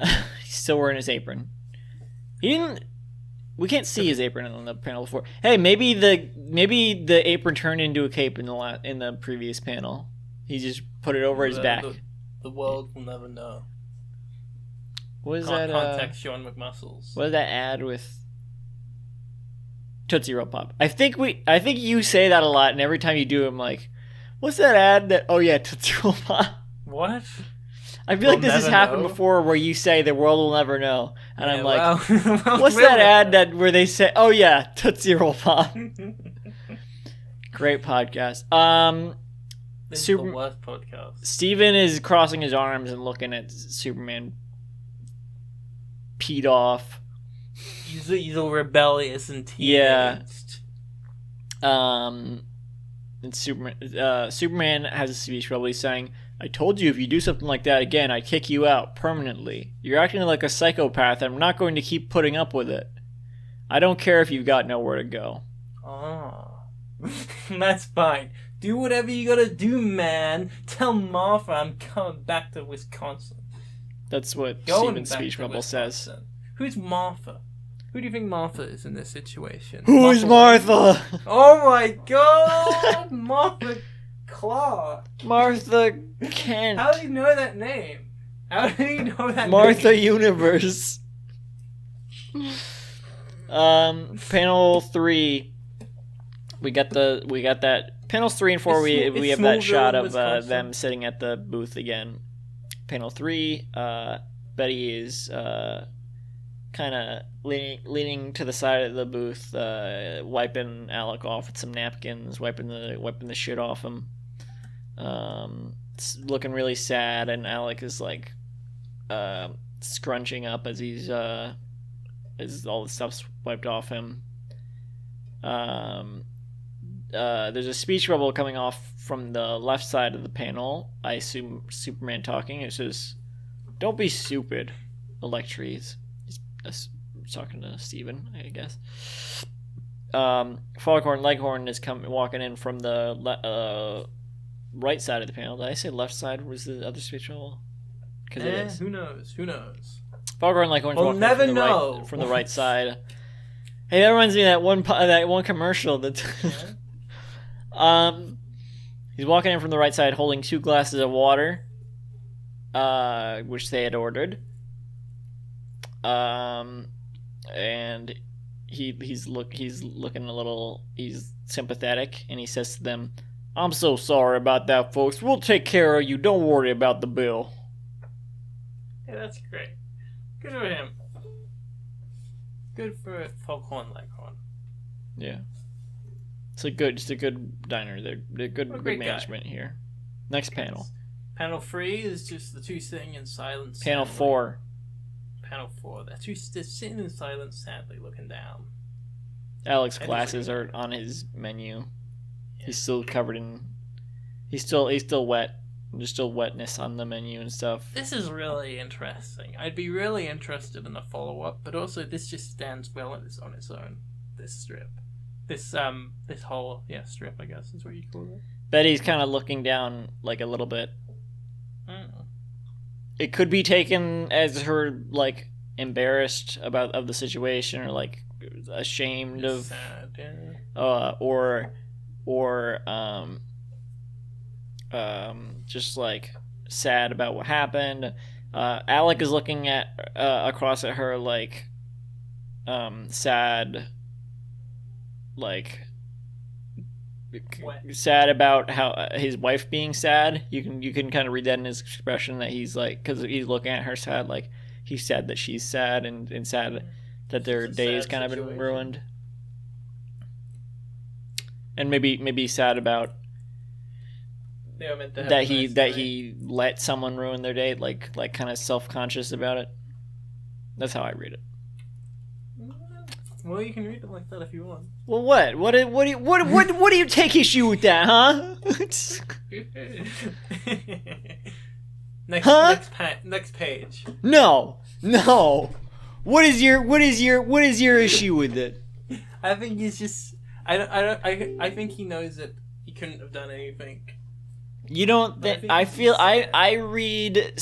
He's still wearing his apron. We can't see his apron on the panel before. Hey, maybe the apron turned into a cape in the previous panel. He just put it over his back. The world will never know. What is that? Contact Sean McMuscles. What is that ad with Tootsie Roll Pop? I think you say that a lot, and every time you do, I'm like, what's that ad that? Oh yeah, Tootsie Roll Pop. What? I feel like this has happened before, where you say the world will never know, and yeah, I'm like, well, what's that ad where they say, oh yeah, Tootsie Roll Pop? Great podcast. This is the worst podcast. Steven is crossing his arms and looking at Superman peed off. He's all rebellious and teenaged. Yeah. And Superman has a speech probably saying, "I told you if you do something like that again, I'd kick you out permanently. You're acting like a psychopath, and I'm not going to keep putting up with it. I don't care if you've got nowhere to go." Oh. That's fine. Do whatever you gotta do, man. Tell Martha I'm coming back to Wisconsin. That's what Steven's speech bubble says. Who's Martha? Who do you think Martha is in this situation? Who's Martha? Oh my god! Martha Clark. Martha Kent. How do you know that name? How do you know that Martha name? Universe. Panel 3. We got that. Panels 3 and 4. We have that shot of them sitting at the booth again. Panel 3. Betty is kind of leaning to the side of the booth, wiping Alec off with some napkins, wiping the shit off him. Looking really sad, and Alec is like scrunching up as he's as all the stuff's wiped off him. There's a speech bubble coming off from the left side of the panel. I assume Superman talking. It says, "Don't be stupid, Electries." He's talking to Steven, I guess. Foghorn Leghorn is walking in from the right side of the panel. Did I say left side was the other speech bubble? Because it is. Who knows? Foghorn Leghorn's walking never from the right side. Hey, that reminds me of that one commercial that. He's walking in from the right side, holding 2 glasses of water, which they had ordered. And he's looking a little. He's sympathetic, and he says to them, "I'm so sorry about that, folks. We'll take care of you. Don't worry about the bill." Yeah, that's great. Good for him. Good for Foghorn Leghorn. Yeah. It's a good diner. They're good management here. Next panel. Panel 3 is just the 2 sitting in silence. Panel 4. panel 4. They're just sitting in silence, sadly looking down. Alec's glasses are on his menu. Yeah. He's still covered in. He's still wet. There's still wetness on the menu and stuff. This is really interesting. I'd be really interested in a follow-up, but also this just stands well on its own. This strip. This whole strip, I guess is what you call it. Betty's kind of looking down like a little bit. It could be taken as her like embarrassed of the situation, or like ashamed of sad, yeah. or just like sad about what happened. Alec is looking at across at her like sad, like sad about how his wife being sad. You can kind of read that in his expression that he's like, because he's looking at her sad, like he's sad that she's sad and sad that their day's kind of been ruined, and maybe sad about that he let someone ruin their day, like kind of self-conscious about it. That's how I read it. Well, you can read it like that if you want. Well, what do you take issue with that, huh? Next page. No. What is your issue with it? I think he's just. I think he knows that he couldn't have done anything. You don't think? I read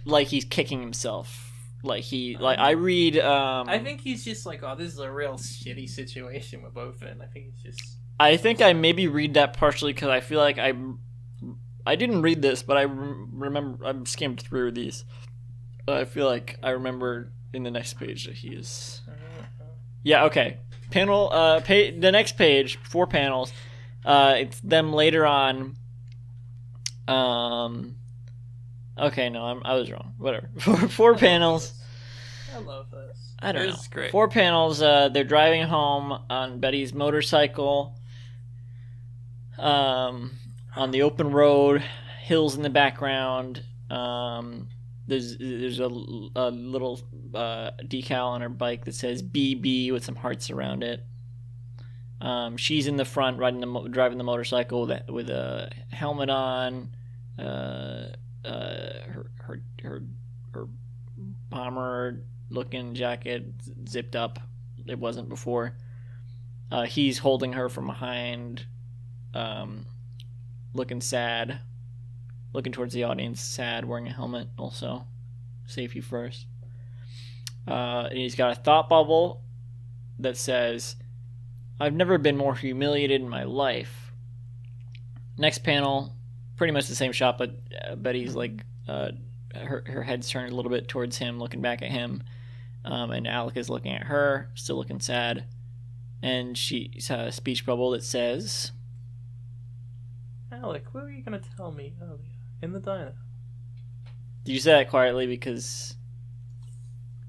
like he's kicking himself. I read. I think he's just like, oh, this is a real shitty situation we're both in. I think he's just. I think I maybe read that partially because I feel like I didn't read this, but I remember I skimmed through these. I feel like I remember in the next page that he is. Yeah. Okay. Panel. The next page, 4 panels. It's them later on. Okay, no, I was wrong. Whatever. Four panels. I love this. I don't know. It's great. 4 panels. They're driving home on Betty's motorcycle. On the open road, hills in the background. There's a little decal on her bike that says BB with some hearts around it. She's in the front, driving the motorcycle with a helmet on. Her bomber looking jacket zipped up. It wasn't before. He's holding her from behind, looking sad, looking towards the audience, sad, wearing a helmet also. Safety first. And he's got a thought bubble that says, "I've never been more humiliated in my life." Next panel, pretty much the same shot, but Betty's like her head's turned a little bit towards him, looking back at him, and Alec is looking at her, still looking sad, and she's had a speech bubble that says, "Alec, what were you gonna tell me earlier in the diner?" Did you say that quietly because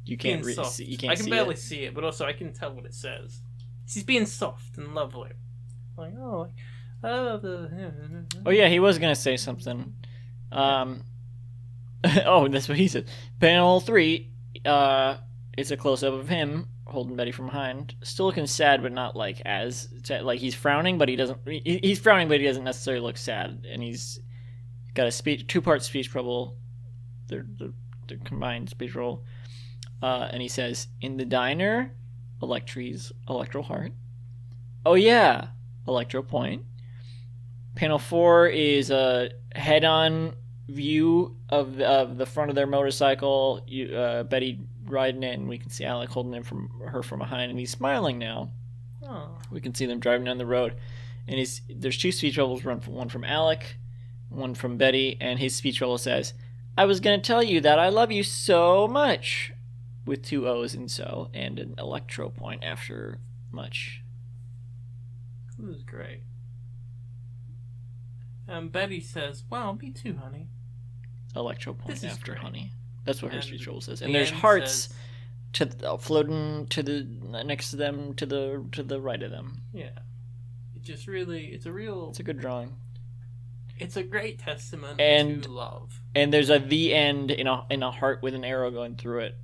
you can't see? You can't. I can barely see it, but also I can tell what it says. She's being soft and lovely, like oh yeah, he was gonna say something. Oh, that's what he said. Panel 3. It's a close up of him holding Betty from behind, still looking sad, but not like as sad. Like he's frowning, but he doesn't. He's frowning, but he doesn't necessarily look sad. And he's got a 2-part speech bubble. They're combined speech roll. And he says, "In the diner, Electries, Electro Heart. Oh yeah, Electro Point." Panel 4 is a head-on view of the front of their motorcycle. Betty riding it, and we can see Alec holding her from behind, and he's smiling now. Oh. We can see them driving down the road, and there's 2 speech bubbles, one from Alec, one from Betty, and his speech bubble says, "I was going to tell you that I love you so much," with 2 O's in so, and an electro point after much. This is great. Betty says, "Well, me too, honey." Electro point after great. Honey. That's what her speech bubble says. And there's hearts floating to the next to them, to the right of them. Yeah. It's a good drawing. It's a great testament And- to love. And there's a the end in a heart with an arrow going through it,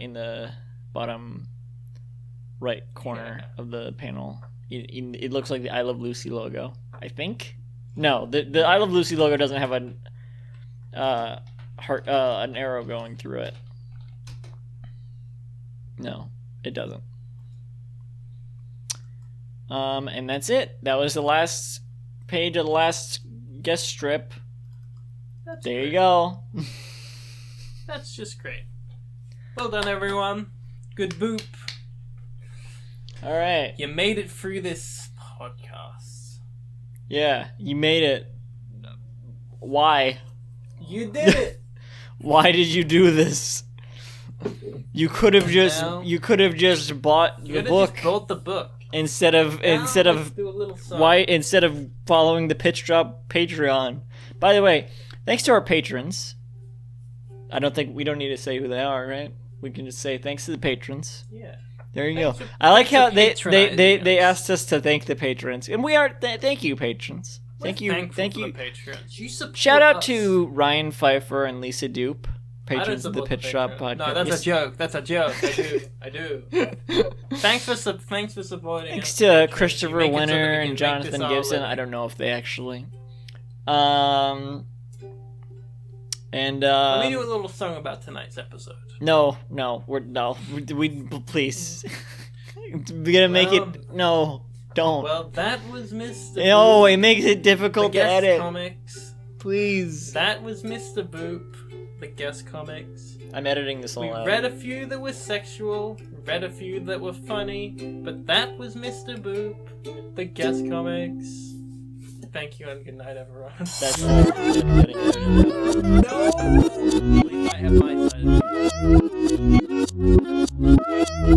in the bottom right corner of the panel. It looks like the I Love Lucy logo, I think. No, the I Love Lucy logo doesn't have an heart, an arrow going through it. No, it doesn't. And that's it. That was the last page of the last guest strip. That's There great. you go. That's just great. Well done, everyone. Good boop. All right. You made it through this podcast. Yeah, you made it. Why? You did it. Why did you do this? You could have just Now- bought You the could have book just bought the book. instead of Now let's do a little song. instead of following the Pitch Drop Patreon. By the way, thanks to our patrons. We don't need to say who they are, right? We can just say thanks to the patrons. Yeah. There you go. Thanks for- I like thanks how for they patronizing us. asked us to thank the patrons, and we are thank you patrons. We're Thank you. thankful for the patrons. You support Shout out us. to Ryan Pfeiffer and Lisa Dupe, I don't patrons of the support Pitch Drop Patreon. podcast. No, that's Yes. a joke. That's a joke. I do. Thanks for supporting. Thanks us, to patrons. You Christopher make it so that we Winner can and make Jonathan this our Gibson. living. I don't know if they actually. And Let me do a little song about tonight's episode. no, we please. We're gonna make Well- it. No, don't. Well, that was Mr. No, Boop, it makes it the difficult to guest edit. comics. Please. That was Mr. Boop, the guest comics. I'm editing this We all out. read a few that were sexual, read a few that were funny, but that was Mr. Boop, the guest comics. Thank you and good night, everyone. That's